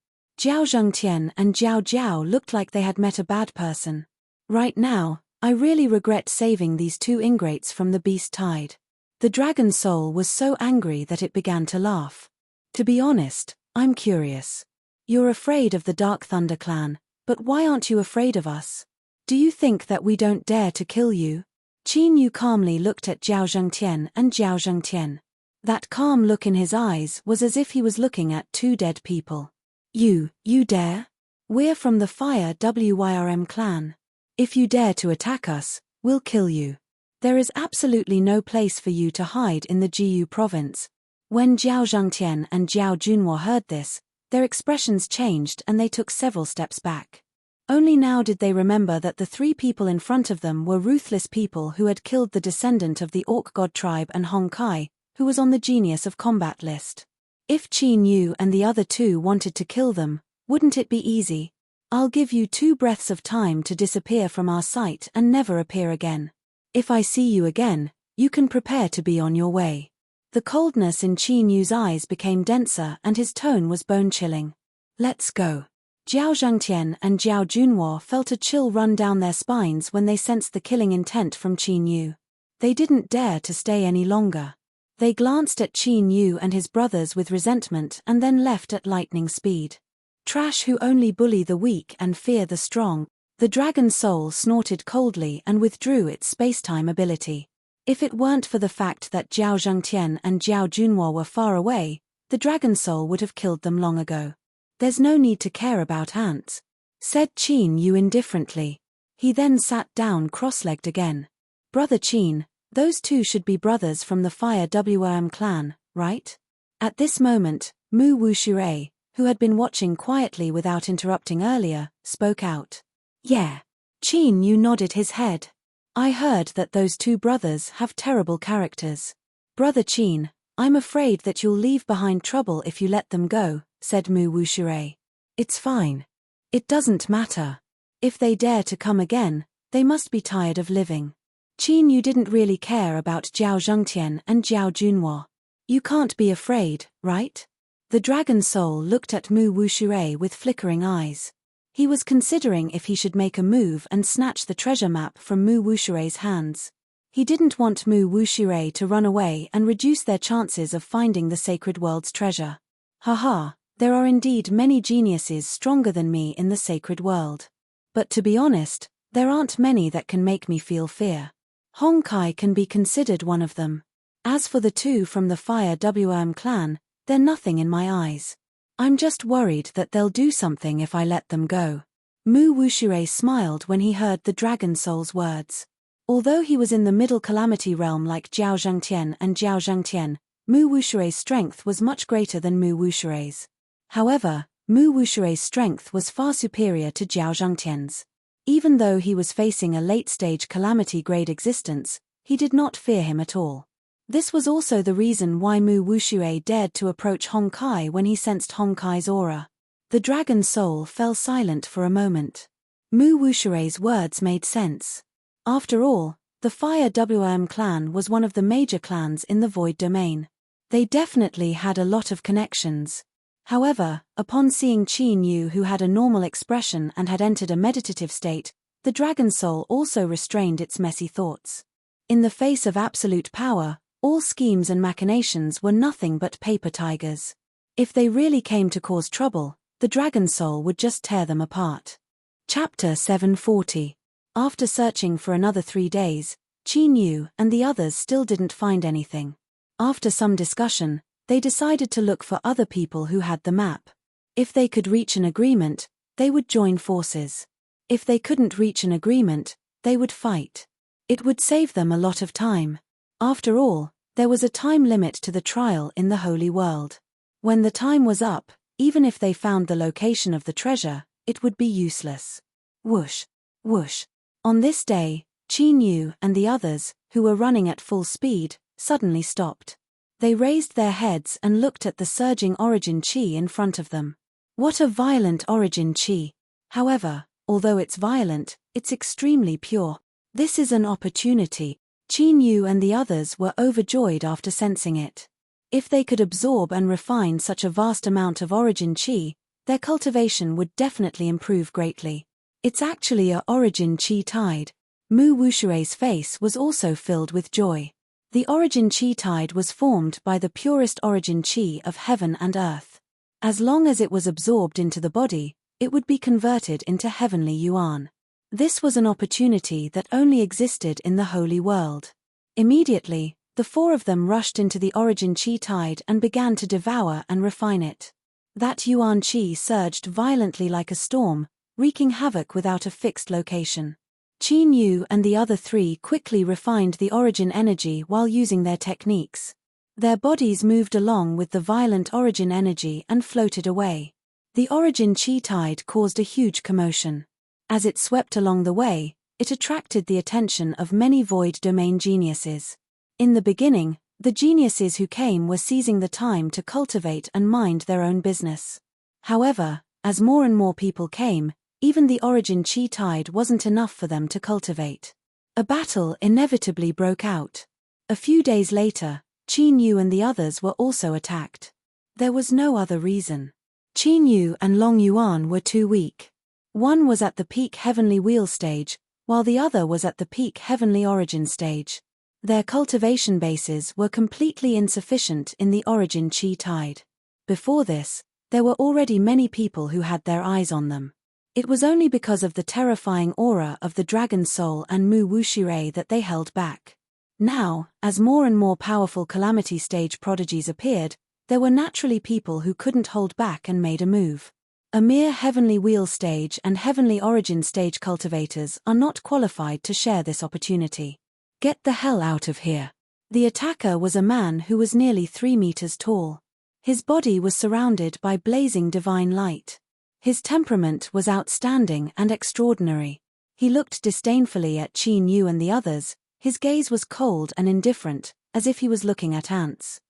Jiao Zhengtian and Jiao Jiao looked like they had met a bad person. Right now, I really regret saving these two ingrates from the beast tide. The Dragon Soul was so angry that it began to laugh. To be honest, I'm curious. You're afraid of the Dark Thunder clan, but why aren't you afraid of us? Do you think that we don't dare to kill you? Qin Yu calmly looked at Jiao Zhengtian and Jiao Zhengtian. That calm look in his eyes was as if he was looking at two dead people. You dare? We're from the Fire Wyrm clan. If you dare to attack us, we'll kill you. There is absolutely no place for you to hide in the Jiyu province. When Jiao Zhengtian and Jiao Junhua heard this, their expressions changed and they took several steps back. Only now did they remember that the three people in front of them were ruthless people who had killed the descendant of the Orc God tribe and Hong Kai, who was on the Genius of Combat list. If Qin Yu and the other two wanted to kill them, wouldn't it be easy? I'll give you 2 breaths of time to disappear from our sight and never appear again. If I see you again, you can prepare to be on your way. The coldness in Qin Yu's eyes became denser and his tone was bone-chilling. Let's go. Jiao Zhengtian and Jiao Junhua felt a chill run down their spines when they sensed the killing intent from Qin Yu. They didn't dare to stay any longer. They glanced at Qin Yu and his brothers with resentment and then left at lightning speed. Trash who only bully the weak and fear the strong. The Dragon Soul snorted coldly and withdrew its space-time ability. If it weren't for the fact that Jiao Zhengtian and Jiao Junhua were far away, the Dragon Soul would have killed them long ago. There's no need to care about ants, said Qin Yu indifferently. He then sat down cross-legged again. Brother Qin, those two should be brothers from the Fire Wyrm clan, right? At this moment, Mu Wuxure, who had been watching quietly without interrupting earlier, spoke out. Yeah. Qin Yu nodded his head. I heard that those two brothers have terrible characters. Brother Qin, I'm afraid that you'll leave behind trouble if you let them go, said Mu Wuxure. It's fine. It doesn't matter. If they dare to come again, they must be tired of living. Qin Yu didn't really care about Jiao Zhengtian and Jiao Junhua. You can't be afraid, right? The Dragon Soul looked at Mu Wuxure with flickering eyes. He was considering if he should make a move and snatch the treasure map from Mu Wuxure's hands. He didn't want Mu Wuxure to run away and reduce their chances of finding the Sacred World's treasure. Haha, there are indeed many geniuses stronger than me in the Sacred World. But to be honest, there aren't many that can make me feel fear. Hong Kai can be considered one of them. As for the two from the Fire Wyrm clan, they're nothing in my eyes. I'm just worried that they'll do something if I let them go. Mu Wuxure smiled when he heard the Dragon Soul's words. Although he was in the middle calamity realm like Jiao Zhengtian and Jiao Zhengtian, Mu Wuxure's strength was much greater than Mu Wuxure's. However, Mu Wuxure's strength was far superior to Jiao Zhengtian's. Even though he was facing a late-stage calamity-grade existence, he did not fear him at all. This was also the reason why Mu Wuxure dared to approach Hong Kai when he sensed Hong Kai's aura. The Dragon Soul fell silent for a moment. Mu Wuxure's words made sense. After all, the Fire Wyrm clan was one of the major clans in the Void Domain. They definitely had a lot of connections. However, upon seeing Qin Yu who had a normal expression and had entered a meditative state, the Dragon Soul also restrained its messy thoughts. In the face of absolute power, all schemes and machinations were nothing but paper tigers. If they really came to cause trouble, the Dragon Soul would just tear them apart. Chapter 740. After searching for another 3 days, Qin Yu and the others still didn't find anything. After some discussion, they decided to look for other people who had the map. If they could reach an agreement, they would join forces. If they couldn't reach an agreement, they would fight. It would save them a lot of time. After all, there was a time limit to the trial in the holy world. When the time was up, even if they found the location of the treasure, it would be useless. Whoosh, whoosh. On this day, Qin Yu and the others, who were running at full speed, suddenly stopped. They raised their heads and looked at the surging origin qi in front of them. What a violent origin qi! However, although it's violent, it's extremely pure. This is an opportunity. Qin Yu and the others were overjoyed after sensing it. If they could absorb and refine such a vast amount of origin qi, their cultivation would definitely improve greatly. It's actually a origin qi tide. Mu Wushurei's face was also filled with joy. The origin qi tide was formed by the purest origin qi of heaven and earth. As long as it was absorbed into the body, it would be converted into heavenly yuan. This was an opportunity that only existed in the holy world. Immediately, the four of them rushed into the origin qi tide and began to devour and refine it. That yuan qi surged violently like a storm, wreaking havoc without a fixed location. Qin Yu and the other three quickly refined the origin energy while using their techniques. Their bodies moved along with the violent origin energy and floated away. The origin qi tide caused a huge commotion. As it swept along the way, it attracted the attention of many void domain geniuses. In the beginning, the geniuses who came were seizing the time to cultivate and mind their own business. However, as more and more people came, even the origin qi tide wasn't enough for them to cultivate. A battle inevitably broke out. A few days later, Qin Yu and the others were also attacked. There was no other reason. Qin Yu and Long Yuan were too weak. One was at the peak heavenly wheel stage, while the other was at the peak heavenly origin stage. Their cultivation bases were completely insufficient in the origin qi tide. Before this, there were already many people who had their eyes on them. It was only because of the terrifying aura of the dragon soul and Mu Wushirei that they held back. Now, as more and more powerful calamity stage prodigies appeared, there were naturally people who couldn't hold back and made a move. A mere heavenly wheel stage and heavenly origin stage cultivators are not qualified to share this opportunity. Get the hell out of here. The attacker was a man who was nearly 3 meters tall. His body was surrounded by blazing divine light. His temperament was outstanding and extraordinary. He looked disdainfully at Qin Yu and the others. His gaze was cold and indifferent, as if he was looking at ants.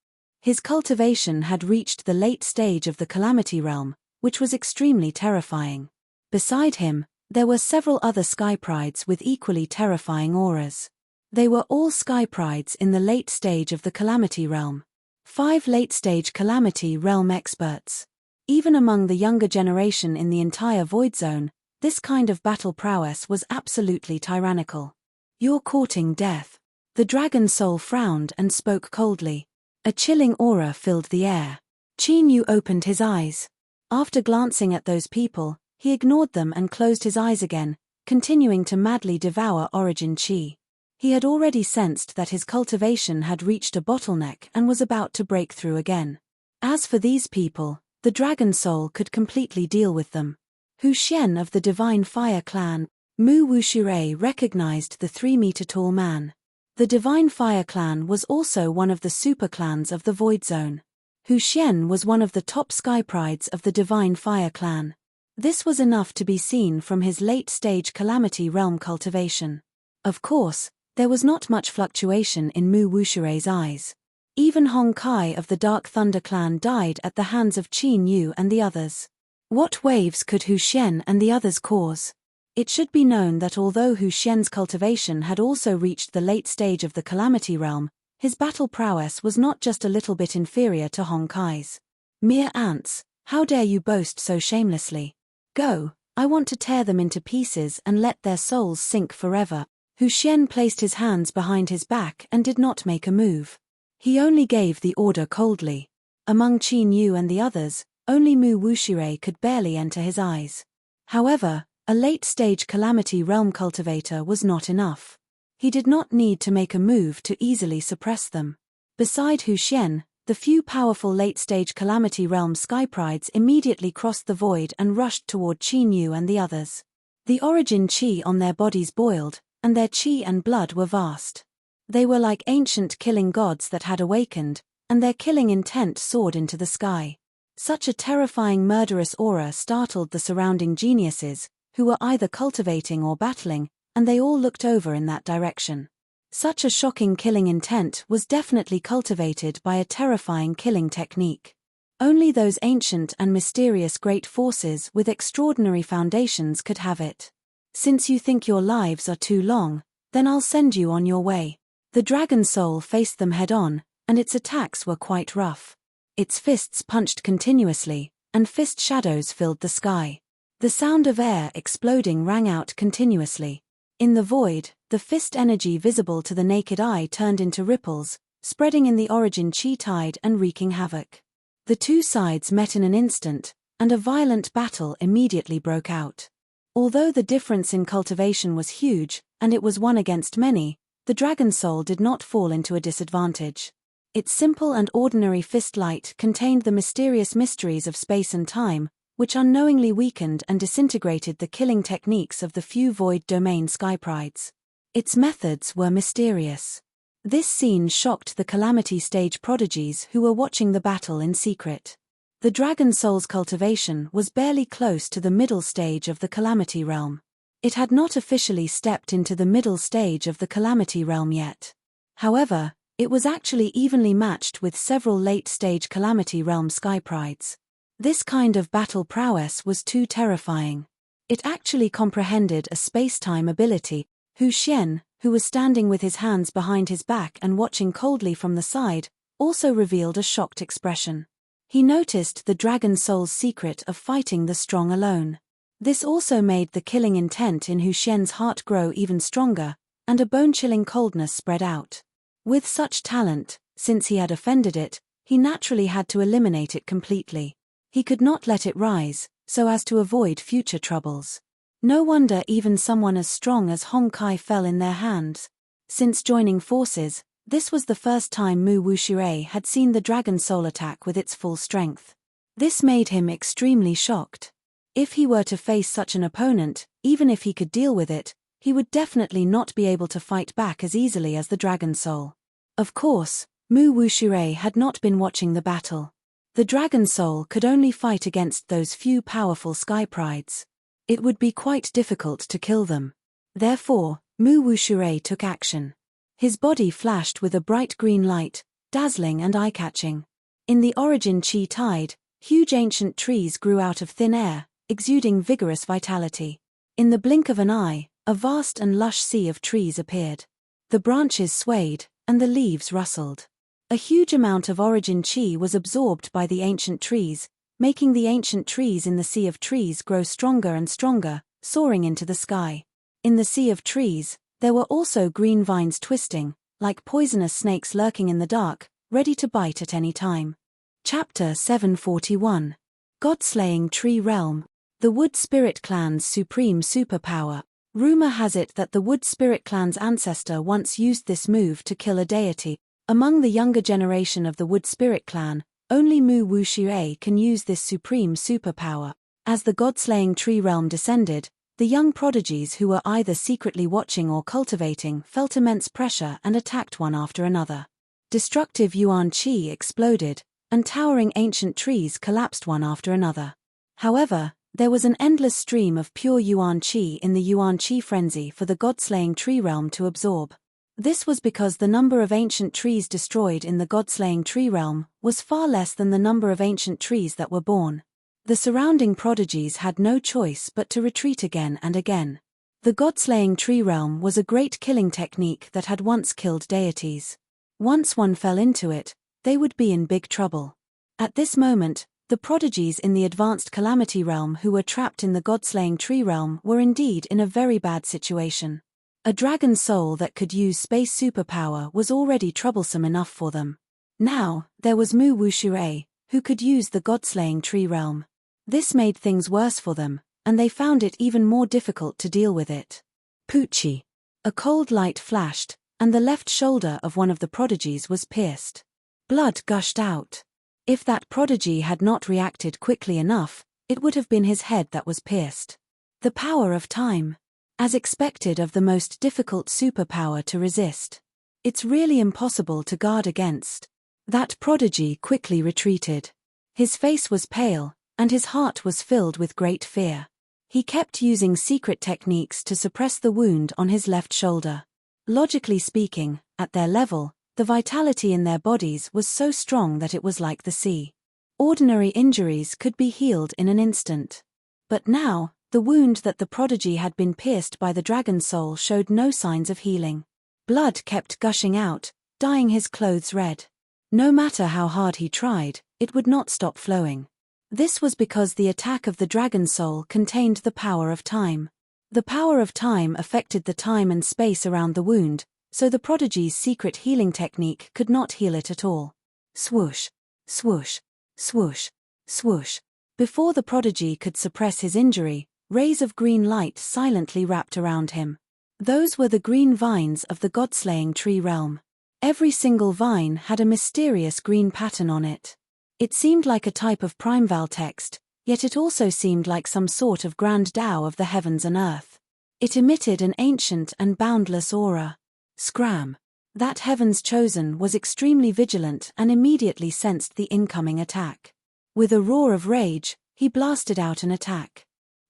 His cultivation had reached the late stage of the calamity realm, which was extremely terrifying. Beside him, there were several other sky prides with equally terrifying auras. They were all sky prides in the late stage of the calamity realm. 5 late-stage calamity realm experts. Even among the younger generation in the entire void zone, this kind of battle prowess was absolutely tyrannical. You're courting death. The dragon soul frowned and spoke coldly. A chilling aura filled the air. Qin Yu opened his eyes. After glancing at those people, he ignored them and closed his eyes again, continuing to madly devour origin qi. He had already sensed that his cultivation had reached a bottleneck and was about to break through again. As for these people, the dragon soul could completely deal with them. Hu Xian of the Divine Fire clan, Mu Wushirei recognized the 3-meter-tall man. The Divine Fire clan was also one of the super clans of the Void Zone. Hu Xian was one of the top sky prides of the Divine Fire clan. This was enough to be seen from his late-stage calamity realm cultivation. Of course, there was not much fluctuation in Mu Wushirei's eyes. Even Hong Kai of the Dark Thunder clan died at the hands of Qin Yu and the others. What waves could Hu Xian and the others cause? It should be known that although Hu Xian's cultivation had also reached the late stage of the calamity realm, his battle prowess was not just a little bit inferior to Hong Kai's. Mere ants, how dare you boast so shamelessly? Go, I want to tear them into pieces and let their souls sink forever. Hu Xian placed his hands behind his back and did not make a move. He only gave the order coldly. Among Qin Yu and the others, only Mu Wushirei could barely enter his eyes. However, a late-stage calamity realm cultivator was not enough. He did not need to make a move to easily suppress them. Beside Hu Xian, The few powerful late-stage Calamity Realm skyprides immediately crossed the void and rushed toward Chi Nu and the others. The origin chi on their bodies boiled, and their chi and blood were vast. They were like ancient killing gods that had awakened, and their killing intent soared into the sky. Such a terrifying murderous aura startled the surrounding geniuses, who were either cultivating or battling, and they all looked over in that direction. Such a shocking killing intent was definitely cultivated by a terrifying killing technique. Only those ancient and mysterious great forces with extraordinary foundations could have it. Since you think your lives are too long, then I'll send you on your way. The dragon soul faced them head-on, and its attacks were quite rough. Its fists punched continuously, and fist shadows filled the sky. The sound of air exploding rang out continuously. In the void, the fist energy visible to the naked eye turned into ripples, spreading in the origin chi tide and wreaking havoc. The two sides met in an instant, and a violent battle immediately broke out. Although the difference in cultivation was huge, and it was one against many, the dragon soul did not fall into a disadvantage. Its simple and ordinary fist light contained the mysterious mysteries of space and time, which unknowingly weakened and disintegrated the killing techniques of the few void domain skyprides. Its methods were mysterious. This scene shocked the Calamity Stage prodigies who were watching the battle in secret. The dragon soul's cultivation was barely close to the middle stage of the Calamity Realm. It had not officially stepped into the middle stage of the Calamity Realm yet. However, it was actually evenly matched with several late-stage Calamity Realm skyprides. This kind of battle prowess was too terrifying. It actually comprehended a space-time ability. Hu Xian, who was standing with his hands behind his back and watching coldly from the side, also revealed a shocked expression. He noticed the dragon soul's secret of fighting the strong alone. This also made the killing intent in Hu Xian's heart grow even stronger, and a bone-chilling coldness spread out. With such talent, since he had offended it, he naturally had to eliminate it completely. He could not let it rise, so as to avoid future troubles. No wonder even someone as strong as Hong Kai fell in their hands. Since joining forces, this was the first time Mu Wuxue had seen the dragon soul attack with its full strength. This made him extremely shocked. If he were to face such an opponent, even if he could deal with it, he would definitely not be able to fight back as easily as the dragon soul. Of course, Mu Wuxue had not been watching the battle. The dragon soul could only fight against those few powerful skyprides. It would be quite difficult to kill them. Therefore, Mu Wuxue took action. His body flashed with a bright green light, dazzling and eye-catching. In the origin chi tide, huge ancient trees grew out of thin air, exuding vigorous vitality. In the blink of an eye, a vast and lush sea of trees appeared. The branches swayed, and the leaves rustled. A huge amount of origin chi was absorbed by the ancient trees, making the ancient trees in the sea of trees grow stronger and stronger, soaring into the sky. In the sea of trees, there were also green vines twisting, like poisonous snakes lurking in the dark, ready to bite at any time. Chapter 741. God-Slaying Tree Realm. The Wood Spirit Clan's Supreme Superpower. Rumor has it that the Wood Spirit Clan's ancestor once used this move to kill a deity. Among the younger generation of the Wood Spirit Clan, only Mu Wuxue can use this supreme superpower. As the God-Slaying Tree Realm descended, the young prodigies who were either secretly watching or cultivating felt immense pressure and attacked one after another. Destructive Yuan Qi exploded, and towering ancient trees collapsed one after another. However, there was an endless stream of pure Yuan Qi in the Yuan Qi frenzy for the God-Slaying Tree Realm to absorb. This was because the number of ancient trees destroyed in the God-Slaying Tree Realm was far less than the number of ancient trees that were born. The surrounding prodigies had no choice but to retreat again and again. The God-Slaying Tree Realm was a great killing technique that had once killed deities. Once one fell into it, they would be in big trouble. At this moment, the prodigies in the advanced Calamity Realm who were trapped in the God-Slaying Tree Realm were indeed in a very bad situation. A dragon soul that could use space superpower was already troublesome enough for them. Now, there was Mu Wuxue, who could use the God-Slaying Tree Realm. This made things worse for them, and they found it even more difficult to deal with it. Poochie. A cold light flashed, and the left shoulder of one of the prodigies was pierced. Blood gushed out. If that prodigy had not reacted quickly enough, it would have been his head that was pierced. The power of time. As expected of the most difficult superpower to resist. It's really impossible to guard against. That prodigy quickly retreated. His face was pale, and his heart was filled with great fear. He kept using secret techniques to suppress the wound on his left shoulder. Logically speaking, at their level, the vitality in their bodies was so strong that it was like the sea. Ordinary injuries could be healed in an instant. But now, the wound that the prodigy had been pierced by the dragon soul showed no signs of healing. Blood kept gushing out, dyeing his clothes red. No matter how hard he tried, it would not stop flowing. This was because the attack of the dragon soul contained the power of time. The power of time affected the time and space around the wound, so the prodigy's secret healing technique could not heal it at all. Swoosh, swoosh, swoosh, swoosh. Before the prodigy could suppress his injury, rays of green light silently wrapped around him. Those were the green vines of the god-slaying tree realm. Every single vine had a mysterious green pattern on it. It seemed like a type of primeval text, yet it also seemed like some sort of grand Tao of the heavens and earth. It emitted an ancient and boundless aura. Scram! That heaven's chosen was extremely vigilant and immediately sensed the incoming attack. With a roar of rage, he blasted out an attack.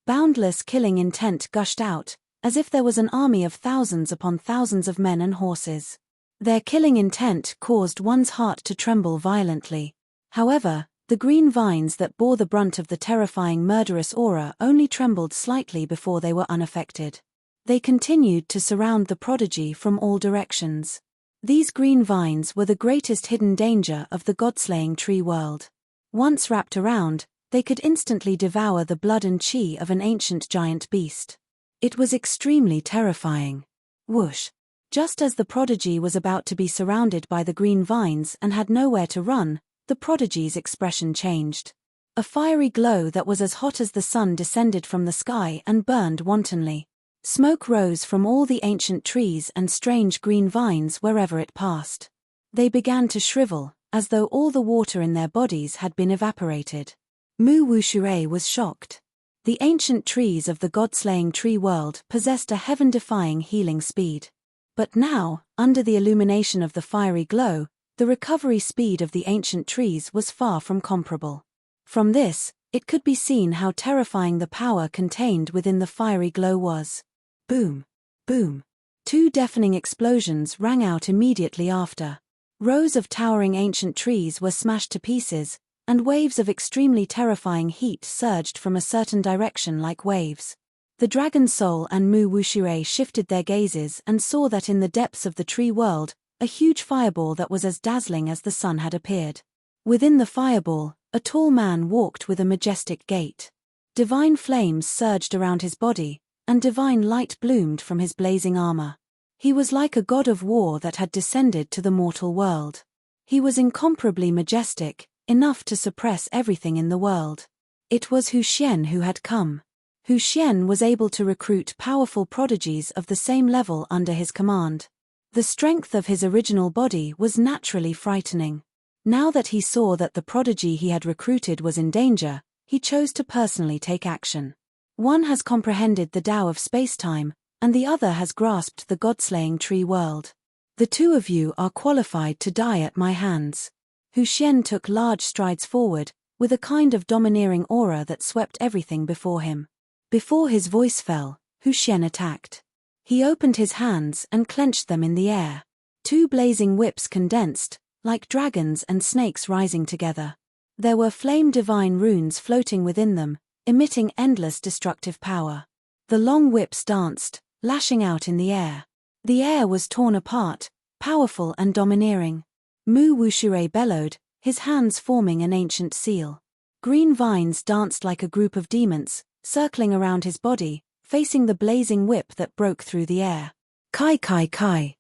Boundless killing intent gushed out, as if there was an army of thousands upon thousands of men and horses. Their killing intent caused one's heart to tremble violently. However, the green vines that bore the brunt of the terrifying murderous aura only trembled slightly before they were unaffected. They continued to surround the prodigy from all directions. These green vines were the greatest hidden danger of the god-slaying tree world. Once wrapped around, they could instantly devour the blood and chi of an ancient giant beast. It was extremely terrifying. Whoosh! Just as the prodigy was about to be surrounded by the green vines and had nowhere to run, the prodigy's expression changed. A fiery glow that was as hot as the sun descended from the sky and burned wantonly. Smoke rose from all the ancient trees and strange green vines wherever it passed. They began to shrivel, as though all the water in their bodies had been evaporated. Mu Wuxue was shocked. The ancient trees of the god-slaying tree world possessed a heaven-defying healing speed. But now, under the illumination of the fiery glow, the recovery speed of the ancient trees was far from comparable. From this, it could be seen how terrifying the power contained within the fiery glow was. Boom! Boom! Two deafening explosions rang out immediately after. Rows of towering ancient trees were smashed to pieces, and waves of extremely terrifying heat surged from a certain direction like waves. The dragon soul and Mu Wuxue shifted their gazes and saw that in the depths of the tree world, a huge fireball that was as dazzling as the sun had appeared. Within the fireball, a tall man walked with a majestic gait. Divine flames surged around his body, and divine light bloomed from his blazing armor. He was like a god of war that had descended to the mortal world. He was incomparably majestic, enough to suppress everything in the world. It was Hu Xian who had come. Hu Xian was able to recruit powerful prodigies of the same level under his command. The strength of his original body was naturally frightening. Now that he saw that the prodigy he had recruited was in danger, he chose to personally take action. One has comprehended the Tao of space-time, and the other has grasped the god-slaying tree world. The two of you are qualified to die at my hands. Hu Xian took large strides forward, with a kind of domineering aura that swept everything before him. Before his voice fell, Hu Xian attacked. He opened his hands and clenched them in the air. Two blazing whips condensed, like dragons and snakes rising together. There were flame-divine runes floating within them, emitting endless destructive power. The long whips danced, lashing out in the air. The air was torn apart, powerful and domineering. Mu Wuxue bellowed, his hands forming an ancient seal. Green vines danced like a group of demons, circling around his body, facing the blazing whip that broke through the air. Kai kai kai!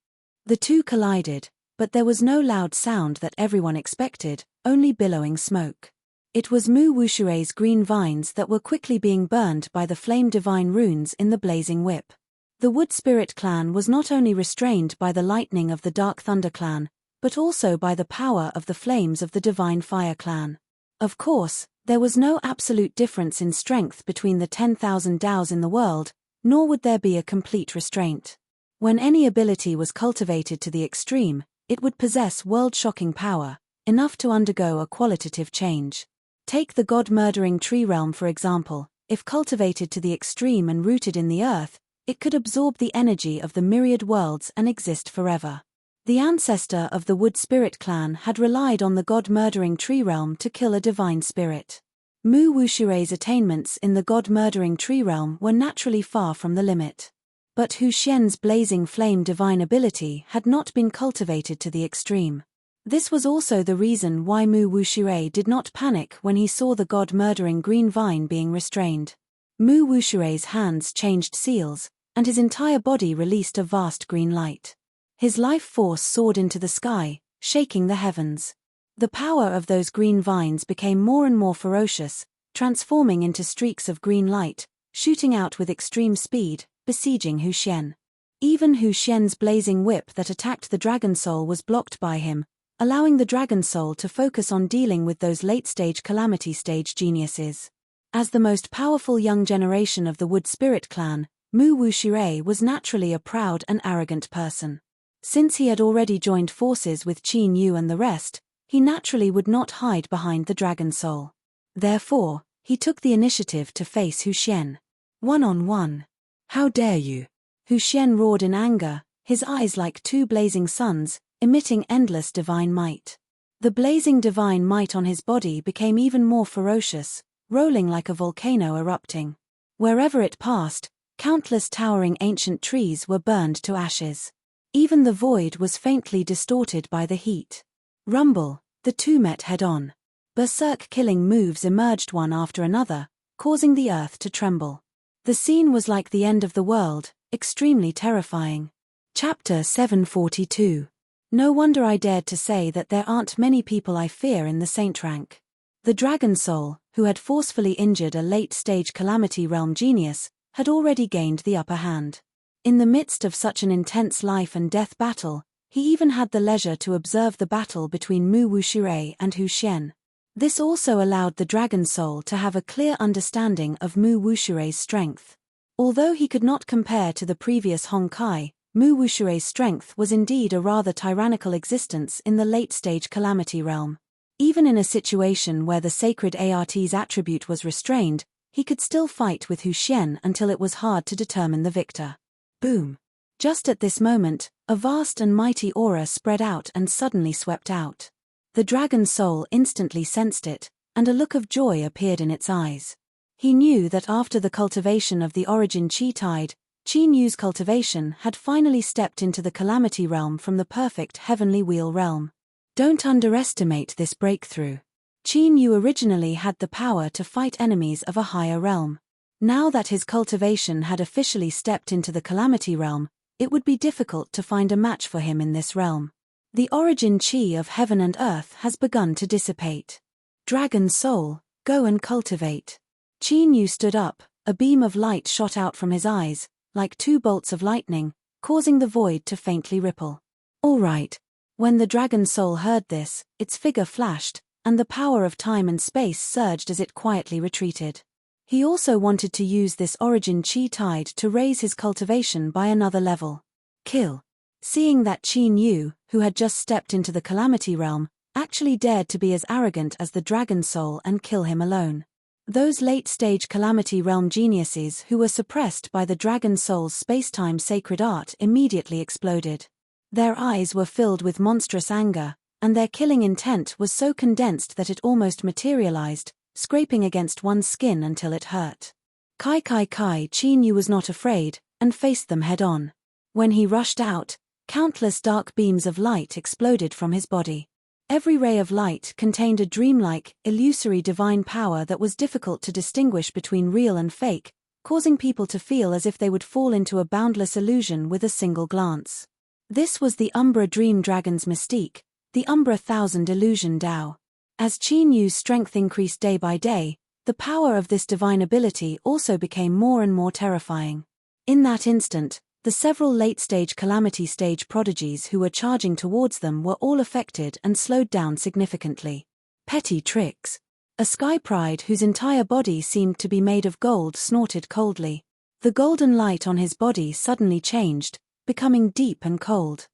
The two collided, but there was no loud sound that everyone expected, only billowing smoke. It was Mu Wuxue's green vines that were quickly being burned by the flame-divine runes in the blazing whip. The Wood Spirit clan was not only restrained by the lightning of the Dark Thunder clan, but also by the power of the flames of the divine fire clan. Of course, there was no absolute difference in strength between the 10,000 Daos in the world, nor would there be a complete restraint. When any ability was cultivated to the extreme, it would possess world-shocking power, enough to undergo a qualitative change. Take the god-murdering tree realm for example. If cultivated to the extreme and rooted in the earth, it could absorb the energy of the myriad worlds and exist forever. The ancestor of the wood spirit clan had relied on the god-murdering tree realm to kill a divine spirit. Mu Wushurei's attainments in the god-murdering tree realm were naturally far from the limit. But Hu Xian's blazing flame divine ability had not been cultivated to the extreme. This was also the reason why Mu Wushurei did not panic when he saw the god-murdering green vine being restrained. Mu Wushurei's hands changed seals, and his entire body released a vast green light. His life force soared into the sky, shaking the heavens. The power of those green vines became more and more ferocious, transforming into streaks of green light, shooting out with extreme speed, besieging Hu Xian. Even Hu Xian's blazing whip that attacked the dragon soul was blocked by him, allowing the dragon soul to focus on dealing with those late-stage calamity stage geniuses. As the most powerful young generation of the wood spirit clan, Mu Wushurei was naturally a proud and arrogant person. Since he had already joined forces with Qin Yu and the rest, he naturally would not hide behind the dragon soul. Therefore, he took the initiative to face Hu Xian. One-on-one. How dare you? Hu Xian roared in anger, his eyes like two blazing suns, emitting endless divine might. The blazing divine might on his body became even more ferocious, rolling like a volcano erupting. Wherever it passed, countless towering ancient trees were burned to ashes. Even the void was faintly distorted by the heat. Rumble, the two met head-on. Berserk-killing moves emerged one after another, causing the earth to tremble. The scene was like the end of the world, extremely terrifying. Chapter 742. No wonder I dared to say that there aren't many people I fear in the saint rank. The dragon soul, who had forcefully injured a late-stage calamity realm genius, had already gained the upper hand. In the midst of such an intense life and death battle, he even had the leisure to observe the battle between Mu Wushurei and Hu Xian. This also allowed the dragon soul to have a clear understanding of Mu Wushurei's strength. Although he could not compare to the previous Honkai, Mu Wushurei's strength was indeed a rather tyrannical existence in the late-stage calamity realm. Even in a situation where the sacred Art's attribute was restrained, he could still fight with Hu Xian until it was hard to determine the victor. Boom! Just at this moment, a vast and mighty aura spread out and suddenly swept out. The dragon soul instantly sensed it, and a look of joy appeared in its eyes. He knew that after the cultivation of the origin chi tide, Qin Yu's cultivation had finally stepped into the calamity realm from the perfect heavenly wheel realm. Don't underestimate this breakthrough. Qin Yu originally had the power to fight enemies of a higher realm. Now that his cultivation had officially stepped into the calamity realm, it would be difficult to find a match for him in this realm. The origin chi of heaven and earth has begun to dissipate. Dragon soul, go and cultivate. Qin Yu stood up, a beam of light shot out from his eyes, like two bolts of lightning, causing the void to faintly ripple. All right. When the dragon soul heard this, its figure flashed, and the power of time and space surged as it quietly retreated. He also wanted to use this origin chi tide to raise his cultivation by another level. Kill. Seeing that Qin Yu, who had just stepped into the calamity realm, actually dared to be as arrogant as the dragon soul and kill him alone. Those late-stage calamity realm geniuses who were suppressed by the dragon soul's space-time sacred art immediately exploded. Their eyes were filled with monstrous anger, and their killing intent was so condensed that it almost materialized, scraping against one's skin until it hurt. Qin Yu was not afraid, and faced them head-on. When he rushed out, countless dark beams of light exploded from his body. Every ray of light contained a dreamlike, illusory divine power that was difficult to distinguish between real and fake, causing people to feel as if they would fall into a boundless illusion with a single glance. This was the Umbra Dream Dragon's mystique, the Umbra Thousand Illusion Dao. As Qin Yu's strength increased day by day, the power of this divine ability also became more and more terrifying. In that instant, The several late-stage calamity stage prodigies who were charging towards them were all affected and slowed down significantly. Petty tricks. A sky pride whose entire body seemed to be made of gold snorted coldly. The golden light on his body suddenly changed, becoming deep and cold.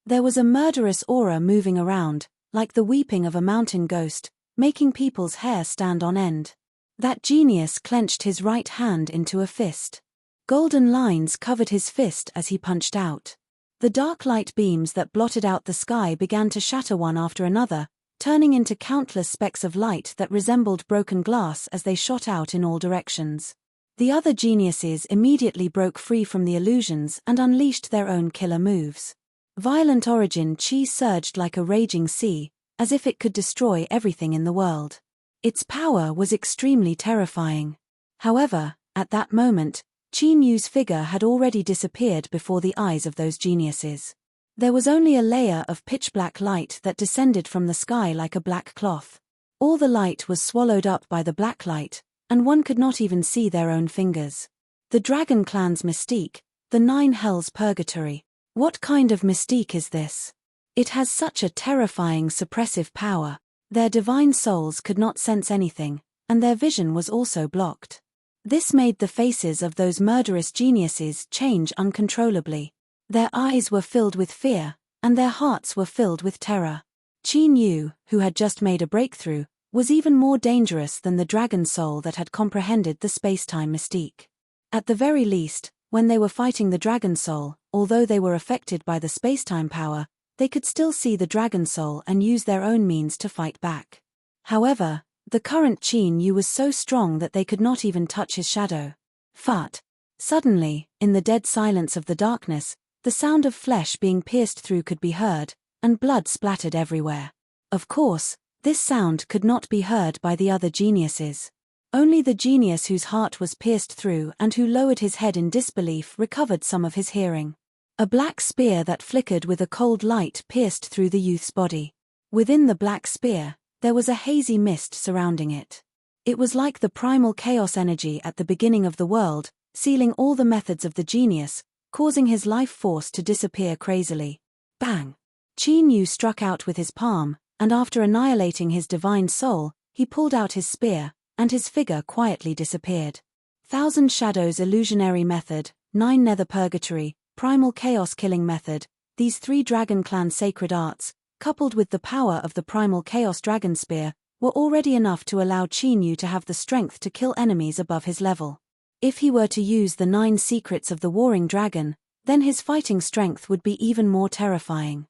There was a murderous aura moving around, like the weeping of a mountain ghost, making people's hair stand on end. That genius clenched his right hand into a fist. Golden lines covered his fist as he punched out. The dark light beams that blotted out the sky began to shatter one after another, turning into countless specks of light that resembled broken glass as they shot out in all directions. The other geniuses immediately broke free from the illusions and unleashed their own killer moves. Violent origin chi surged like a raging sea, as if it could destroy everything in the world. Its power was extremely terrifying. However, at that moment, Qin Yu's figure had already disappeared before the eyes of those geniuses. There was only a layer of pitch-black light that descended from the sky like a black cloth. All the light was swallowed up by the black light, and one could not even see their own fingers. The Dragon Clan's mystique, the 9 Hells Purgatory. What kind of mystique is this? It has such a terrifying suppressive power. Their divine souls could not sense anything, and their vision was also blocked. This made the faces of those murderous geniuses change uncontrollably. Their eyes were filled with fear, and their hearts were filled with terror. Qin Yu, who had just made a breakthrough, was even more dangerous than the dragon soul that had comprehended the space-time mystique. At the very least, when they were fighting the dragon soul, although they were affected by the space-time power, they could still see the dragon soul and use their own means to fight back. However, the current Qin Yu was so strong that they could not even touch his shadow. Fart. Suddenly, in the dead silence of the darkness, the sound of flesh being pierced through could be heard, and blood splattered everywhere. Of course, this sound could not be heard by the other geniuses. Only the genius whose heart was pierced through and who lowered his head in disbelief recovered some of his hearing. A black spear that flickered with a cold light pierced through the youth's body. Within the black spear, there was a hazy mist surrounding it. It was like the primal chaos energy at the beginning of the world, sealing all the methods of the genius, causing his life force to disappear crazily. Bang! Qin Yu struck out with his palm, and after annihilating his divine soul, he pulled out his spear, and his figure quietly disappeared. Thousand Shadows illusionary method, 9 Nether Purgatory, primal chaos killing method, these 3 Dragon Clan sacred arts, coupled with the power of the primal chaos dragon spear, were already enough to allow Qin Yu to have the strength to kill enemies above his level. If he were to use the 9 secrets of the warring dragon, then his fighting strength would be even more terrifying.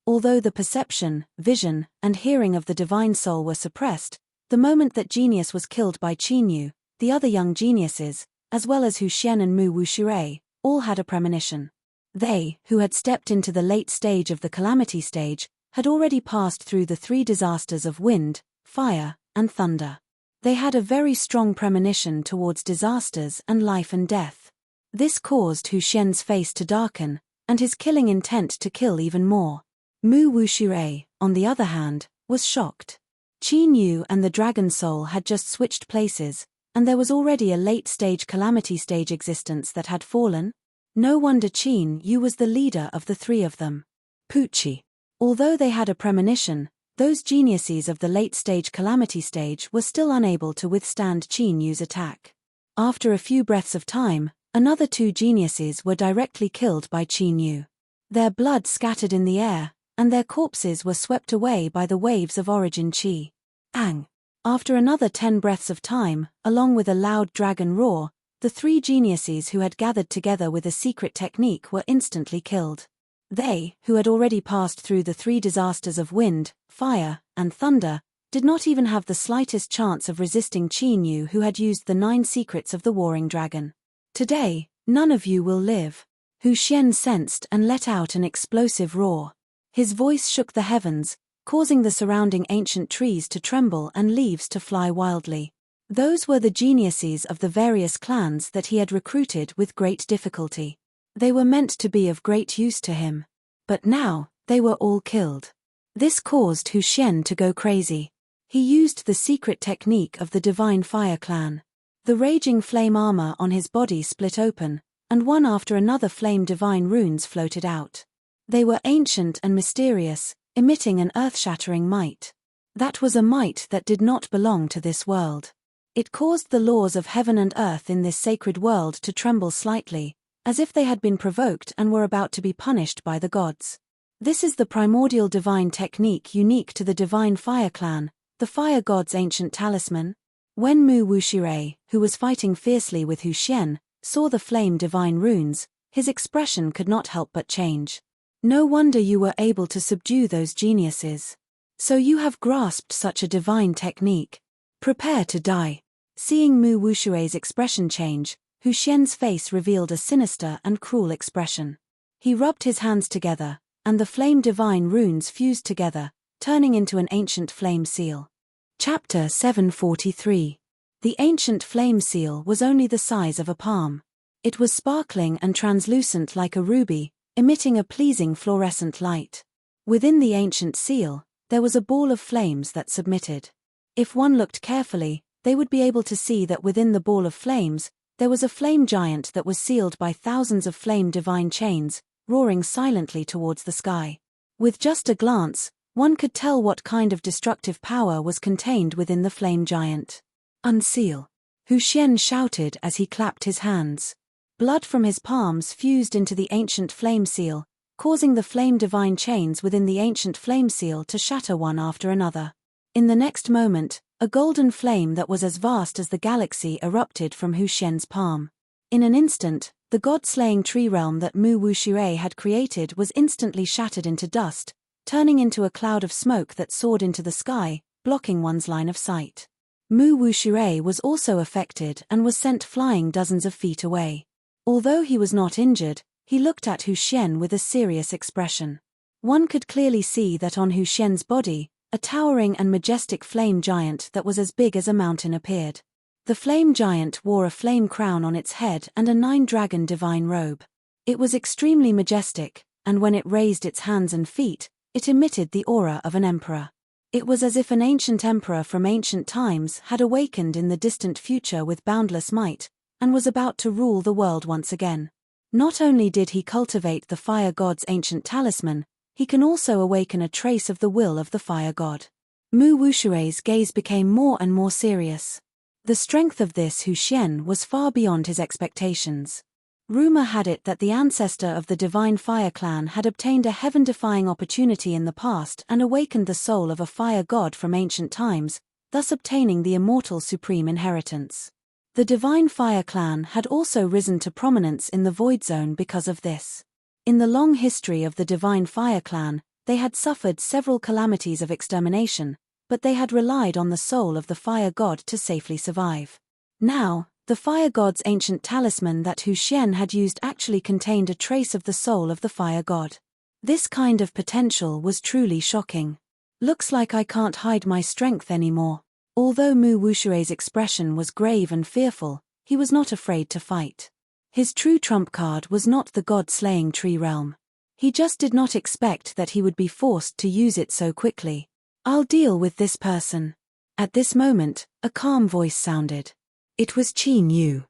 Although the perception, vision, and hearing of the divine soul were suppressed, the moment that genius was killed by Qin Yu, the other young geniuses, as well as Hu Xian and Mu Wuxue, all had a premonition. They, who had stepped into the late stage of the calamity stage, had already passed through the 3 disasters of wind, fire, and thunder. They had a very strong premonition towards disasters and life and death. This caused Hu Xian's face to darken, and his killing intent to kill even more. Mu Wuxue, on the other hand, was shocked. Qin Yu and the dragon soul had just switched places, and there was already a late-stage calamity stage existence that had fallen. No wonder Qin Yu was the leader of the 3 of them. Poochie. Although they had a premonition, those geniuses of the late-stage calamity stage were still unable to withstand Qin Yu's attack. After a few breaths of time, another 2 geniuses were directly killed by Qin Yu. Their blood scattered in the air, and their corpses were swept away by the waves of origin chi. Ang. After another 10 breaths of time, along with a loud dragon roar, the 3 geniuses who had gathered together with a secret technique were instantly killed. They, who had already passed through the 3 disasters of wind, fire, and thunder, did not even have the slightest chance of resisting Qin Yu, who had used the 9 secrets of the warring dragon. Today, none of you will live. Hu Xian sensed and let out an explosive roar. His voice shook the heavens, causing the surrounding ancient trees to tremble and leaves to fly wildly. Those were the geniuses of the various clans that he had recruited with great difficulty. They were meant to be of great use to him. But now, they were all killed. This caused Hu Xian to go crazy. He used the secret technique of the Divine Fire Clan. The raging flame armor on his body split open, and one after another flame divine runes floated out. They were ancient and mysterious, emitting an earth-shattering might. That was a might that did not belong to this world. It caused the laws of heaven and earth in this sacred world to tremble slightly, as if they had been provoked and were about to be punished by the gods. This is the primordial divine technique unique to the divine fire clan, the fire god's ancient talisman. When Mu Wushirei, who was fighting fiercely with Hu Xian, saw the flame divine runes, his expression could not help but change. No wonder you were able to subdue those geniuses. So you have grasped such a divine technique. Prepare to die. Seeing Mu Wushirei's expression change, Hu Xian's face revealed a sinister and cruel expression. He rubbed his hands together, and the flame divine runes fused together, turning into an ancient flame seal. Chapter 743. The ancient flame seal was only the size of a palm. It was sparkling and translucent like a ruby, emitting a pleasing fluorescent light. Within the ancient seal, there was a ball of flames that submitted. If one looked carefully, they would be able to see that within the ball of flames, there was a flame giant that was sealed by thousands of flame divine chains, roaring silently towards the sky. With just a glance, one could tell what kind of destructive power was contained within the flame giant. Unseal! Hu Xian shouted as he clapped his hands. Blood from his palms fused into the ancient flame seal, causing the flame divine chains within the ancient flame seal to shatter one after another. In the next moment, a golden flame that was as vast as the galaxy erupted from Hu Xian's palm. In an instant, the god-slaying tree realm that Mu Wushirei had created was instantly shattered into dust, turning into a cloud of smoke that soared into the sky, blocking one's line of sight. Mu Wushirei was also affected and was sent flying dozens of feet away. Although he was not injured, he looked at Hu Xian with a serious expression. One could clearly see that on Hu Xian's body, a towering and majestic flame giant that was as big as a mountain appeared. The flame giant wore a flame crown on its head and a 9-dragon divine robe. It was extremely majestic, and when it raised its hands and feet, it emitted the aura of an emperor. It was as if an ancient emperor from ancient times had awakened in the distant future with boundless might, and was about to rule the world once again. Not only did he cultivate the fire god's ancient talisman, he can also awaken a trace of the will of the fire god. Mu Wushirei's gaze became more and more serious. The strength of this Hu Xian was far beyond his expectations. Rumor had it that the ancestor of the divine fire clan had obtained a heaven-defying opportunity in the past and awakened the soul of a fire god from ancient times, thus obtaining the immortal supreme inheritance. The divine fire clan had also risen to prominence in the void zone because of this. In the long history of the divine fire clan, they had suffered several calamities of extermination, but they had relied on the soul of the fire god to safely survive. Now, the fire god's ancient talisman that Hu Xian had used actually contained a trace of the soul of the fire god. This kind of potential was truly shocking. Looks like I can't hide my strength anymore. Although Mu Wushirei's expression was grave and fearful, he was not afraid to fight. His true trump card was not the god-slaying tree realm. He just did not expect that he would be forced to use it so quickly. I'll deal with this person. At this moment, a calm voice sounded. It was Qin Yu.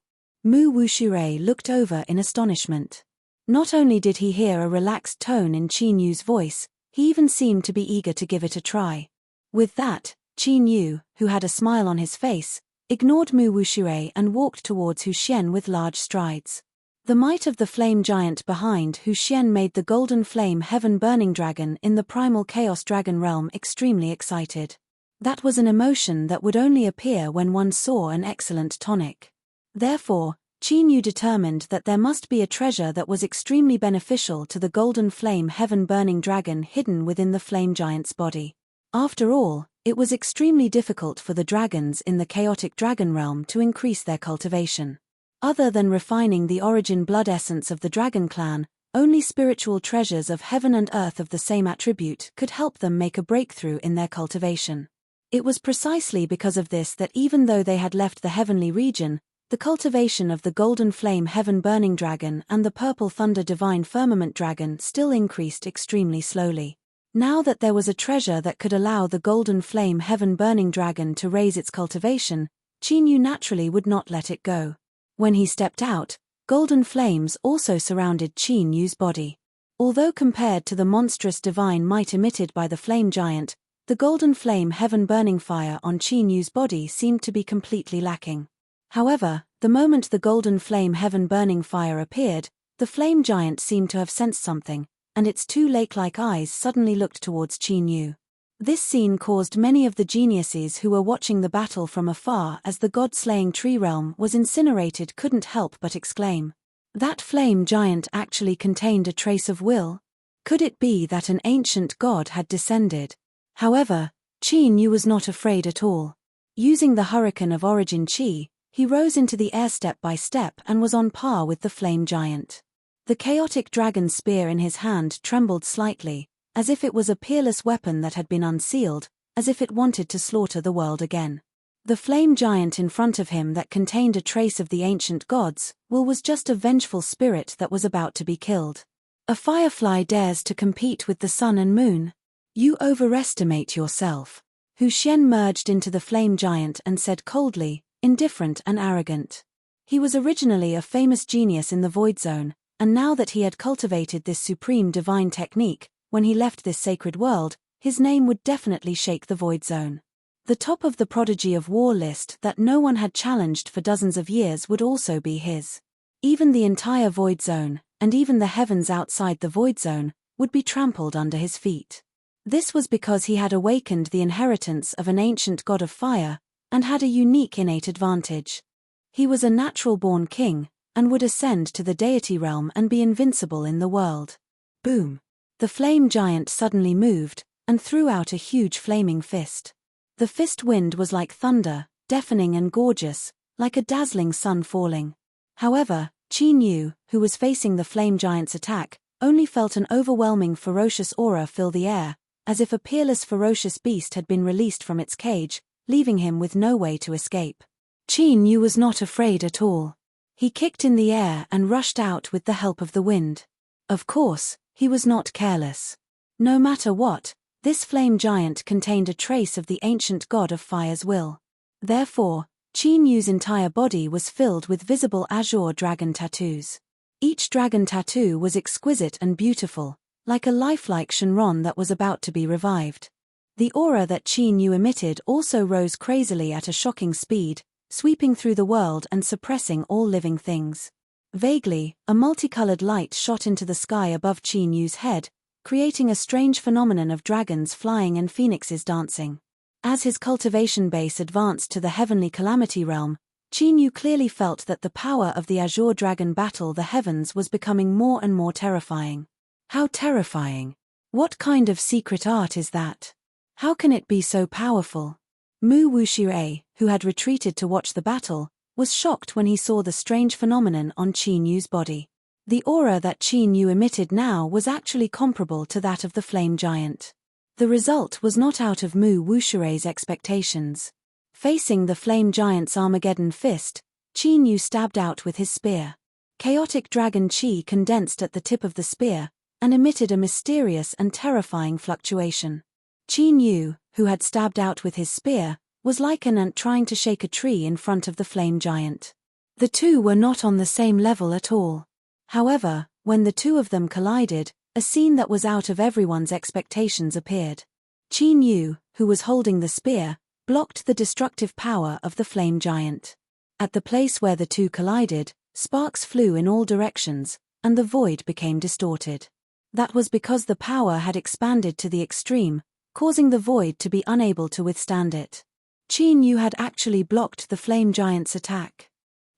Mu Wushirei looked over in astonishment. Not only did he hear a relaxed tone in Qin Yu's voice, he even seemed to be eager to give it a try. With that, Qin Yu, who had a smile on his face, ignored Mu Wushirei and walked towards Hu Xian with large strides. The might of the flame giant behind Hu Xian made the golden flame heaven-burning dragon in the primal chaos dragon realm extremely excited. That was an emotion that would only appear when one saw an excellent tonic. Therefore, Qin Yu determined that there must be a treasure that was extremely beneficial to the golden flame heaven-burning dragon hidden within the flame giant's body. After all, it was extremely difficult for the dragons in the chaotic dragon realm to increase their cultivation. Other than refining the origin blood essence of the dragon clan, only spiritual treasures of heaven and earth of the same attribute could help them make a breakthrough in their cultivation. It was precisely because of this that even though they had left the heavenly region, the cultivation of the golden flame heaven-burning dragon and the purple thunder divine firmament dragon still increased extremely slowly. Now that there was a treasure that could allow the golden flame heaven-burning dragon to raise its cultivation, Qin Yu naturally would not let it go. When he stepped out, Golden flames also surrounded Qin Yu's body. Although compared to the monstrous divine might emitted by the flame giant, the golden flame heaven-burning fire on Qin Yu's body seemed to be completely lacking. However, the moment the golden flame heaven-burning fire appeared, the flame giant seemed to have sensed something, and its two lake-like eyes suddenly looked towards Qin Yu. This scene caused many of the geniuses who were watching the battle from afar as the god-slaying tree realm was incinerated couldn't help but exclaim, "That flame giant actually contained a trace of will? Could it be that an ancient god had descended?" However, Qin Yu was not afraid at all. Using the hurricane of origin chi, he rose into the air step by step and was on par with the flame giant. The chaotic dragon spear in his hand trembled slightly, as if it was a peerless weapon that had been unsealed, as if it wanted to slaughter the world again. The flame giant in front of him that contained a trace of the ancient gods' will was just a vengeful spirit that was about to be killed. A firefly dares to compete with the sun and moon? You overestimate yourself. Hu Xian merged into the flame giant and said coldly, indifferent and arrogant. He was originally a famous genius in the Void Zone, and now that he had cultivated this supreme divine technique, when he left this sacred world, his name would definitely shake the Void Zone. The top of the prodigy of war list that no one had challenged for dozens of years would also be his. Even the entire Void Zone, and even the heavens outside the Void Zone, would be trampled under his feet. This was because he had awakened the inheritance of an ancient god of fire, and had a unique innate advantage. He was a natural-born king, and would ascend to the deity realm and be invincible in the world. Boom! The flame giant suddenly moved, and threw out a huge flaming fist. The fist wind was like thunder, deafening and gorgeous, like a dazzling sun falling. However, Qin Yu, who was facing the flame giant's attack, only felt an overwhelming ferocious aura fill the air, as if a peerless ferocious beast had been released from its cage, leaving him with no way to escape. Qin Yu was not afraid at all. He kicked in the air and rushed out with the help of the wind. Of course, he was not careless. No matter what, this flame giant contained a trace of the ancient god of fire's will. Therefore, Qin Yu's entire body was filled with visible azure dragon tattoos. Each dragon tattoo was exquisite and beautiful, like a lifelike Shenron that was about to be revived. The aura that Qin Yu emitted also rose crazily at a shocking speed, sweeping through the world and suppressing all living things. Vaguely, a multicolored light shot into the sky above Qin Yu's head, creating a strange phenomenon of dragons flying and phoenixes dancing. As his cultivation base advanced to the heavenly calamity realm, Qin Yu clearly felt that the power of the azure dragon battle the heavens was becoming more and more terrifying. How terrifying! What kind of secret art is that? How can it be so powerful? Mu Wuxue, who had retreated to watch the battle, was shocked when he saw the strange phenomenon on Qin Yu's body. The aura that Qin Yu emitted now was actually comparable to that of the flame giant. The result was not out of Mu Wuxue's expectations. Facing the flame giant's Armageddon fist, Qin Yu stabbed out with his spear. Chaotic dragon chi condensed at the tip of the spear, and emitted a mysterious and terrifying fluctuation. Qin Yu, who had stabbed out with his spear, was like an ant trying to shake a tree in front of the flame giant. The two were not on the same level at all. However, when the two of them collided, a scene that was out of everyone's expectations appeared. Qin Yu, who was holding the spear, blocked the destructive power of the flame giant. At the place where the two collided, sparks flew in all directions, and the void became distorted. That was because the power had expanded to the extreme, causing the void to be unable to withstand it. Qin Yu had actually blocked the flame giant's attack.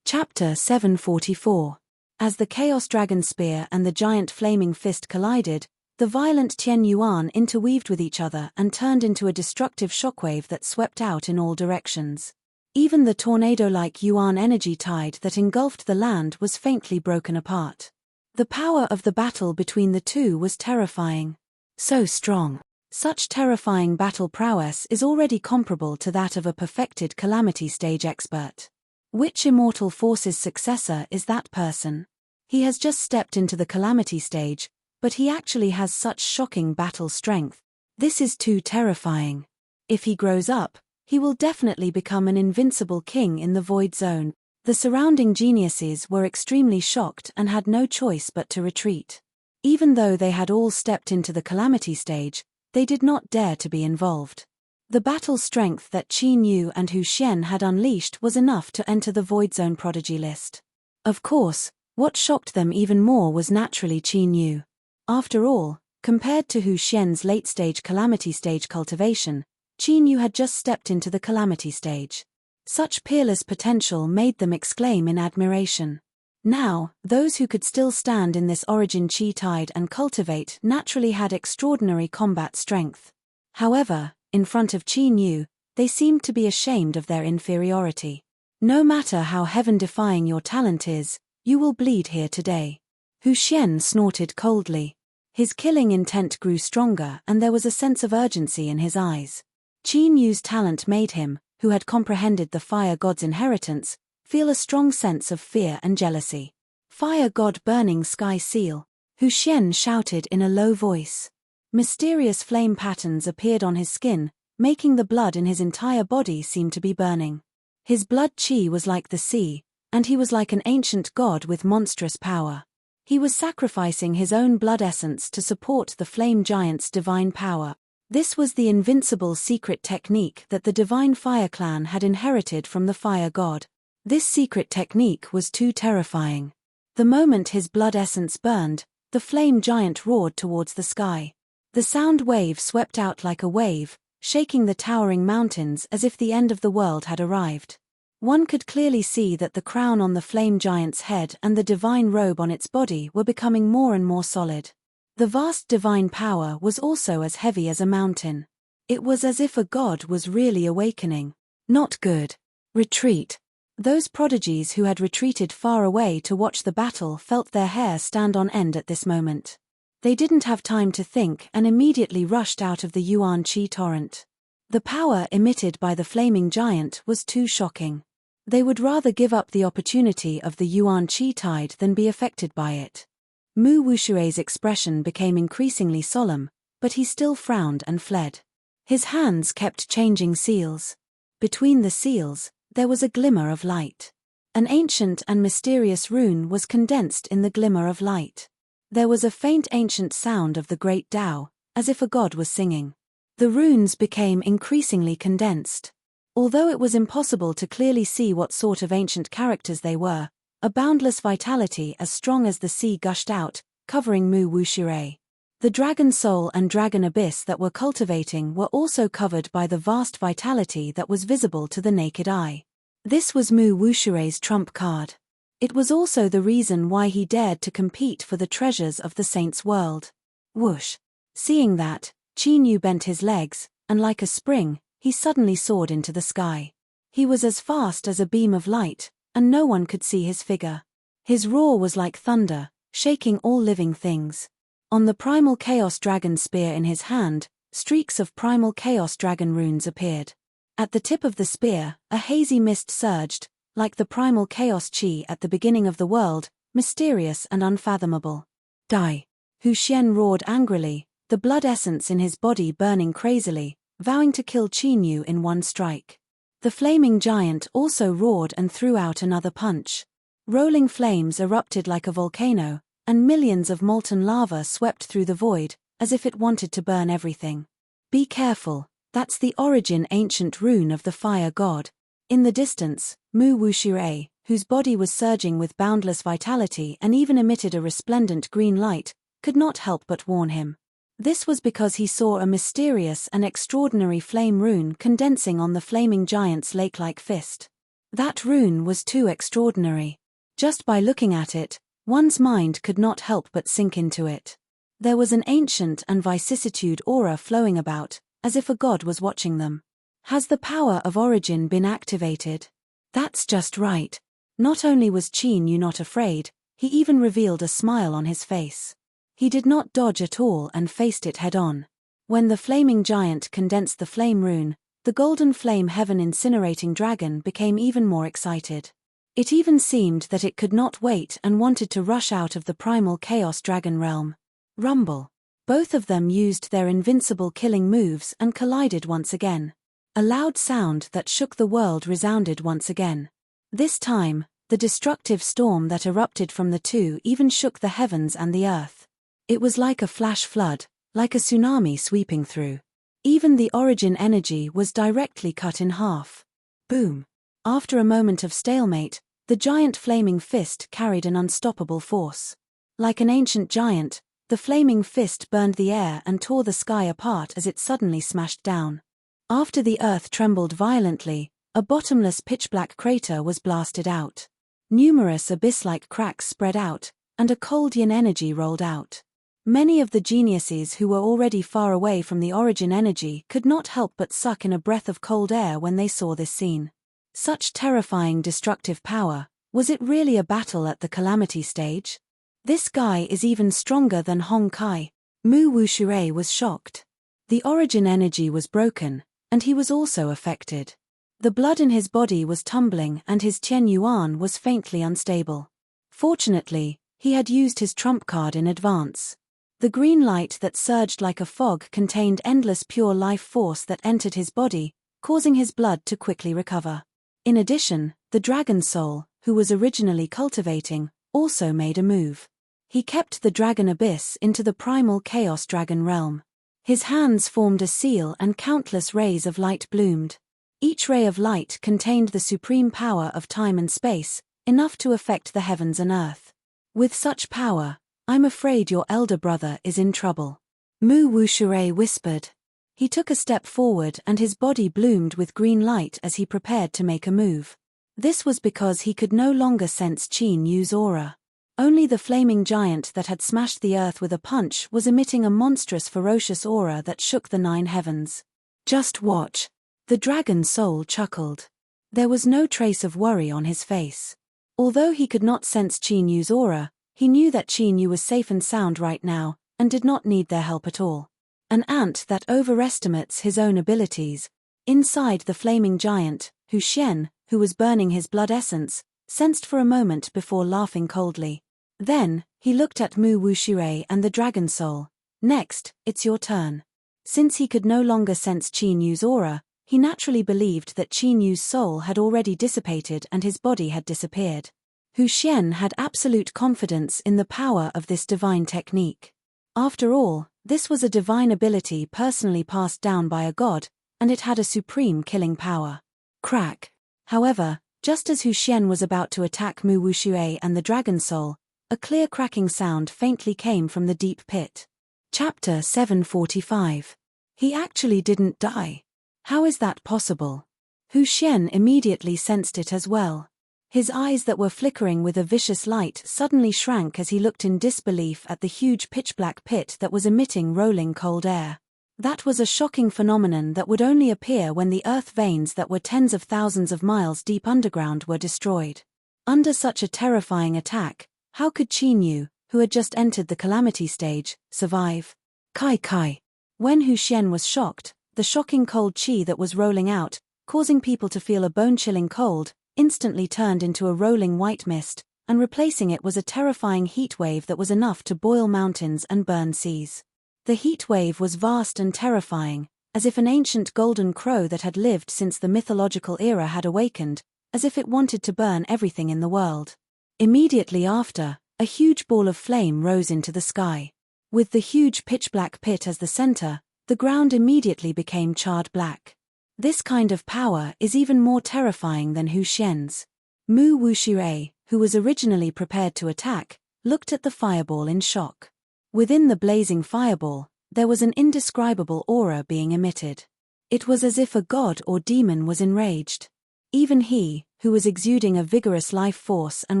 Chapter 744. As the Chaos Dragon Spear and the giant flaming fist collided, the violent Tian Yuan interweaved with each other and turned into a destructive shockwave that swept out in all directions. Even the tornado-like Yuan energy tide that engulfed the land was faintly broken apart. The power of the battle between the two was terrifying. So strong. Such terrifying battle prowess is already comparable to that of a perfected calamity stage expert. Which immortal force's successor is that person? He has just stepped into the calamity stage, but he actually has such shocking battle strength. This is too terrifying. If he grows up, he will definitely become an invincible king in the Void Zone. The surrounding geniuses were extremely shocked and had no choice but to retreat. Even though they had all stepped into the calamity stage, they did not dare to be involved. The battle strength that Qin Yu and Hu Xian had unleashed was enough to enter the Void Zone prodigy list. Of course, what shocked them even more was naturally Qin Yu. After all, compared to Hu Xian's late-stage calamity stage cultivation, Qin Yu had just stepped into the calamity stage. Such peerless potential made them exclaim in admiration. Now, those who could still stand in this origin chi tide and cultivate naturally had extraordinary combat strength. However, in front of Qin Yu, they seemed to be ashamed of their inferiority. No matter how heaven-defying your talent is, you will bleed here today. Hu Xian snorted coldly. His killing intent grew stronger and there was a sense of urgency in his eyes. Qin Yu's talent made him, who had comprehended the fire god's inheritance, feel a strong sense of fear and jealousy. Fire god burning sky seal, Hu Xian shouted in a low voice. Mysterious flame patterns appeared on his skin, making the blood in his entire body seem to be burning. His blood qi was like the sea, and he was like an ancient god with monstrous power. He was sacrificing his own blood essence to support the flame giant's divine power. This was the invincible secret technique that the divine fire clan had inherited from the fire god. This secret technique was too terrifying. The moment his blood essence burned, the flame giant roared towards the sky. The sound wave swept out like a wave, shaking the towering mountains as if the end of the world had arrived. One could clearly see that the crown on the flame giant's head and the divine robe on its body were becoming more and more solid. The vast divine power was also as heavy as a mountain. It was as if a god was really awakening. Not good. Retreat. Those prodigies who had retreated far away to watch the battle felt their hair stand on end at this moment. They didn't have time to think and immediately rushed out of the Yuan Qi torrent. The power emitted by the flaming giant was too shocking. They would rather give up the opportunity of the Yuan Qi tide than be affected by it. Mu Wushui's expression became increasingly solemn, but he still frowned and fled. His hands kept changing seals. Between the seals, there was a glimmer of light. An ancient and mysterious rune was condensed in the glimmer of light. There was a faint ancient sound of the great Tao, as if a god was singing. The runes became increasingly condensed. Although it was impossible to clearly see what sort of ancient characters they were, a boundless vitality as strong as the sea gushed out, covering Mu Wushui. The dragon soul and dragon abyss that were cultivating were also covered by the vast vitality that was visible to the naked eye. This was Mu Wushui's trump card. It was also the reason why he dared to compete for the treasures of the saint's world. Whoosh! Seeing that, Qin Yu bent his legs, and like a spring, he suddenly soared into the sky. He was as fast as a beam of light, and no one could see his figure. His roar was like thunder, shaking all living things. On the primal chaos dragon spear in his hand, streaks of primal chaos dragon runes appeared. At the tip of the spear, a hazy mist surged, like the primal chaos chi at the beginning of the world, mysterious and unfathomable. Die! Hu Xian roared angrily, the blood essence in his body burning crazily, vowing to kill Qin Yu in one strike. The flaming giant also roared and threw out another punch. Rolling flames erupted like a volcano, and millions of molten lava swept through the void, as if it wanted to burn everything. Be careful, that's the origin ancient rune of the fire god. In the distance, Mu Wushui, whose body was surging with boundless vitality and even emitted a resplendent green light, could not help but warn him. This was because he saw a mysterious and extraordinary flame rune condensing on the flaming giant's lake-like fist. That rune was too extraordinary. Just by looking at it, one's mind could not help but sink into it. There was an ancient and vicissitude aura flowing about, as if a god was watching them. Has the power of origin been activated? That's just right. Not only was Qin Yu not afraid, he even revealed a smile on his face. He did not dodge at all and faced it head-on. When the flaming giant condensed the flame rune, the golden flame heaven incinerating dragon became even more excited. It even seemed that it could not wait and wanted to rush out of the primal chaos dragon realm. Rumble. Both of them used their invincible killing moves and collided once again. A loud sound that shook the world resounded once again. This time, The destructive storm that erupted from the two even shook the heavens and the earth. It was like a flash flood, like a tsunami sweeping through. Even the origin energy was directly cut in half. Boom! After a moment of stalemate, the giant flaming fist carried an unstoppable force. Like an ancient giant, the flaming fist burned the air and tore the sky apart as it suddenly smashed down. After the earth trembled violently, a bottomless pitch-black crater was blasted out. Numerous abyss-like cracks spread out, and a cold yin energy rolled out. Many of the geniuses who were already far away from the origin energy could not help but suck in a breath of cold air when they saw this scene. Such terrifying destructive power, was it really a battle at the calamity stage? This guy is even stronger than Hong Kai. Mu Wuxue was shocked. The origin energy was broken, and he was also affected. The blood in his body was tumbling and his Qian Yuan was faintly unstable. Fortunately, he had used his trump card in advance. The green light that surged like a fog contained endless pure life force that entered his body, causing his blood to quickly recover. In addition, the dragon soul, who was originally cultivating, also made a move. He kept the dragon abyss into the primal chaos dragon realm. His hands formed a seal and countless rays of light bloomed. Each ray of light contained the supreme power of time and space, enough to affect the heavens and earth. With such power, I'm afraid your elder brother is in trouble. Mu Wuxue whispered. He took a step forward and his body bloomed with green light as he prepared to make a move. This was because he could no longer sense Qin Yu's aura. Only the flaming giant that had smashed the earth with a punch was emitting a monstrous ferocious aura that shook the 9 heavens. Just watch. The dragon soul chuckled. There was no trace of worry on his face. Although he could not sense Qin Yu's aura, he knew that Qin Yu was safe and sound right now, and did not need their help at all. An ant that overestimates his own abilities. Inside the flaming giant, Hu Xian, who was burning his blood essence, sensed for a moment before laughing coldly. Then, he looked at Mu Wuxue and the dragon soul. Next, it's your turn. Since he could no longer sense Qin Yu's aura, he naturally believed that Qin Yu's soul had already dissipated and his body had disappeared. Hu Xian had absolute confidence in the power of this divine technique. After all, this was a divine ability personally passed down by a god, and it had a supreme killing power. Crack. However, just as Hu Xian was about to attack Mu Wuxue and the dragon soul, a clear cracking sound faintly came from the deep pit. Chapter 745. He actually didn't die. How is that possible? Hu Xian immediately sensed it as well. His eyes that were flickering with a vicious light suddenly shrank as he looked in disbelief at the huge pitch-black pit that was emitting rolling cold air. That was a shocking phenomenon that would only appear when the earth veins that were tens of thousands of miles deep underground were destroyed. Under such a terrifying attack, how could Qin Yu, who had just entered the calamity stage, survive? Kai. When Hu Xian was shocked, the shocking cold qi that was rolling out, causing people to feel a bone-chilling cold, instantly turned into a rolling white mist, and replacing it was a terrifying heat wave that was enough to boil mountains and burn seas. The heat wave was vast and terrifying, as if an ancient golden crow that had lived since the mythological era had awakened, as if it wanted to burn everything in the world. Immediately after, a huge ball of flame rose into the sky. With the huge pitch-black pit as the center, the ground immediately became charred black. This kind of power is even more terrifying than Hu Xian's. Mu Wuxue, who was originally prepared to attack, looked at the fireball in shock. Within the blazing fireball, there was an indescribable aura being emitted. It was as if a god or demon was enraged. Even he, who was exuding a vigorous life force and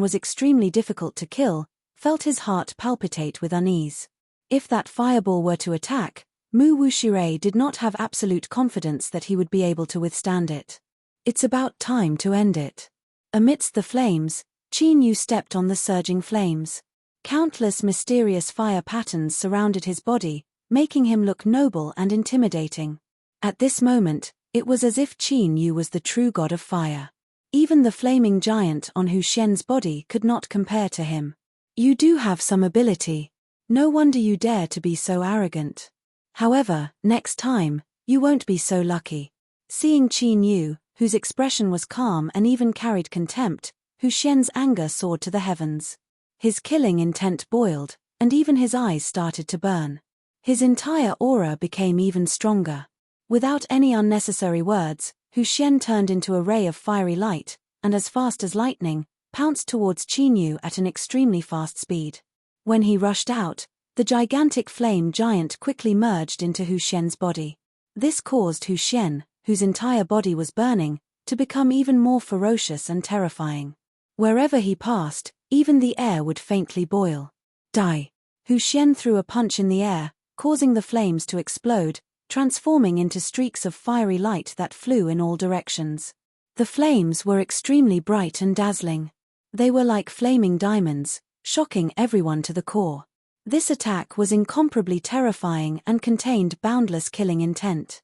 was extremely difficult to kill, felt his heart palpitate with unease. If that fireball were to attack, Mu Wuxue did not have absolute confidence that he would be able to withstand it. It's about time to end it. Amidst the flames, Qin Yu stepped on the surging flames. Countless mysterious fire patterns surrounded his body, making him look noble and intimidating. At this moment, it was as if Qin Yu was the true god of fire. Even the flaming giant on Hu Xian's body could not compare to him. You do have some ability. No wonder you dare to be so arrogant. However, next time, you won't be so lucky. Seeing Qin Yu, whose expression was calm and even carried contempt, Hu Xian's anger soared to the heavens. His killing intent boiled, and even his eyes started to burn. His entire aura became even stronger. Without any unnecessary words, Hu Xian turned into a ray of fiery light, and as fast as lightning, pounced towards Qin Yu at an extremely fast speed. When he rushed out, the gigantic flame giant quickly merged into Hu Xian's body. This caused Hu Xian, whose entire body was burning, to become even more ferocious and terrifying. Wherever he passed, even the air would faintly boil. Die! Hu Xian threw a punch in the air, causing the flames to explode, transforming into streaks of fiery light that flew in all directions. The flames were extremely bright and dazzling. They were like flaming diamonds, shocking everyone to the core. This attack was incomparably terrifying and contained boundless killing intent.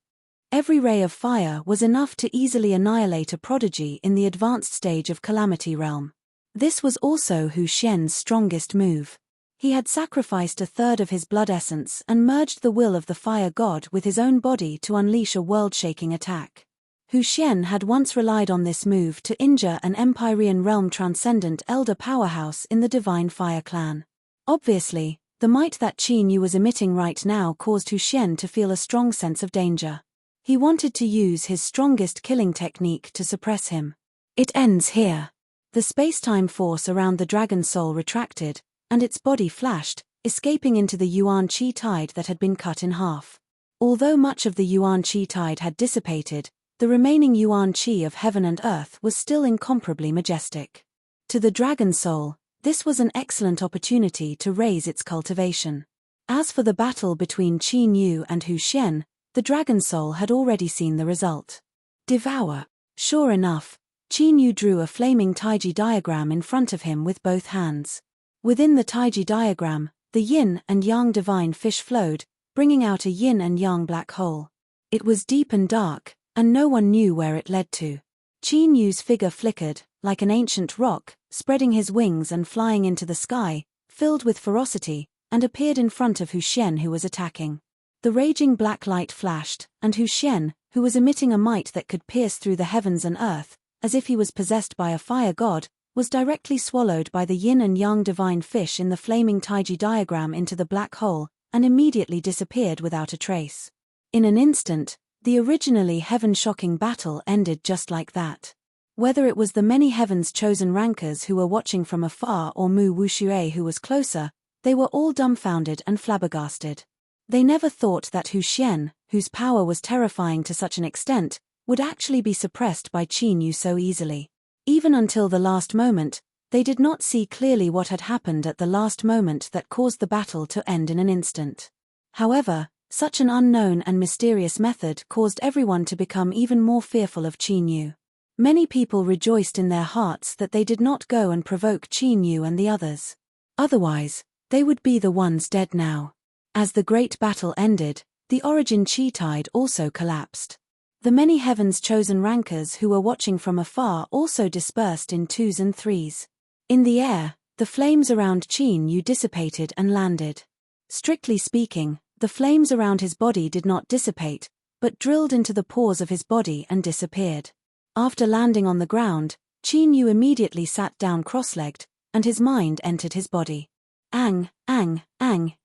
Every ray of fire was enough to easily annihilate a prodigy in the advanced stage of Calamity Realm. This was also Hu Xian's strongest move. He had sacrificed a third of his blood essence and merged the will of the fire god with his own body to unleash a world-shaking attack. Hu Xian had once relied on this move to injure an Empyrean realm transcendent elder powerhouse in the Divine Fire clan. Obviously, the might that Qin Yu was emitting right now caused Hu Xian to feel a strong sense of danger. He wanted to use his strongest killing technique to suppress him. It ends here. The space-time force around the dragon soul retracted, and its body flashed, escaping into the Yuan Qi tide that had been cut in half. Although much of the Yuan Qi tide had dissipated, the remaining Yuan Qi of heaven and earth was still incomparably majestic. To the dragon soul, this was an excellent opportunity to raise its cultivation. As for the battle between Qin Yu and Hu Xian, the dragon soul had already seen the result. Devour. Sure enough, Qin Yu drew a flaming Taiji diagram in front of him with both hands. Within the Taiji diagram, the yin and yang divine fish flowed, bringing out a yin and yang black hole. It was deep and dark, and no one knew where it led to. Qin Yu's figure flickered, like an ancient rock, spreading his wings and flying into the sky, filled with ferocity, and appeared in front of Hu Xian who was attacking. The raging black light flashed, and Hu Xian, who was emitting a might that could pierce through the heavens and earth, as if he was possessed by a fire god, was directly swallowed by the yin and yang divine fish in the flaming Taiji diagram into the black hole, and immediately disappeared without a trace. In an instant, the originally heaven-shocking battle ended just like that. Whether it was the many heavens chosen rankers who were watching from afar or Mu Wuxue who was closer, they were all dumbfounded and flabbergasted. They never thought that Hu Xian, whose power was terrifying to such an extent, would actually be suppressed by Qin Yu so easily. Even until the last moment, they did not see clearly what had happened at the last moment that caused the battle to end in an instant. However, such an unknown and mysterious method caused everyone to become even more fearful of Qin Yu. Many people rejoiced in their hearts that they did not go and provoke Qin Yu and the others. Otherwise, they would be the ones dead now. As the great battle ended, the origin Qi tide also collapsed. The many heavens chosen rankers who were watching from afar also dispersed in twos and threes. In the air, the flames around Qin Yu dissipated and landed. Strictly speaking, the flames around his body did not dissipate, but drilled into the pores of his body and disappeared. After landing on the ground, Qin Yu immediately sat down cross-legged, and his mind entered his body. Ang,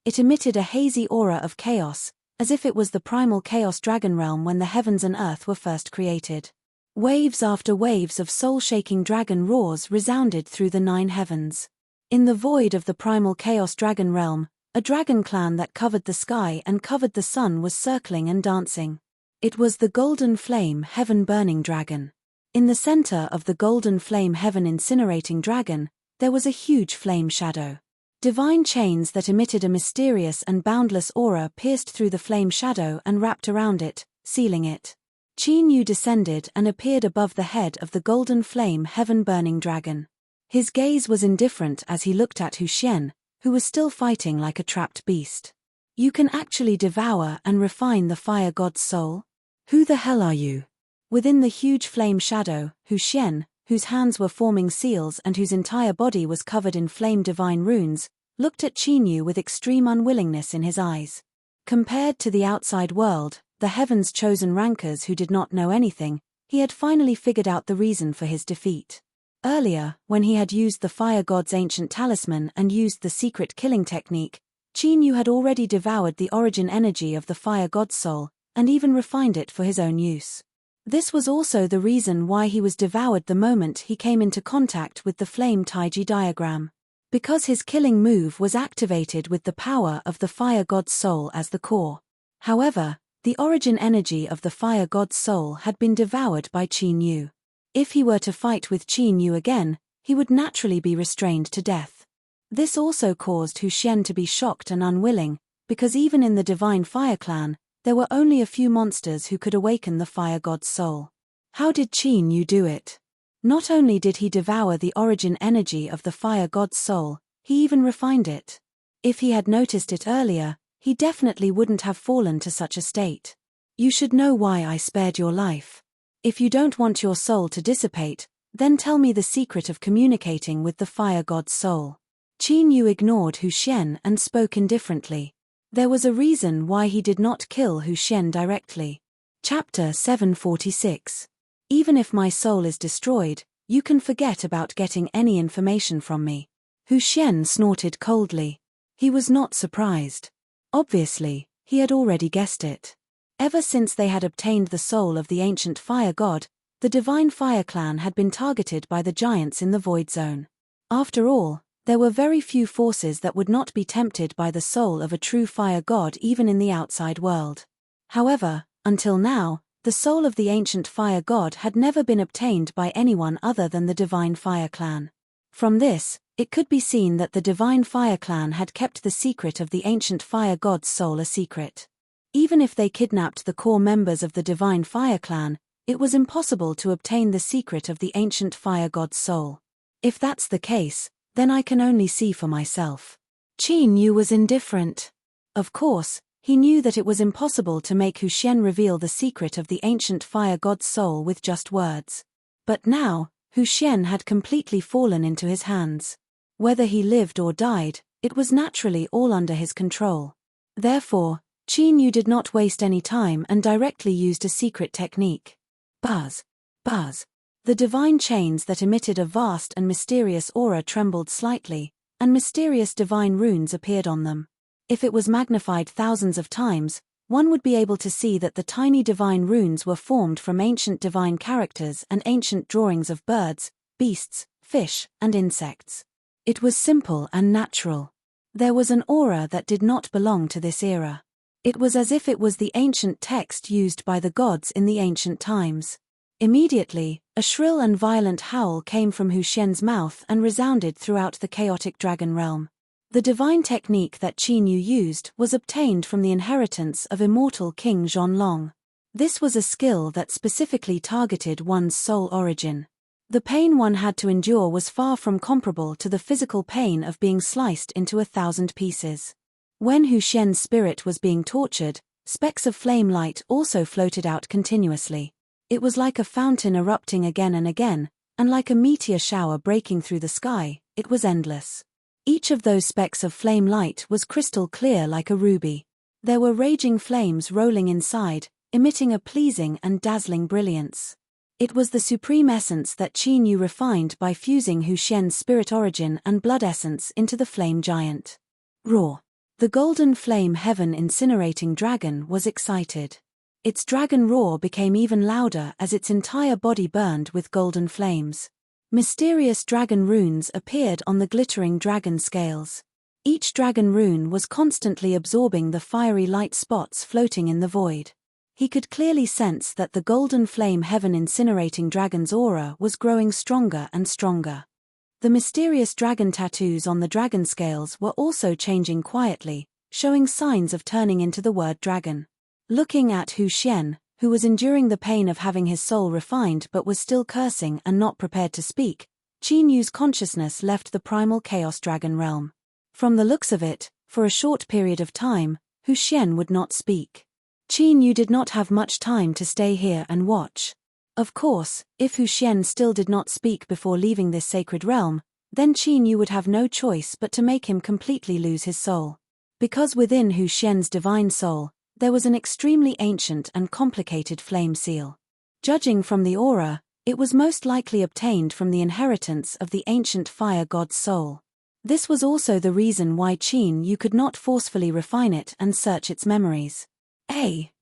it emitted a hazy aura of chaos, as if it was the primal chaos dragon realm when the heavens and earth were first created. Waves after waves of soul-shaking dragon roars resounded through the 9 heavens. In the void of the primal chaos dragon realm, a dragon clan that covered the sky and covered the sun was circling and dancing. It was the golden flame heaven-burning dragon. In the center of the golden flame heaven-incinerating dragon, there was a huge flame shadow. Divine chains that emitted a mysterious and boundless aura pierced through the flame shadow and wrapped around it, sealing it. Qin Yu descended and appeared above the head of the golden flame heaven-burning dragon. His gaze was indifferent as he looked at Hu Xian, who was still fighting like a trapped beast. You can actually devour and refine the fire god's soul? Who the hell are you? Within the huge flame shadow, Hu Xian, whose hands were forming seals and whose entire body was covered in flame divine runes, looked at Qin Yu with extreme unwillingness in his eyes. Compared to the outside world, the heavens chosen rankers who did not know anything, he had finally figured out the reason for his defeat. Earlier, when he had used the fire god's ancient talisman and used the secret killing technique, Qin Yu had already devoured the origin energy of the fire god's soul, and even refined it for his own use. This was also the reason why he was devoured the moment he came into contact with the flame Taiji diagram. Because his killing move was activated with the power of the fire god's soul as the core. However, the origin energy of the fire god's soul had been devoured by Qin Yu. If he were to fight with Qin Yu again, he would naturally be restrained to death. This also caused Hu Xian to be shocked and unwilling, because even in the Divine Fire Clan, there were only a few monsters who could awaken the fire god's soul. How did Qin Yu do it? Not only did he devour the origin energy of the fire god's soul, he even refined it. If he had noticed it earlier, he definitely wouldn't have fallen to such a state. You should know why I spared your life. If you don't want your soul to dissipate, then tell me the secret of communicating with the fire god's soul. Qin Yu ignored Hu Xian and spoke indifferently. There was a reason why he did not kill Hu Xian directly. Chapter 746. Even if my soul is destroyed, you can forget about getting any information from me. Hu Xian snorted coldly. He was not surprised. Obviously, he had already guessed it. Ever since they had obtained the soul of the ancient fire god, the Divine Fire Clan had been targeted by the giants in the Void Zone. After all, there were very few forces that would not be tempted by the soul of a true fire god even in the outside world. However, until now, the soul of the ancient fire god had never been obtained by anyone other than the Divine Fire Clan. From this, it could be seen that the Divine Fire Clan had kept the secret of the ancient fire god's soul a secret. Even if they kidnapped the core members of the Divine Fire Clan, it was impossible to obtain the secret of the ancient fire god's soul. If that's the case, then I can only see for myself. Qin Yu was indifferent. Of course, he knew that it was impossible to make Hu Xian reveal the secret of the ancient fire god's soul with just words. But now, Hu Xian had completely fallen into his hands. Whether he lived or died, it was naturally all under his control. Therefore, Qin Yu did not waste any time and directly used a secret technique. Buzz. Buzz. The divine chains that emitted a vast and mysterious aura trembled slightly, and mysterious divine runes appeared on them. If it was magnified thousands of times, one would be able to see that the tiny divine runes were formed from ancient divine characters and ancient drawings of birds, beasts, fish, and insects. It was simple and natural. There was an aura that did not belong to this era. It was as if it was the ancient text used by the gods in the ancient times. Immediately, a shrill and violent howl came from Hu Xian's mouth and resounded throughout the chaotic dragon realm. The divine technique that Qin Yu used was obtained from the inheritance of immortal King Zhonlong. This was a skill that specifically targeted one's soul origin. The pain one had to endure was far from comparable to the physical pain of being sliced into 1,000 pieces. When Hu Xian's spirit was being tortured, specks of flame light also floated out continuously. It was like a fountain erupting again and again, and like a meteor shower breaking through the sky, it was endless. Each of those specks of flame light was crystal clear like a ruby. There were raging flames rolling inside, emitting a pleasing and dazzling brilliance. It was the supreme essence that Qin Yu refined by fusing Hu Xian's spirit origin and blood essence into the flame giant. Roar. The golden flame heaven incinerating dragon was excited. Its dragon roar became even louder as its entire body burned with golden flames. Mysterious dragon runes appeared on the glittering dragon scales. Each dragon rune was constantly absorbing the fiery light spots floating in the void. He could clearly sense that the golden flame heaven incinerating dragon's aura was growing stronger and stronger. The mysterious dragon tattoos on the dragon scales were also changing quietly, showing signs of turning into the word dragon. Looking at Hu Xian, who was enduring the pain of having his soul refined but was still cursing and not prepared to speak, Qin Yu's consciousness left the primal chaos dragon realm. From the looks of it, for a short period of time, Hu Xian would not speak. Qin Yu did not have much time to stay here and watch. Of course, if Hu Xian still did not speak before leaving this sacred realm, then Qin Yu would have no choice but to make him completely lose his soul. Because within Hu Xian's divine soul, there was an extremely ancient and complicated flame seal. Judging from the aura, It was most likely obtained from the inheritance of the ancient fire god's soul. This was also the reason why Qin Yu could not forcefully refine it and search its memories.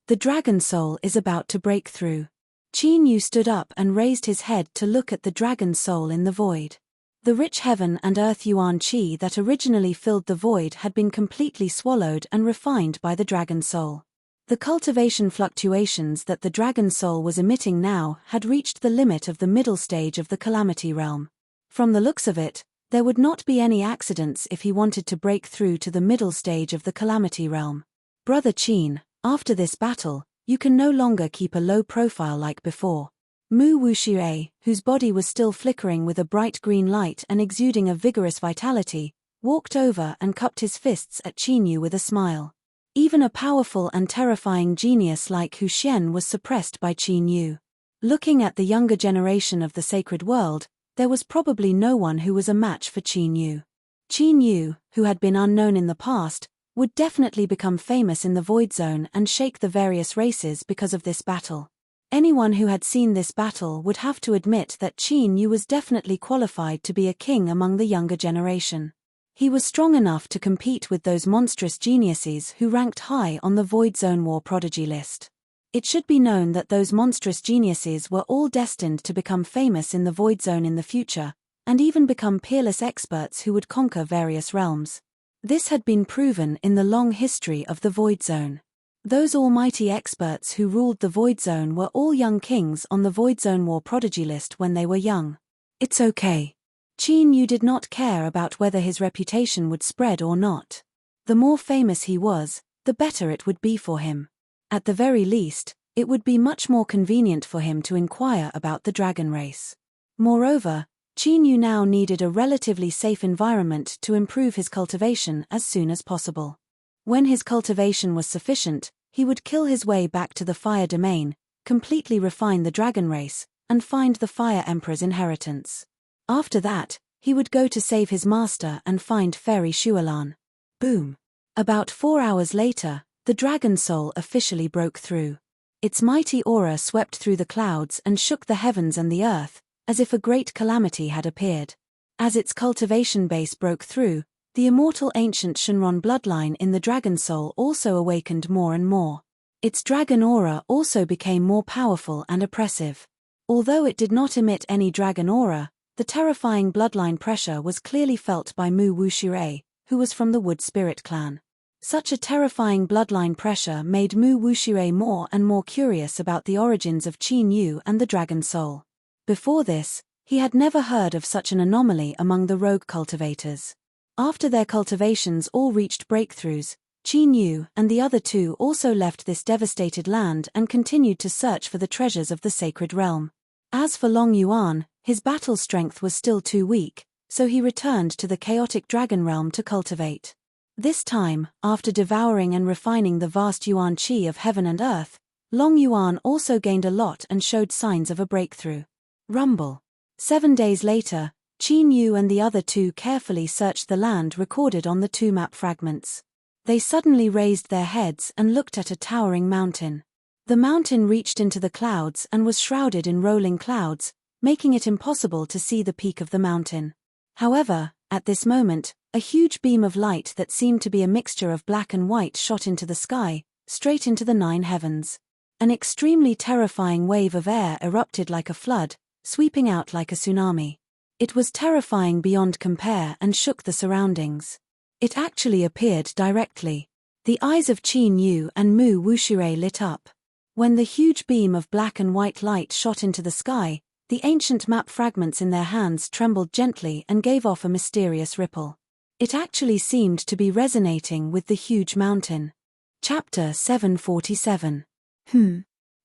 The dragon soul is about to break through. Qin Yu stood up and raised his head to look at the dragon soul in the void. The rich heaven and earth yuan qi that originally filled the void had been completely swallowed and refined by the dragon soul. The cultivation fluctuations that the dragon soul was emitting now had reached the limit of the middle stage of the calamity realm. From the looks of it, there would not be any accidents if he wanted to break through to the middle stage of the calamity realm. Brother Qin, after this battle, you can no longer keep a low profile like before. Mu Wuxue, whose body was still flickering with a bright green light and exuding a vigorous vitality, walked over and cupped his fists at Qin Yu with a smile. Even a powerful and terrifying genius like Hu Xian was suppressed by Qin Yu. Looking at the younger generation of the sacred world, there was probably no one who was a match for Qin Yu. Qin Yu, who had been unknown in the past, would definitely become famous in the Void Zone and shake the various races because of this battle. Anyone who had seen this battle would have to admit that Qin Yu was definitely qualified to be a king among the younger generation. He was strong enough to compete with those monstrous geniuses who ranked high on the Void Zone War Prodigy list. It should be known that those monstrous geniuses were all destined to become famous in the Void Zone in the future, and even become peerless experts who would conquer various realms. This had been proven in the long history of the Void Zone. Those almighty experts who ruled the Void Zone were all young kings on the Void Zone War Prodigy list when they were young. It's okay. Qin Yu did not care about whether his reputation would spread or not. The more famous he was, the better it would be for him. At the very least, it would be much more convenient for him to inquire about the dragon race. Moreover, Qin Yu now needed a relatively safe environment to improve his cultivation as soon as possible. When his cultivation was sufficient, he would kill his way back to the fire domain, completely refine the dragon race, and find the Fire Emperor's inheritance. After that, he would go to save his master and find Fairy Shualan. Boom. About 4 hours later, the dragon soul officially broke through. Its mighty aura swept through the clouds and shook the heavens and the earth, as if a great calamity had appeared. As its cultivation base broke through, the immortal ancient Shenron bloodline in the dragon soul also awakened more and more. Its dragon aura also became more powerful and oppressive. Although it did not emit any dragon aura, the terrifying bloodline pressure was clearly felt by Mu Wuxue, who was from the Wood Spirit clan. Such a terrifying bloodline pressure made Mu Wuxue more and more curious about the origins of Qin Yu and the dragon soul. Before this, he had never heard of such an anomaly among the rogue cultivators. After their cultivations all reached breakthroughs, Qin Yu and the other two also left this devastated land and continued to search for the treasures of the sacred realm. As for Long Yuan, his battle strength was still too weak, so he returned to the chaotic dragon realm to cultivate. This time, after devouring and refining the vast yuan qi of heaven and earth, Long Yuan also gained a lot and showed signs of a breakthrough. Rumble. 7 days later, Qin Yu and the other two carefully searched the land recorded on the 2 map fragments. They suddenly raised their heads and looked at a towering mountain. The mountain reached into the clouds and was shrouded in rolling clouds, making it impossible to see the peak of the mountain. However, at this moment, a huge beam of light that seemed to be a mixture of black and white shot into the sky, straight into the 9 heavens. An extremely terrifying wave of air erupted like a flood, sweeping out like a tsunami. It was terrifying beyond compare and shook the surroundings. It actually appeared directly. The eyes of Qin Yu and Mu Wuxue lit up. When the huge beam of black and white light shot into the sky, the ancient map fragments in their hands trembled gently and gave off a mysterious ripple. It actually seemed to be resonating with the huge mountain. Chapter 747.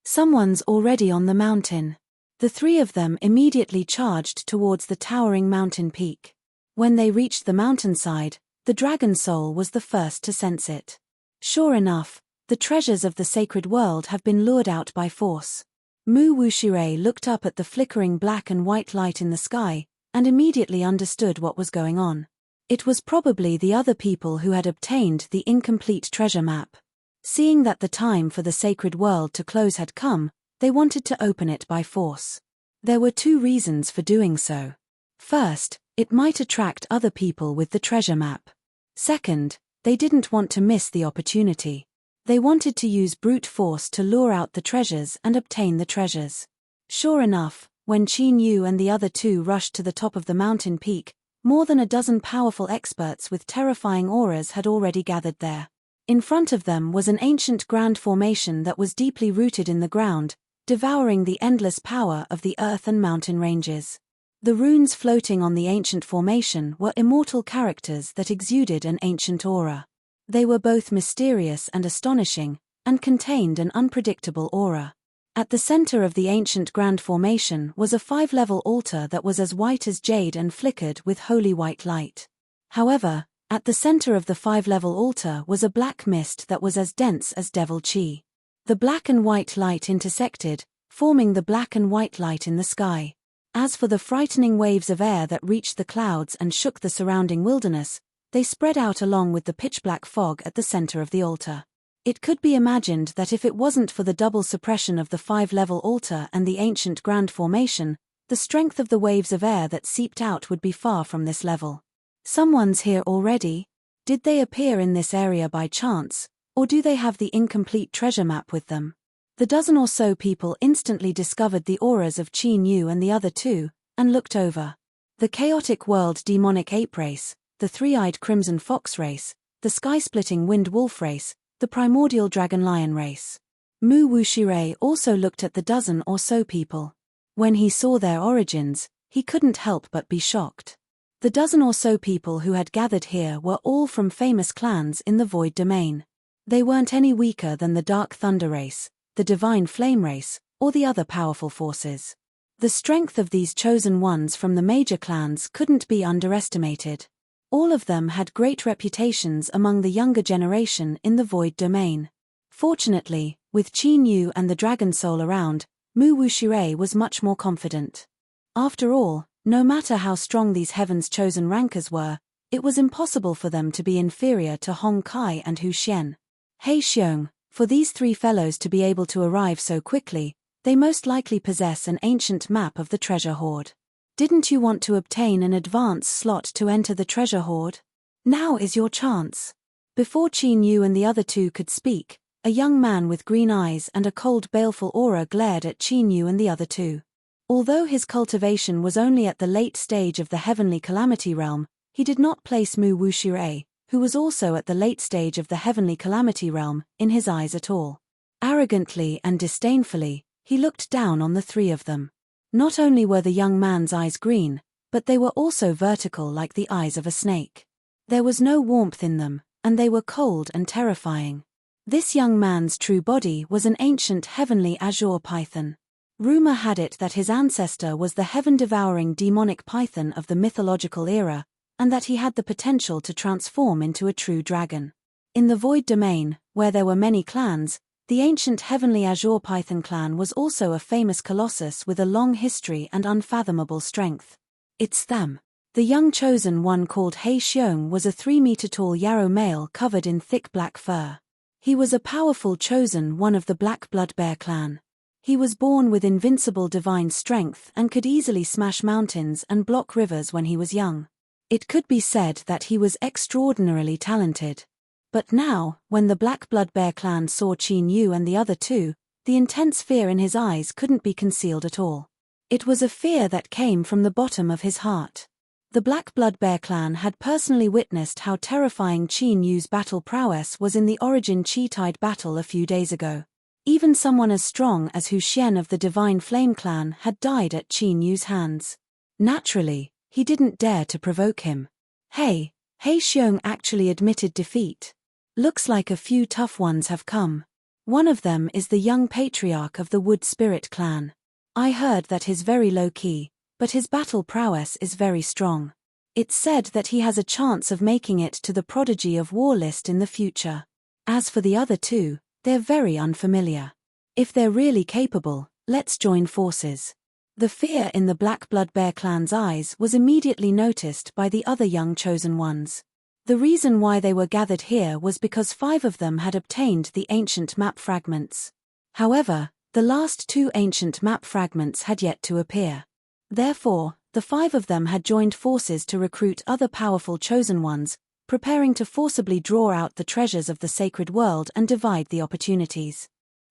Someone's already on the mountain. The 3 of them immediately charged towards the towering mountain peak. When they reached the mountainside, the dragon soul was the first to sense it. Sure enough, the treasures of the sacred world have been lured out by force. Mu Wuxue looked up at the flickering black and white light in the sky, and immediately understood what was going on. It was probably the other people who had obtained the incomplete treasure map. Seeing that the time for the sacred world to close had come, they wanted to open it by force. There were two reasons for doing so. First, it might attract other people with the treasure map. Second, they didn't want to miss the opportunity. They wanted to use brute force to lure out the treasures and obtain the treasures. Sure enough, when Qin Yu and the other two rushed to the top of the mountain peak, more than a dozen powerful experts with terrifying auras had already gathered there. In front of them was an ancient grand formation that was deeply rooted in the ground, devouring the endless power of the earth and mountain ranges. The runes floating on the ancient formation were immortal characters that exuded an ancient aura. They were both mysterious and astonishing, and contained an unpredictable aura. At the center of the ancient grand formation was a 5-level altar that was as white as jade and flickered with holy white light. However, at the center of the 5-level altar was a black mist that was as dense as devil chi. The black and white light intersected, forming the black and white light in the sky. As for the frightening waves of air that reached the clouds and shook the surrounding wilderness, they spread out along with the pitch-black fog at the center of the altar. It could be imagined that if it wasn't for the double suppression of the 5-level altar and the ancient grand formation, the strength of the waves of air that seeped out would be far from this level. Someone's here already? Did they appear in this area by chance, or do they have the incomplete treasure map with them? The dozen or so people instantly discovered the auras of Qin Yu and the other two, and looked over. The chaotic world demonic ape race, the three-eyed crimson fox race, the sky-splitting wind wolf race, the primordial dragon lion race. Mu Wushirei also looked at the dozen or so people. When he saw their origins, he couldn't help but be shocked. The dozen or so people who had gathered here were all from famous clans in the Void Domain. They weren't any weaker than the Dark Thunder race, the Divine Flame race, or the other powerful forces. The strength of these chosen ones from the major clans couldn't be underestimated. All of them had great reputations among the younger generation in the Void Domain. Fortunately, with Qin Yu and the Dragon Soul around, Mu Wushirei was much more confident. After all, no matter how strong these Heaven's chosen rankers were, it was impossible for them to be inferior to Hong Kai and Hu Xian. He Xiong, for these three fellows to be able to arrive so quickly, they most likely possess an ancient map of the treasure hoard. Didn't you want to obtain an advance slot to enter the treasure hoard? Now is your chance. Before Qin Yu and the other two could speak, a young man with green eyes and a cold baleful aura glared at Qin Yu and the other two. Although his cultivation was only at the late stage of the heavenly calamity realm, he did not place Mu Wushirei, who was also at the late stage of the heavenly calamity realm, in his eyes at all. Arrogantly and disdainfully, he looked down on the three of them. Not only were the young man's eyes green, but they were also vertical like the eyes of a snake. There was no warmth in them, and they were cold and terrifying. This young man's true body was an ancient heavenly azure python. Rumor had it that his ancestor was the heaven-devouring demonic python of the mythological era, and that he had the potential to transform into a true dragon. In the Void Domain, where there were many clans, the ancient heavenly azure python clan was also a famous colossus with a long history and unfathomable strength. It's them. The young chosen one called He Xiong was a 3-meter-tall yarrow male covered in thick black fur. He was a powerful chosen one of the Black Blood Bear clan. He was born with invincible divine strength and could easily smash mountains and block rivers when he was young. It could be said that he was extraordinarily talented. But now, when the Black Blood Bear clan saw Qin Yu and the other two, the intense fear in his eyes couldn't be concealed at all. It was a fear that came from the bottom of his heart. The Black Blood Bear clan had personally witnessed how terrifying Qin Yu's battle prowess was in the Origin Chi-Tide battle a few days ago. Even someone as strong as Hu Xian of the Divine Flame clan had died at Qin Yu's hands. Naturally, he didn't dare to provoke him. He Xiong actually admitted defeat. Looks like a few tough ones have come. One of them is the young patriarch of the Wood Spirit clan. I heard that he's very low-key, but his battle prowess is very strong. It's said that he has a chance of making it to the Prodigy of War list in the future. As for the other two, they're very unfamiliar. If they're really capable, let's join forces. The fear in the Black Blood Bear clan's eyes was immediately noticed by the other young chosen ones. The reason why they were gathered here was because 5 of them had obtained the ancient map fragments. However, The last 2 ancient map fragments had yet to appear. Therefore, the 5 of them had joined forces to recruit other powerful chosen ones, preparing to forcibly draw out the treasures of the sacred world and divide the opportunities.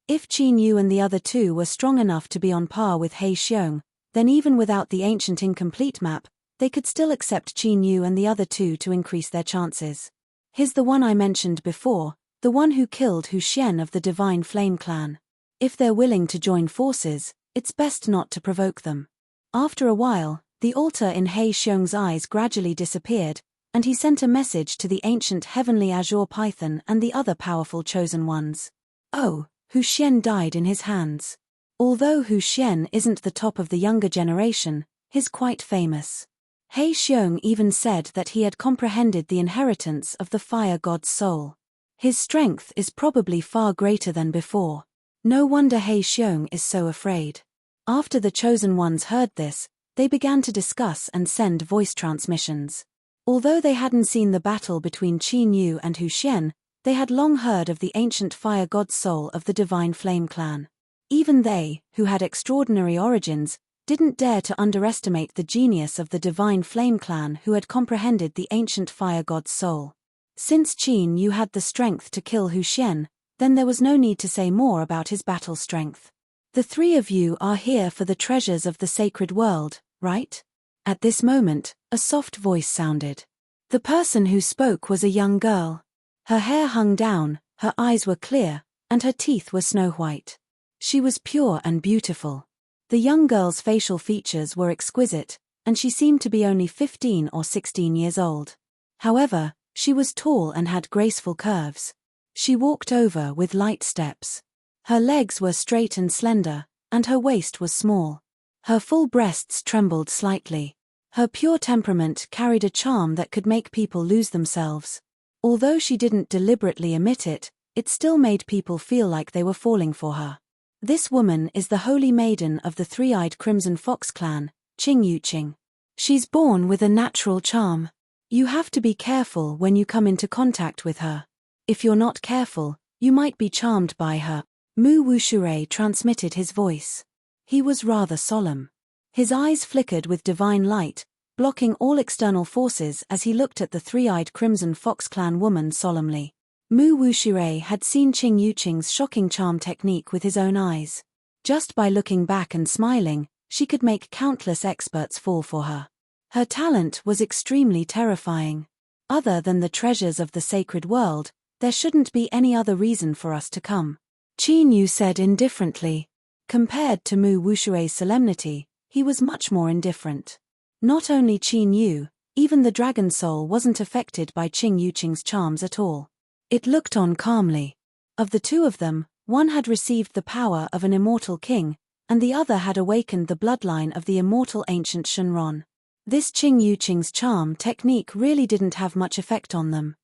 If Qin Yu and the other 2 were strong enough to be on par with He Xiong, then even without the ancient incomplete map, they could still accept Qin Yu and the other 2 to increase their chances. Here's the one I mentioned before, the one who killed Hu Xian of the Divine Flame clan. If they're willing to join forces, it's best not to provoke them. After a while, the altar in He Xiong's eyes gradually disappeared, and he sent a message to the ancient heavenly azure python and the other powerful chosen ones. Oh, Hu Xian died in his hands. Although Hu Xian isn't the top of the younger generation, he's quite famous. He Xiong even said that he had comprehended the inheritance of the fire god's soul. His strength is probably far greater than before. No wonder He Xiong is so afraid. After the chosen ones heard this, they began to discuss and send voice transmissions. Although they hadn't seen the battle between Qin Yu and Hu Xian, they had long heard of the ancient fire god's soul of the Divine Flame clan. Even they, who had extraordinary origins, didn't dare to underestimate the genius of the Divine Flame clan who had comprehended the ancient fire god's soul. Since Qin Yu had the strength to kill Hu Xian, then there was no need to say more about his battle strength. The 3 of you are here for the treasures of the sacred world, right? At this moment, a soft voice sounded. The person who spoke was a young girl. Her hair hung down, her eyes were clear, and her teeth were snow-white. She was pure and beautiful. The young girl's facial features were exquisite, and she seemed to be only 15 or 16 years old. However, she was tall and had graceful curves. She walked over with light steps. Her legs were straight and slender, and her waist was small. Her full breasts trembled slightly. Her pure temperament carried a charm that could make people lose themselves. Although she didn't deliberately emit it, it still made people feel like they were falling for her. This woman is the holy maiden of the 3-eyed Crimson Fox clan, Qing Yuqing. She's born with a natural charm. You have to be careful when you come into contact with her. If you're not careful, you might be charmed by her. Mu Wushui transmitted his voice. He was rather solemn. His eyes flickered with divine light, blocking all external forces as he looked at the 3-eyed Crimson Fox clan woman solemnly. Mu Wushui had seen Qing Yuqing's shocking charm technique with his own eyes. Just by looking back and smiling, she could make countless experts fall for her. Her talent was extremely terrifying. Other than the treasures of the sacred world, there shouldn't be any other reason for us to come. Qin Yu said indifferently. Compared to Mu Wushui's solemnity, he was much more indifferent. Not only Qin Yu, even the dragon soul wasn't affected by Qing Yuqing's charms at all. It looked on calmly. Of the 2 of them, one had received the power of an immortal king, and the other had awakened the bloodline of the immortal ancient Shenron. This Qing Yuqing's charm technique really didn't have much effect on them.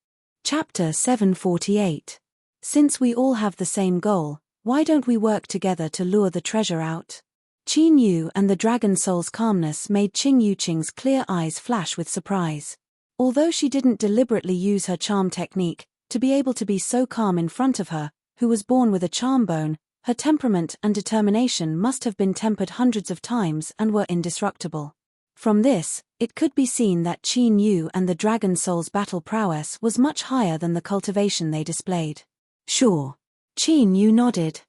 Chapter 748. Since we all have the same goal, why don't we work together to lure the treasure out? Qin Yu and the dragon soul's calmness made Qing Yuqing's clear eyes flash with surprise. Although she didn't deliberately use her charm technique, to be able to be so calm in front of her, who was born with a charm bone, her temperament and determination must have been tempered hundreds of times and were indestructible. From this, it could be seen that Qin Yu and the dragon soul's battle prowess was much higher than the cultivation they displayed. Sure. Qin Yu nodded.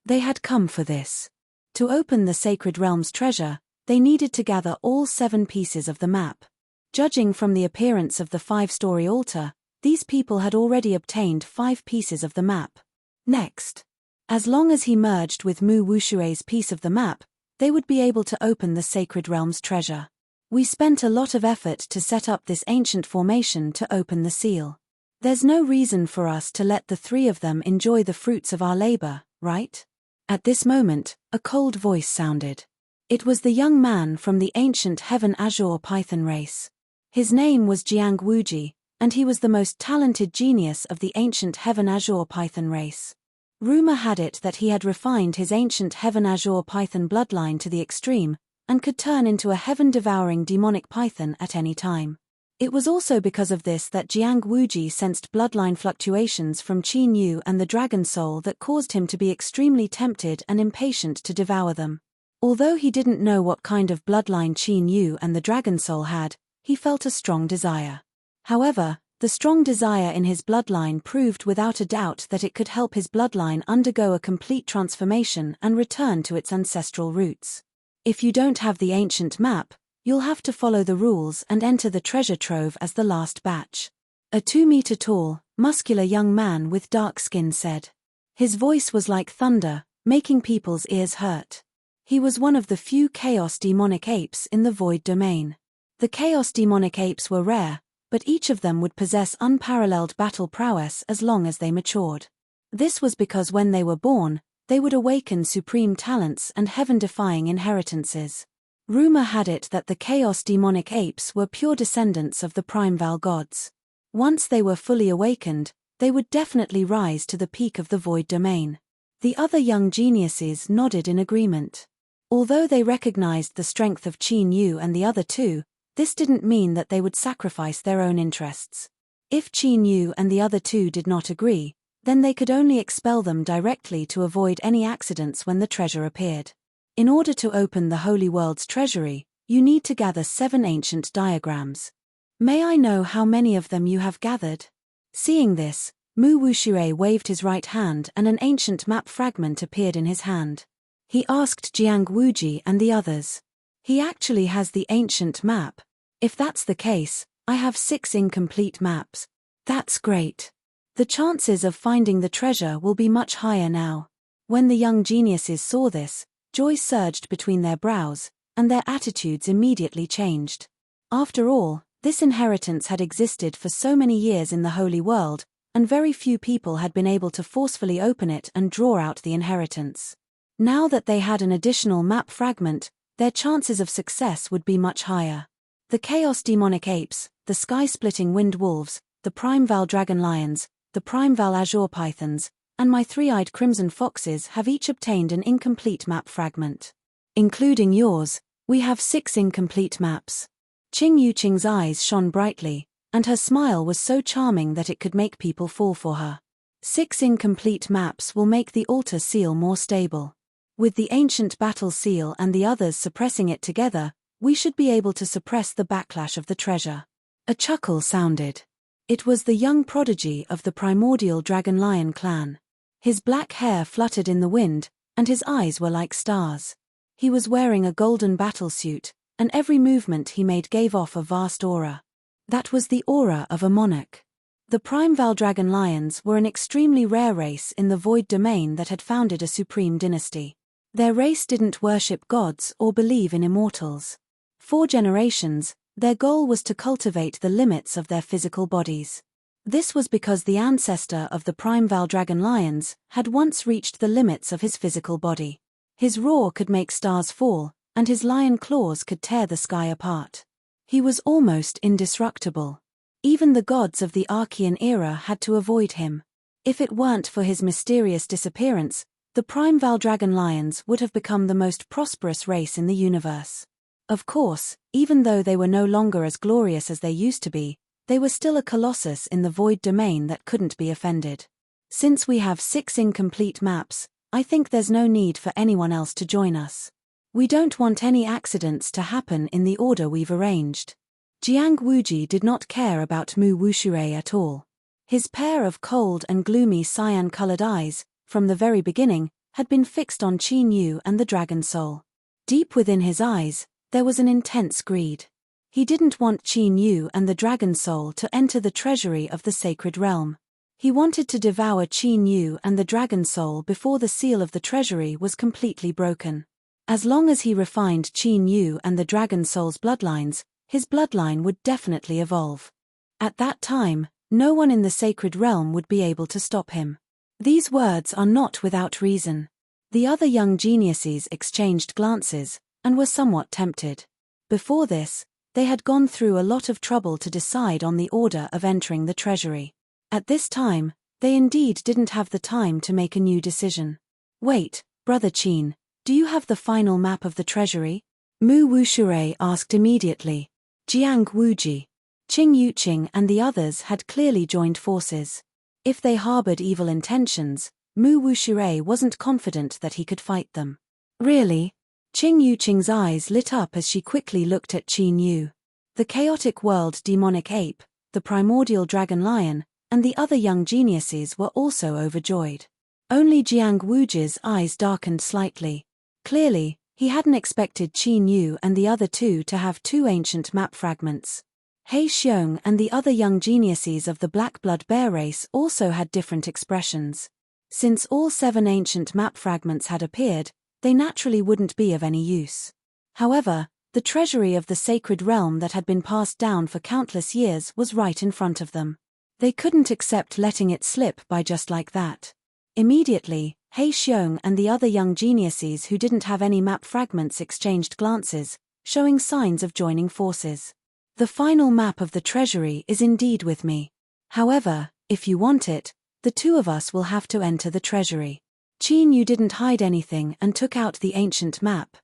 They had come for this. To open the Sacred Realm's treasure, they needed to gather all 7 pieces of the map. Judging from the appearance of the 5-story altar, these people had already obtained 5 pieces of the map. Next, as long as he merged with Mu Wushui's piece of the map, they would be able to open the Sacred Realm's treasure. We spent a lot of effort to set up this ancient formation to open the seal. There's no reason for us to let the 3 of them enjoy the fruits of our labor, right? At this moment, a cold voice sounded. It was the young man from the ancient Heaven Azure Python race. His name was Jiang Wuji, and he was the most talented genius of the ancient Heaven Azure Python race. Rumor had it that he had refined his ancient Heaven Azure Python bloodline to the extreme, and could turn into a heaven-devouring demonic python at any time. It was also because of this that Jiang Wuji sensed bloodline fluctuations from Qin Yu and the dragon soul that caused him to be extremely tempted and impatient to devour them. Although he didn't know what kind of bloodline Qin Yu and the dragon soul had, he felt a strong desire. However, the strong desire in his bloodline proved without a doubt that it could help his bloodline undergo a complete transformation and return to its ancestral roots. If you don't have the ancient map, you'll have to follow the rules and enter the treasure trove as the last batch. A 2-meter-tall, muscular young man with dark skin said. His voice was like thunder, making people's ears hurt. He was one of the few Chaos Demonic Apes in the Void Domain. The Chaos Demonic Apes were rare, but each of them would possess unparalleled battle prowess as long as they matured. This was because when they were born, they would awaken supreme talents and heaven-defying inheritances. Rumor had it that the Chaos Demonic Apes were pure descendants of the Primeval gods. Once they were fully awakened, they would definitely rise to the peak of the Void Domain. The other young geniuses nodded in agreement. Although they recognized the strength of Qin Yu and the other two, this didn't mean that they would sacrifice their own interests. If Qin Yu and the other two did not agree, then they could only expel them directly to avoid any accidents when the treasure appeared. In order to open the Holy World's treasury, you need to gather 7 ancient diagrams. May I know how many of them you have gathered? Seeing this, Mu Wuxue waved his right hand and an ancient map fragment appeared in his hand. He asked Jiang Wuji and the others. He actually has the ancient map. If that's the case, I have 6 incomplete maps. That's great. The chances of finding the treasure will be much higher now. When the young geniuses saw this, joy surged between their brows, and their attitudes immediately changed. After all, this inheritance had existed for so many years in the Holy World, and very few people had been able to forcefully open it and draw out the inheritance. Now that they had an additional map fragment, their chances of success would be much higher. The Chaos Demonic Apes, the Sky-Splitting Wind Wolves, the Primeval Dragon Lions, the Primeval Azure Pythons, and my 3-eyed Crimson Foxes have each obtained an incomplete map fragment. Including yours, we have 6 incomplete maps. Qing Yuqing's eyes shone brightly, and her smile was so charming that it could make people fall for her. 6 incomplete maps will make the altar seal more stable. With the ancient battle seal and the others suppressing it together, we should be able to suppress the backlash of the treasure. A chuckle sounded. It was the young prodigy of the primordial Dragon Lion clan. His black hair fluttered in the wind, and his eyes were like stars. He was wearing a golden battlesuit, and every movement he made gave off a vast aura. That was the aura of a monarch. The Primeval Dragon Lions were an extremely rare race in the Void Domain that had founded a supreme dynasty. Their race didn't worship gods or believe in immortals. For generations, their goal was to cultivate the limits of their physical bodies. This was because the ancestor of the Primeval Dragon Lions had once reached the limits of his physical body. His roar could make stars fall, and his lion claws could tear the sky apart. He was almost indestructible. Even the gods of the Archean era had to avoid him. If it weren't for his mysterious disappearance, the Primeval Dragon Lions would have become the most prosperous race in the universe. Of course, even though they were no longer as glorious as they used to be, they were still a colossus in the Void Domain that couldn't be offended. Since we have 6 incomplete maps, I think there's no need for anyone else to join us. We don't want any accidents to happen in the order we've arranged. Jiang Wuji did not care about Mu Wuxue at all. His pair of cold and gloomy cyan-colored eyes, from the very beginning, had been fixed on Qin Yu and the Dragon Soul. Deep within his eyes, there was an intense greed. He didn't want Qin Yu and the Dragon Soul to enter the treasury of the sacred realm. He wanted to devour Qin Yu and the Dragon Soul before the seal of the treasury was completely broken. As long as he refined Qin Yu and the Dragon Soul's bloodlines, his bloodline would definitely evolve. At that time, no one in the sacred realm would be able to stop him. These words are not without reason. The other young geniuses exchanged glances, and were somewhat tempted. Before this, they had gone through a lot of trouble to decide on the order of entering the treasury. At this time, they indeed didn't have the time to make a new decision. Wait, Brother Qin, do you have the final map of the treasury? Mu Wuxue asked immediately. Jiang Wuji. Qing Yuqing and the others had clearly joined forces. If they harbored evil intentions, Mu Wuxue wasn't confident that he could fight them. Really? Qing Yuqing's eyes lit up as she quickly looked at Qin Yu. The chaotic world demonic ape, the primordial dragon lion, and the other young geniuses were also overjoyed. Only Jiang Wuji's eyes darkened slightly. Clearly, he hadn't expected Qin Yu and the other two to have two ancient map fragments. He Xiong and the other young geniuses of the Black Blood Bear race also had different expressions. Since all 7 ancient map fragments had appeared, they naturally wouldn't be of any use. However, the treasury of the sacred realm that had been passed down for countless years was right in front of them. They couldn't accept letting it slip by just like that. Immediately, He Xiong and the other young geniuses who didn't have any map fragments exchanged glances, showing signs of joining forces. The final map of the treasury is indeed with me. However, if you want it, the two of us will have to enter the treasury. Qin Yu didn't hide anything and took out the ancient map.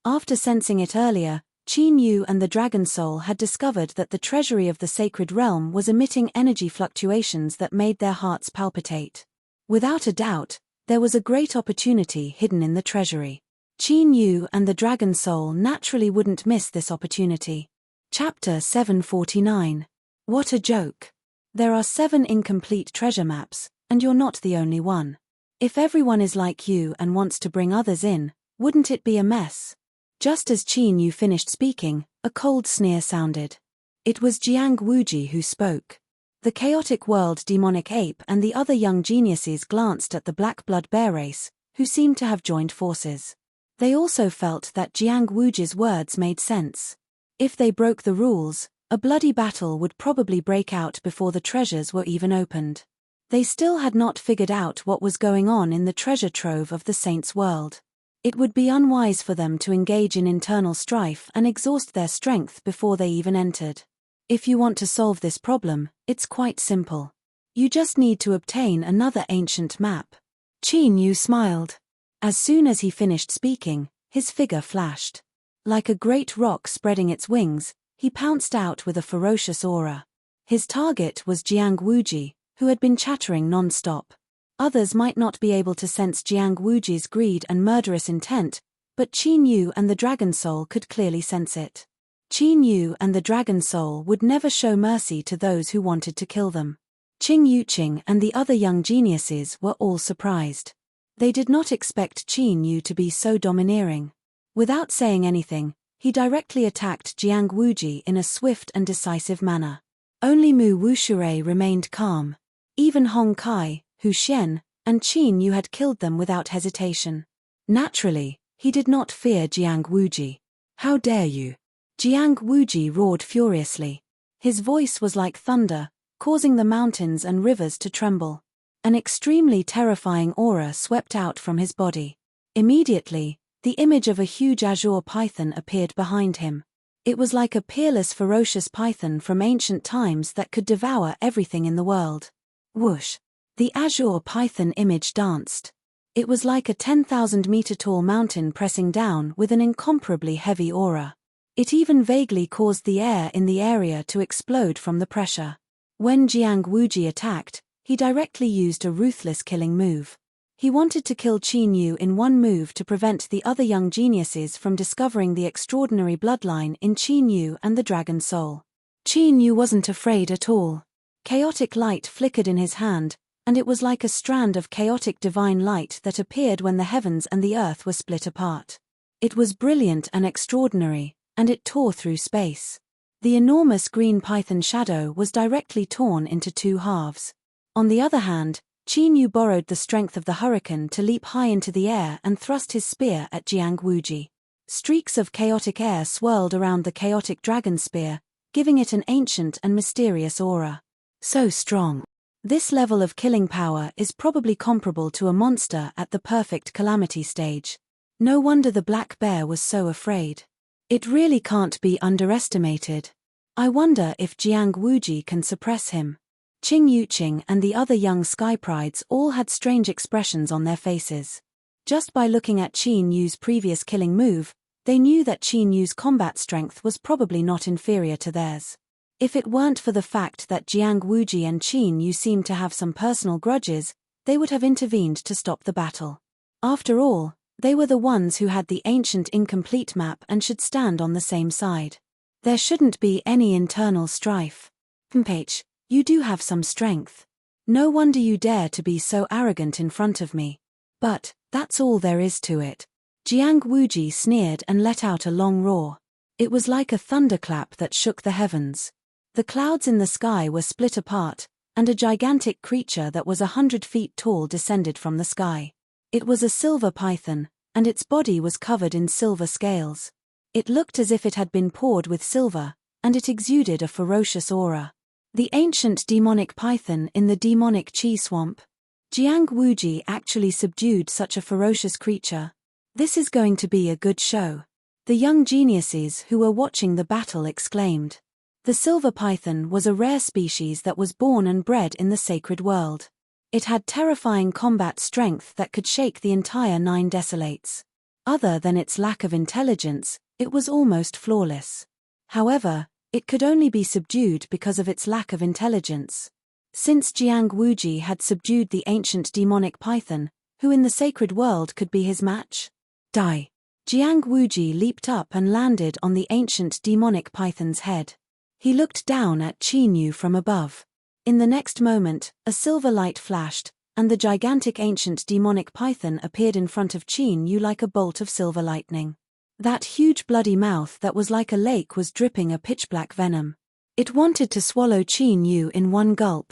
After sensing it earlier, Qin Yu and the Dragon Soul had discovered that the treasury of the sacred realm was emitting energy fluctuations that made their hearts palpitate. Without a doubt, there was a great opportunity hidden in the treasury. Qin Yu and the Dragon Soul naturally wouldn't miss this opportunity. Chapter 749. What a joke. There are 7 incomplete treasure maps, and you're not the only one. If everyone is like you and wants to bring others in, wouldn't it be a mess? Just as Qin Yu finished speaking, a cold sneer sounded. It was Jiang Wuji who spoke. The chaotic world demonic ape and the other young geniuses glanced at the Black Blood Bear race, who seemed to have joined forces. They also felt that Jiang Wuji's words made sense. If they broke the rules, a bloody battle would probably break out before the treasures were even opened. They still had not figured out what was going on in the treasure trove of the saints' world. It would be unwise for them to engage in internal strife and exhaust their strength before they even entered. If you want to solve this problem, it's quite simple. You just need to obtain another ancient map. Qin Yu smiled. As soon as he finished speaking, his figure flashed. Like a great rock spreading its wings, he pounced out with a ferocious aura. His target was Jiang Wuji, who had been chattering non-stop. Others might not be able to sense Jiang Wuji's greed and murderous intent, but Qin Yu and the Dragon Soul could clearly sense it. Qin Yu and the Dragon Soul would never show mercy to those who wanted to kill them. Qing Yuqing and the other young geniuses were all surprised. They did not expect Qin Yu to be so domineering. Without saying anything, he directly attacked Jiang Wuji in a swift and decisive manner. Only Mu Wuxue remained calm. Even Hong Kai, Hu Xian, and Qin Yu had killed them without hesitation. Naturally, he did not fear Jiang Wuji. How dare you? Jiang Wuji roared furiously. His voice was like thunder, causing the mountains and rivers to tremble. An extremely terrifying aura swept out from his body. Immediately, the image of a huge azure python appeared behind him. It was like a peerless ferocious python from ancient times that could devour everything in the world. Whoosh! The azure python image danced. It was like a 10,000-meter-tall mountain pressing down with an incomparably heavy aura. It even vaguely caused the air in the area to explode from the pressure. When Jiang Wuji attacked, he directly used a ruthless killing move. He wanted to kill Qin Yu in one move to prevent the other young geniuses from discovering the extraordinary bloodline in Qin Yu and the Dragon Soul. Qin Yu wasn't afraid at all. Chaotic light flickered in his hand, and it was like a strand of chaotic divine light that appeared when the heavens and the earth were split apart. It was brilliant and extraordinary, and it tore through space. The enormous green python shadow was directly torn into 2 halves. On the other hand, Qin Yu borrowed the strength of the hurricane to leap high into the air and thrust his spear at Jiang Wuji. Streaks of chaotic air swirled around the chaotic dragon spear, giving it an ancient and mysterious aura. So strong. This level of killing power is probably comparable to a monster at the perfect calamity stage. No wonder the black bear was so afraid. It really can't be underestimated. I wonder if Jiang Wuji can suppress him. Qing Yuqing and the other young sky prides all had strange expressions on their faces. Just by looking at Qin Yu's previous killing move, they knew that Qin Yu's combat strength was probably not inferior to theirs. If it weren't for the fact that Jiang Wuji and Qin Yu seemed to have some personal grudges, they would have intervened to stop the battle. After all, they were the ones who had the ancient incomplete map and should stand on the same side. There shouldn't be any internal strife. Mph, you do have some strength. No wonder you dare to be so arrogant in front of me. But, that's all there is to it. Jiang Wuji sneered and let out a long roar. It was like a thunderclap that shook the heavens. The clouds in the sky were split apart, and a gigantic creature that was 100 feet tall descended from the sky. It was a silver python, and its body was covered in silver scales. It looked as if it had been poured with silver, and it exuded a ferocious aura. The ancient demonic python in the demonic Qi swamp. Jiang Wuji actually subdued such a ferocious creature. This is going to be a good show. The young geniuses who were watching the battle exclaimed. The silver python was a rare species that was born and bred in the sacred world. It had terrifying combat strength that could shake the entire 9 desolates. Other than its lack of intelligence, it was almost flawless. However, it could only be subdued because of its lack of intelligence. Since Jiang Wuji had subdued the ancient demonic python, who in the sacred world could be his match? Die. Jiang Wuji leaped up and landed on the ancient demonic python's head. He looked down at Qin Yu from above. In the next moment, a silver light flashed, and the gigantic ancient demonic python appeared in front of Qin Yu like a bolt of silver lightning. That huge bloody mouth that was like a lake was dripping a pitch-black venom. It wanted to swallow Qin Yu in one gulp.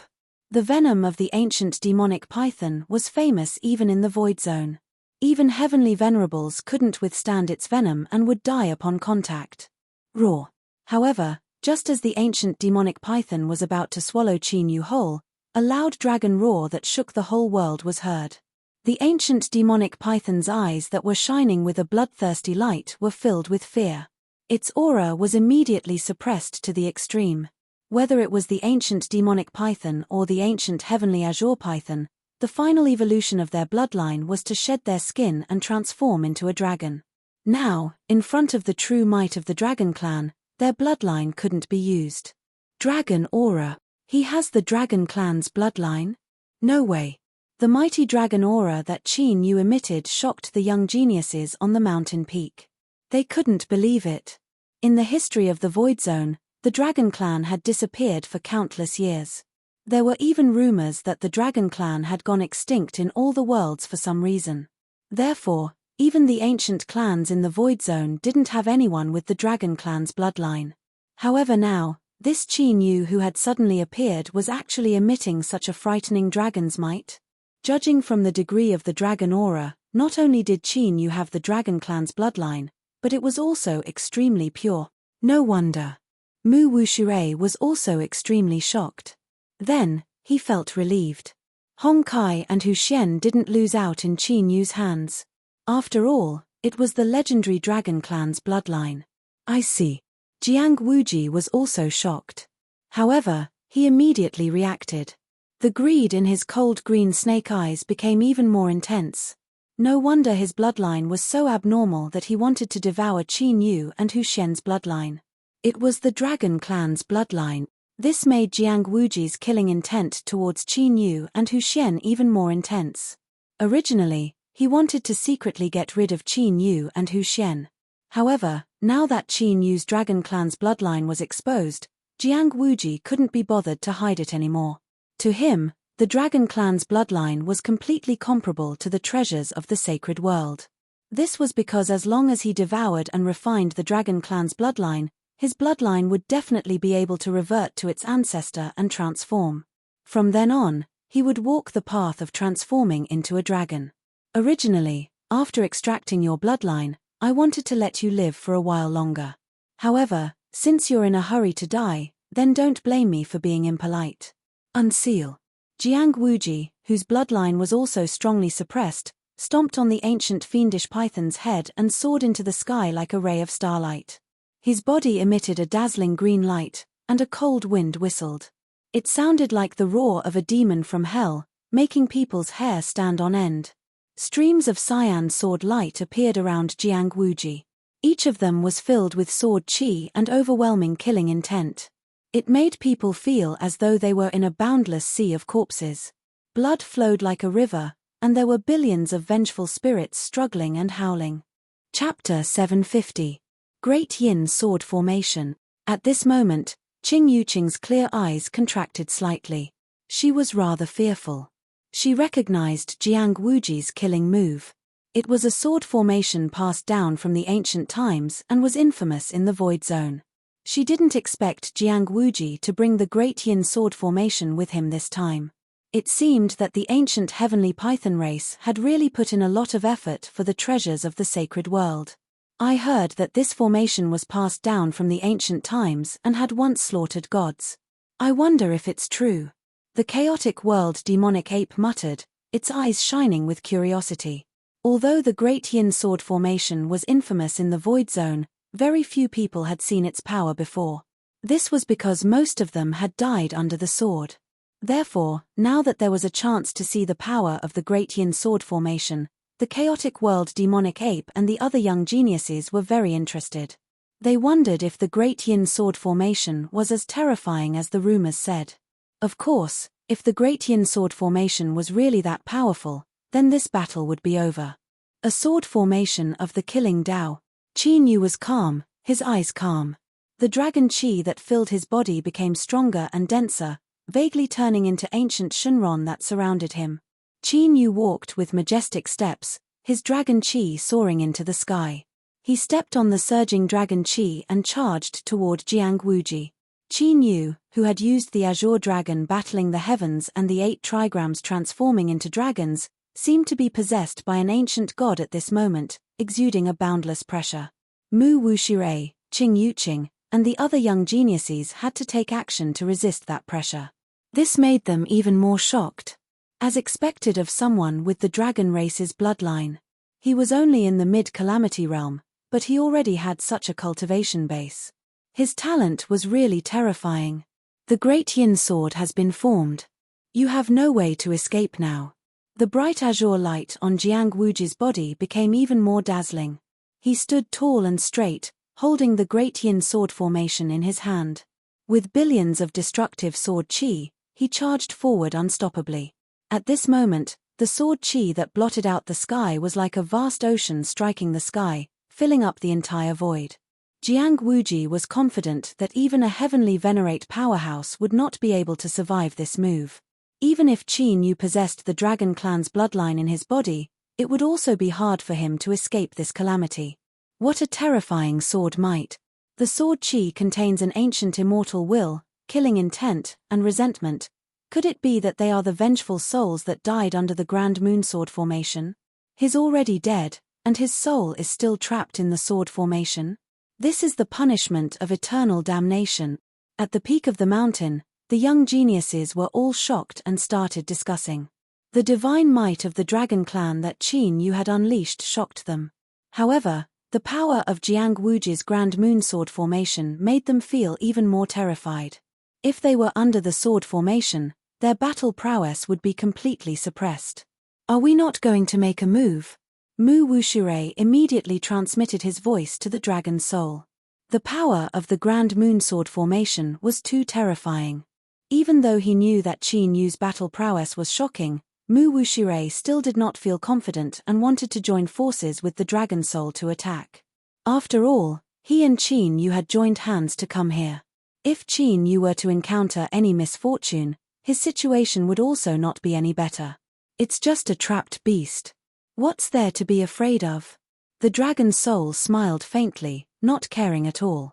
The venom of the ancient demonic python was famous even in the Void Zone. Even heavenly venerables couldn't withstand its venom and would die upon contact. Roar. However, just as the ancient demonic python was about to swallow Qin Yu whole, a loud dragon roar that shook the whole world was heard. The ancient demonic python's eyes that were shining with a bloodthirsty light were filled with fear. Its aura was immediately suppressed to the extreme. Whether it was the ancient demonic python or the ancient heavenly azure python, the final evolution of their bloodline was to shed their skin and transform into a dragon. Now, in front of the true might of the dragon clan, their bloodline couldn't be used. Dragon aura. He has the dragon clan's bloodline? No way. The mighty dragon aura that Qin Yu emitted shocked the young geniuses on the mountain peak. They couldn't believe it. In the history of the Void Zone, the dragon clan had disappeared for countless years. There were even rumors that the dragon clan had gone extinct in all the worlds for some reason. Therefore, even the ancient clans in the Void Zone didn't have anyone with the dragon clan's bloodline. However now, this Qin Yu who had suddenly appeared was actually emitting such a frightening dragon's might. Judging from the degree of the dragon aura, not only did Qin Yu have the dragon clan's bloodline, but it was also extremely pure. No wonder. Mu Wuxue was also extremely shocked. Then, he felt relieved. Hong Kai and Hu Xian didn't lose out in Qin Yu's hands. After all, it was the legendary dragon clan's bloodline. I see. Jiang Wuji was also shocked. However, he immediately reacted. The greed in his cold green snake eyes became even more intense. No wonder his bloodline was so abnormal that he wanted to devour Qin Yu and Hu Xian's bloodline. It was the dragon clan's bloodline. This made Jiang Wuji's killing intent towards Qin Yu and Hu Xian even more intense. Originally, he wanted to secretly get rid of Qin Yu and Hu Xian. However, now that Qin Yu's dragon clan's bloodline was exposed, Jiang Wuji couldn't be bothered to hide it anymore. To him, the dragon clan's bloodline was completely comparable to the treasures of the sacred world. This was because as long as he devoured and refined the dragon clan's bloodline, his bloodline would definitely be able to revert to its ancestor and transform. From then on, he would walk the path of transforming into a dragon. Originally, after extracting your bloodline, I wanted to let you live for a while longer. However, since you're in a hurry to die, then don't blame me for being impolite. Unseal. Jiang Wuji, whose bloodline was also strongly suppressed, stomped on the ancient fiendish python's head and soared into the sky like a ray of starlight. His body emitted a dazzling green light, and a cold wind whistled. It sounded like the roar of a demon from hell, making people's hair stand on end. Streams of cyan sword light appeared around Jiang Wuji. Each of them was filled with sword qi and overwhelming killing intent. It made people feel as though they were in a boundless sea of corpses. Blood flowed like a river, and there were billions of vengeful spirits struggling and howling. Chapter 750. Great Yin Sword Formation. At this moment, Qing Yuqing's clear eyes contracted slightly. She was rather fearful. She recognized Jiang Wuji's killing move. It was a sword formation passed down from the ancient times and was infamous in the Void Zone. She didn't expect Jiang Wuji to bring the Great Yin Sword Formation with him this time. It seemed that the ancient heavenly python race had really put in a lot of effort for the treasures of the sacred world. I heard that this formation was passed down from the ancient times and had once slaughtered gods. I wonder if it's true. The chaotic world demonic ape muttered, its eyes shining with curiosity. Although the Great Yin Sword Formation was infamous in the Void Zone, very few people had seen its power before. This was because most of them had died under the sword. Therefore, now that there was a chance to see the power of the Great Yin Sword Formation, the chaotic world demonic ape and the other young geniuses were very interested. They wondered if the Great Yin Sword Formation was as terrifying as the rumors said. Of course, if the Great Yin Sword Formation was really that powerful, then this battle would be over. A sword formation of the killing Tao. Qin Yu was calm, his eyes calm. The dragon qi that filled his body became stronger and denser, vaguely turning into ancient Shenron that surrounded him. Qin Yu walked with majestic steps, his dragon qi soaring into the sky. He stepped on the surging dragon qi and charged toward Jiang Wuji. Qin Yu, who had used the azure dragon battling the heavens and the 8 trigrams transforming into dragons, seemed to be possessed by an ancient god at this moment, exuding a boundless pressure. Mu Wushirei, Qing Yuqing, and the other young geniuses had to take action to resist that pressure. This made them even more shocked. As expected of someone with the dragon race's bloodline. He was only in the mid-calamity realm, but he already had such a cultivation base. His talent was really terrifying. The Great Yin Sword has been formed. You have no way to escape now. The bright azure light on Jiang Wuji's body became even more dazzling. He stood tall and straight, holding the Great Yin Sword Formation in his hand. With billions of destructive sword qi, he charged forward unstoppably. At this moment, the sword qi that blotted out the sky was like a vast ocean striking the sky, filling up the entire void. Jiang Wuji was confident that even a heavenly venerate powerhouse would not be able to survive this move. Even if Qin Yu possessed the Dragon Clan's bloodline in his body, it would also be hard for him to escape this calamity. What a terrifying sword might! The sword qi contains an ancient immortal will, killing intent, and resentment. Could it be that they are the vengeful souls that died under the Grand Moonsword Formation? He's already dead, and his soul is still trapped in the sword formation. This is the punishment of eternal damnation. At the peak of the mountain, the young geniuses were all shocked and started discussing. The divine might of the Dragon Clan that Qin Yu had unleashed shocked them. However, the power of Jiang Wuji's Grand Moonsword Formation made them feel even more terrified. If they were under the sword formation, their battle prowess would be completely suppressed. Are we not going to make a move? Mu Wushirei immediately transmitted his voice to the dragon's soul. The power of the Grand Moonsword Formation was too terrifying. Even though he knew that Qin Yu's battle prowess was shocking, Mu Wushirei still did not feel confident and wanted to join forces with the dragon soul to attack. After all, he and Qin Yu had joined hands to come here. If Qin Yu were to encounter any misfortune, his situation would also not be any better. It's just a trapped beast. What's there to be afraid of? The dragon's soul smiled faintly, not caring at all.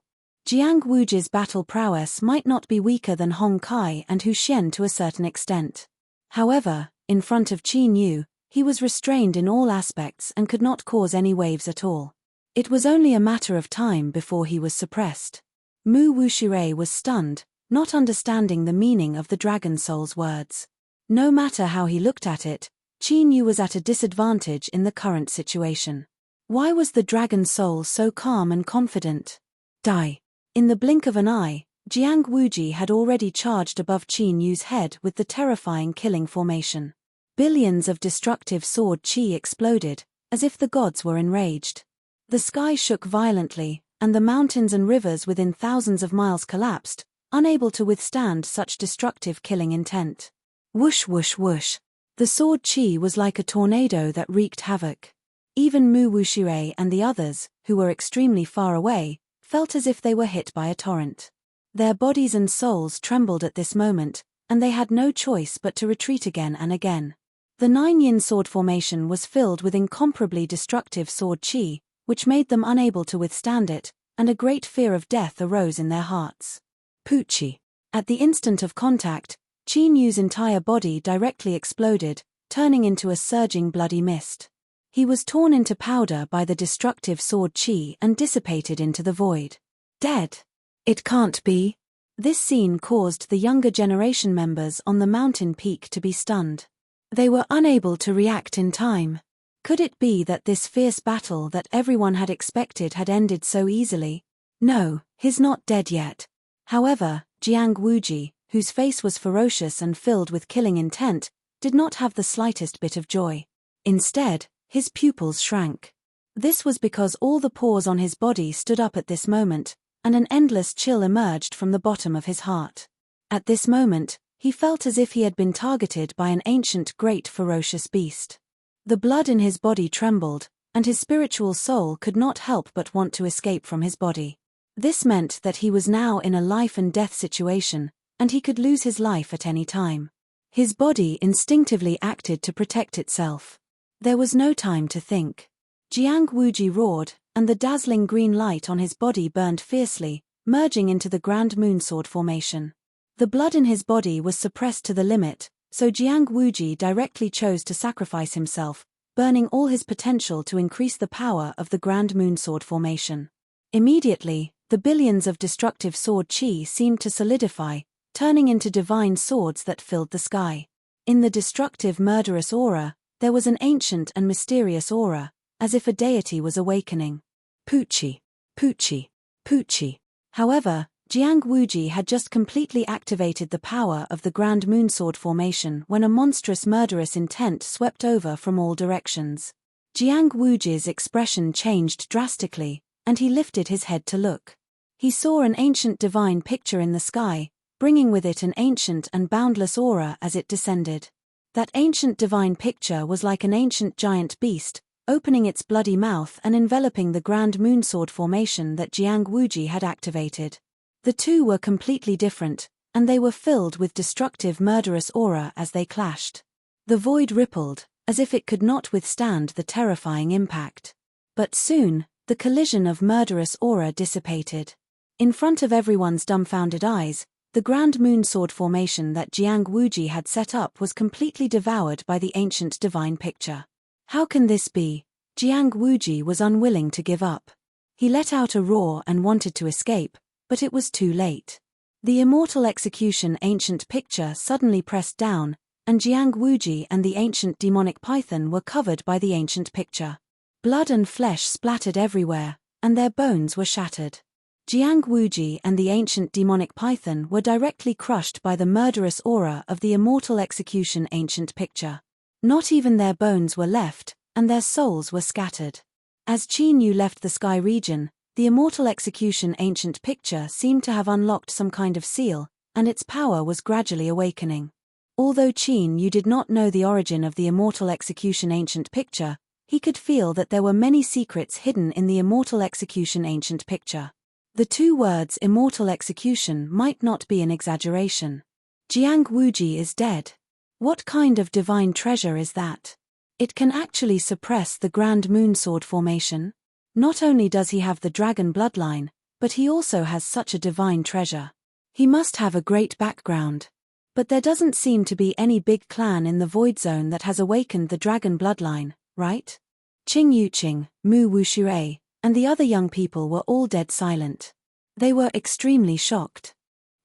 Jiang Wuji's battle prowess might not be weaker than Hong Kai and Hu Xian to a certain extent. However, in front of Qin Yu, he was restrained in all aspects and could not cause any waves at all. It was only a matter of time before he was suppressed. Mu Wushirei was stunned, not understanding the meaning of the dragon soul's words. No matter how he looked at it, Qin Yu was at a disadvantage in the current situation. Why was the dragon soul so calm and confident? Die. In the blink of an eye, Jiang Wuji had already charged above Qin Yu's head with the terrifying killing formation. Billions of destructive sword qi exploded, as if the gods were enraged. The sky shook violently, and the mountains and rivers within thousands of miles collapsed, unable to withstand such destructive killing intent. Whoosh whoosh whoosh. The sword chi was like a tornado that wreaked havoc. Even Mu Wushirei and the others, who were extremely far away, felt as if they were hit by a torrent. Their bodies and souls trembled at this moment, and they had no choice but to retreat again and again. The 9-yin sword formation was filled with incomparably destructive sword chi, which made them unable to withstand it, and a great fear of death arose in their hearts. Poochie. At the instant of contact, Qin Yu's entire body directly exploded, turning into a surging bloody mist. He was torn into powder by the destructive sword chi and dissipated into the void. Dead. It can't be. This scene caused the younger generation members on the mountain peak to be stunned. They were unable to react in time. Could it be that this fierce battle that everyone had expected had ended so easily? No, he's not dead yet. However, Jiang Wuji, whose face was ferocious and filled with killing intent, did not have the slightest bit of joy. Instead, his pupils shrank. This was because all the pores on his body stood up at this moment, and an endless chill emerged from the bottom of his heart. At this moment, he felt as if he had been targeted by an ancient great ferocious beast. The blood in his body trembled, and his spiritual soul could not help but want to escape from his body. This meant that he was now in a life and death situation, and he could lose his life at any time. His body instinctively acted to protect itself. There was no time to think. Jiang Wuji roared, and the dazzling green light on his body burned fiercely, merging into the Grand Moonsword formation. The blood in his body was suppressed to the limit, so Jiang Wuji directly chose to sacrifice himself, burning all his potential to increase the power of the Grand Moonsword formation. Immediately, the billions of destructive sword chi seemed to solidify, turning into divine swords that filled the sky. In the destructive murderous aura, there was an ancient and mysterious aura, as if a deity was awakening. Poochie, Poochie, Poochie. However, Jiang Wuji had just completely activated the power of the Grand Moonsword formation when a monstrous murderous intent swept over from all directions. Jiang Wuji's expression changed drastically, and he lifted his head to look. He saw an ancient divine picture in the sky, bringing with it an ancient and boundless aura as it descended. That ancient divine picture was like an ancient giant beast, opening its bloody mouth and enveloping the Grand Moonsword formation that Jiang Wuji had activated. The two were completely different, and they were filled with destructive murderous aura as they clashed. The void rippled, as if it could not withstand the terrifying impact. But soon, the collision of murderous aura dissipated. In front of everyone's dumbfounded eyes, the Grand Moonsword formation that Jiang Wuji had set up was completely devoured by the ancient divine picture. How can this be? Jiang Wuji was unwilling to give up. He let out a roar and wanted to escape, but it was too late. The immortal execution ancient picture suddenly pressed down, and Jiang Wuji and the ancient demonic python were covered by the ancient picture. Blood and flesh splattered everywhere, and their bones were shattered. Jiang Wuji and the ancient demonic python were directly crushed by the murderous aura of the immortal execution ancient picture. Not even their bones were left, and their souls were scattered. As Qin Yu left the sky region, the immortal execution ancient picture seemed to have unlocked some kind of seal, and its power was gradually awakening. Although Qin Yu did not know the origin of the immortal execution ancient picture, he could feel that there were many secrets hidden in the immortal execution ancient picture. The two words immortal execution might not be an exaggeration. Jiang Wuji is dead. What kind of divine treasure is that? It can actually suppress the Grand Moonsword formation. Not only does he have the dragon bloodline, but he also has such a divine treasure. He must have a great background. But there doesn't seem to be any big clan in the Void Zone that has awakened the dragon bloodline, right? Qing Yuqing, Mu Wushirei, and the other young people were all dead silent. They were extremely shocked.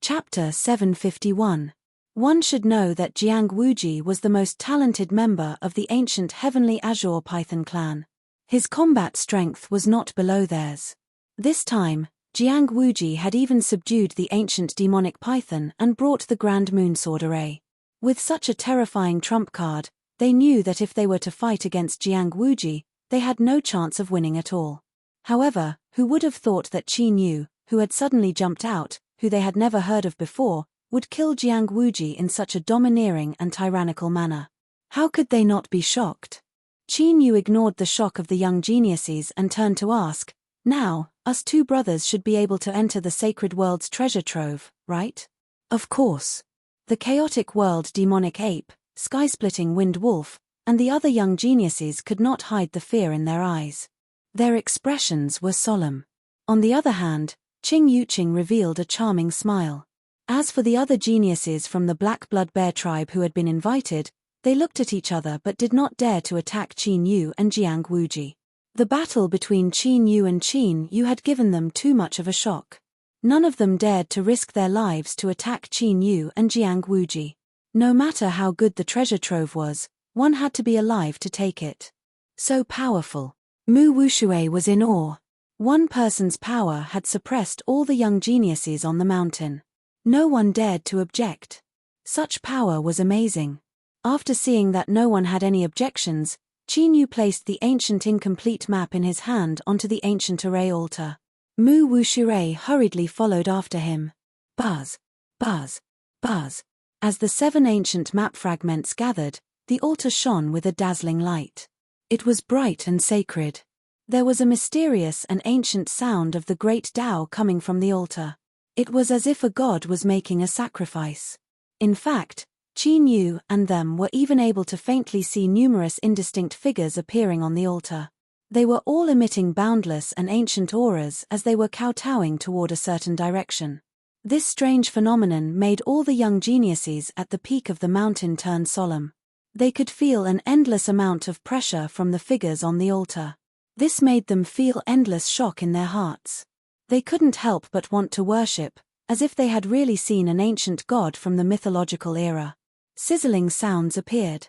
Chapter 751. One should know that Jiang Wuji was the most talented member of the ancient Heavenly Azure Python clan. His combat strength was not below theirs. This time, Jiang Wuji had even subdued the ancient demonic python and brought the Grand Moonsword array. With such a terrifying trump card, they knew that if they were to fight against Jiang Wuji, they had no chance of winning at all. However, who would have thought that Qin Yu, who had suddenly jumped out, who they had never heard of before, would kill Jiang Wuji in such a domineering and tyrannical manner. How could they not be shocked? Qin Yu ignored the shock of the young geniuses and turned to ask, "Now, us two brothers should be able to enter the sacred world's treasure trove, right?" "Of course." The chaotic world demonic ape, sky-splitting wind wolf, and the other young geniuses could not hide the fear in their eyes. Their expressions were solemn. On the other hand, Qing Yuqing revealed a charming smile. As for the other geniuses from the Black Blood Bear tribe who had been invited, they looked at each other but did not dare to attack Qin Yu and Jiang Wuji. The battle between Qin Yu and Qin Yu had given them too much of a shock. None of them dared to risk their lives to attack Qin Yu and Jiang Wuji. No matter how good the treasure trove was, one had to be alive to take it. So powerful. Mu Wuxue was in awe. One person's power had suppressed all the young geniuses on the mountain. No one dared to object. Such power was amazing. After seeing that no one had any objections, Qin Yu placed the ancient incomplete map in his hand onto the ancient array altar. Mu Wuxue hurriedly followed after him. Buzz, buzz, buzz. As the 7 ancient map fragments gathered, the altar shone with a dazzling light. It was bright and sacred. There was a mysterious and ancient sound of the great Tao coming from the altar. It was as if a god was making a sacrifice. In fact, Qin Yu and them were even able to faintly see numerous indistinct figures appearing on the altar. They were all emitting boundless and ancient auras as they were kowtowing toward a certain direction. This strange phenomenon made all the young geniuses at the peak of the mountain turn solemn. They could feel an endless amount of pressure from the figures on the altar. This made them feel endless shock in their hearts. They couldn't help but want to worship, as if they had really seen an ancient god from the mythological era. Sizzling sounds appeared.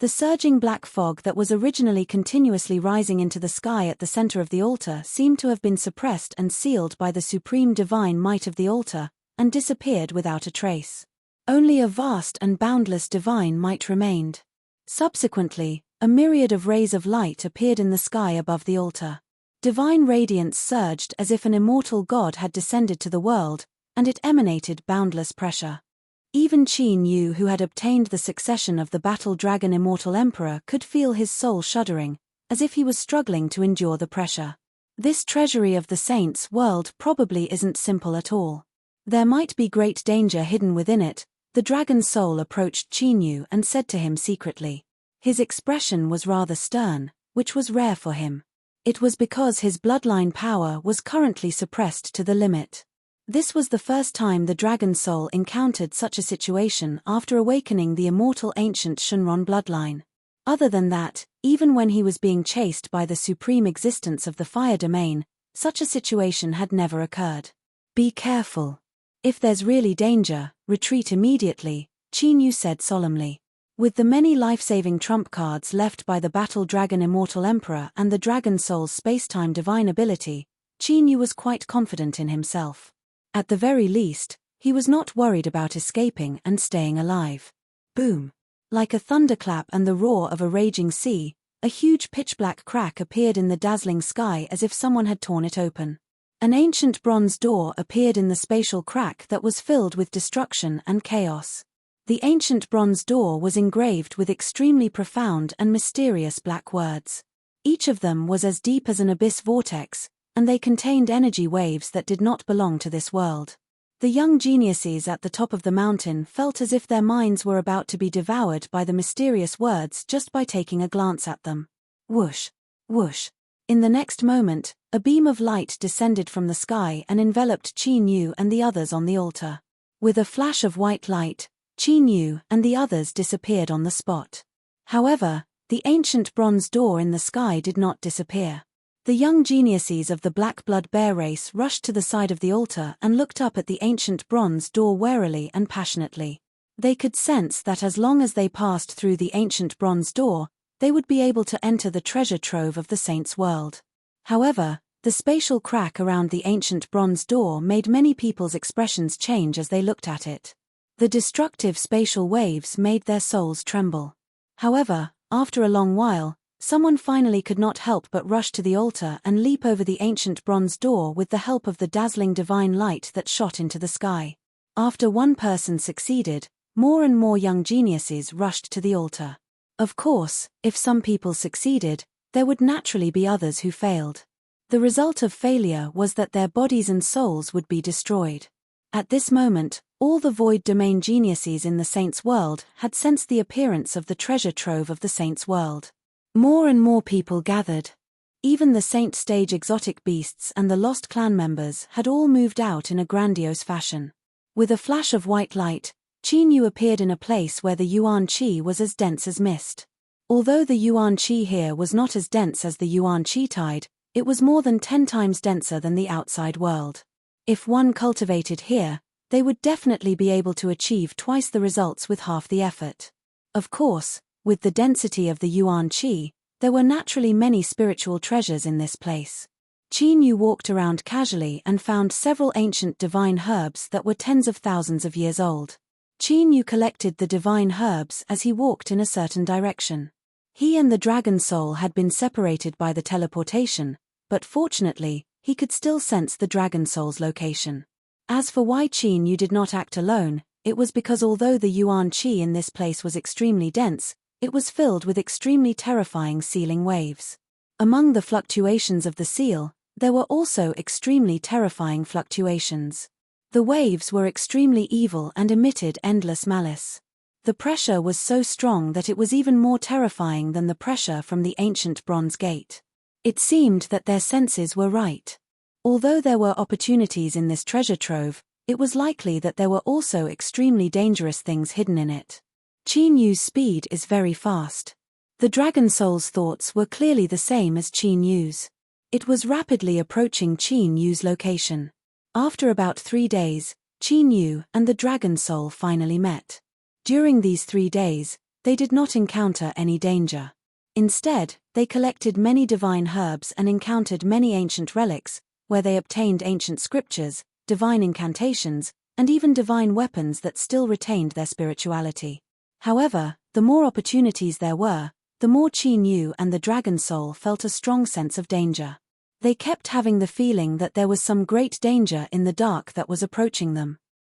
The surging black fog that was originally continuously rising into the sky at the center of the altar seemed to have been suppressed and sealed by the supreme divine might of the altar, and disappeared without a trace. Only a vast and boundless divine might remained. Subsequently, a myriad of rays of light appeared in the sky above the altar. Divine radiance surged as if an immortal god had descended to the world, and it emanated boundless pressure. Even Qin Yu, who had obtained the succession of the Battle Dragon Immortal Emperor, could feel his soul shuddering, as if he was struggling to endure the pressure. This treasury of the saints' world probably isn't simple at all. There might be great danger hidden within it. The dragon's soul approached Qin Yu and said to him secretly. His expression was rather stern, which was rare for him. It was because his bloodline power was currently suppressed to the limit. This was the first time the dragon's soul encountered such a situation after awakening the immortal ancient Shenron bloodline. Other than that, even when he was being chased by the supreme existence of the fire domain, such a situation had never occurred. Be careful. If there's really danger, retreat immediately, Qin Yu said solemnly. With the many life-saving trump cards left by the Battle Dragon Immortal Emperor and the Dragon Soul's space-time divine ability, Qin Yu was quite confident in himself. At the very least, he was not worried about escaping and staying alive. Boom! Like a thunderclap and the roar of a raging sea, a huge pitch-black crack appeared in the dazzling sky as if someone had torn it open. An ancient bronze door appeared in the spatial crack that was filled with destruction and chaos. The ancient bronze door was engraved with extremely profound and mysterious black words. Each of them was as deep as an abyss vortex, and they contained energy waves that did not belong to this world. The young geniuses at the top of the mountain felt as if their minds were about to be devoured by the mysterious words just by taking a glance at them. Whoosh! Whoosh! In the next moment, a beam of light descended from the sky and enveloped Qin Yu and the others on the altar. With a flash of white light, Qin Yu and the others disappeared on the spot. However, the ancient bronze door in the sky did not disappear. The young geniuses of the Black Blood Bear race rushed to the side of the altar and looked up at the ancient bronze door warily and passionately. They could sense that as long as they passed through the ancient bronze door, they would be able to enter the treasure trove of the saints' world. However, the spatial crack around the ancient bronze door made many people's expressions change as they looked at it. The destructive spatial waves made their souls tremble. However, after a long while, Someone finally could not help but rush to the altar and leap over the ancient bronze door with the help of the dazzling divine light that shot into the sky. After one person succeeded, more and more young geniuses rushed to the altar. Of course, if some people succeeded, there would naturally be others who failed. The result of failure was that their bodies and souls would be destroyed. At this moment, all the void domain geniuses in the saints' world had sensed the appearance of the treasure trove of the saints' world. More and more people gathered. Even the saint stage exotic beasts and the lost clan members had all moved out in a grandiose fashion. With a flash of white light, Qin Yu appeared in a place where the Yuan Qi was as dense as mist. Although the Yuan Qi here was not as dense as the Yuan Qi tide, it was more than 10 times denser than the outside world. If one cultivated here, they would definitely be able to achieve twice the results with half the effort. Of course, with the density of the Yuan Qi, there were naturally many spiritual treasures in this place. Qin Yu walked around casually and found several ancient divine herbs that were tens of thousands of years old. Qin Yu collected the divine herbs as he walked in a certain direction. He and the dragon soul had been separated by the teleportation, but fortunately, he could still sense the dragon soul's location. As for why Qin Yu did not act alone, it was because although the Yuan Qi in this place was extremely dense, it was filled with extremely terrifying sealing waves. Among the fluctuations of the seal, there were also extremely terrifying fluctuations. The waves were extremely evil and emitted endless malice. The pressure was so strong that it was even more terrifying than the pressure from the ancient bronze gate. It seemed that their senses were right. Although there were opportunities in this treasure trove, it was likely that there were also extremely dangerous things hidden in it. Qin Yu's speed is very fast. The dragon soul's thoughts were clearly the same as Qin Yu's. It was rapidly approaching Qin Yu's location. After about 3 days, Qin Yu and the dragon soul finally met. During these 3 days, they did not encounter any danger. Instead, they collected many divine herbs and encountered many ancient relics, where they obtained ancient scriptures, divine incantations, and even divine weapons that still retained their spirituality. However, the more opportunities there were, the more Qin Yu and the dragon soul felt a strong sense of danger. They kept having the feeling that there was some great danger in the dark that was approaching them.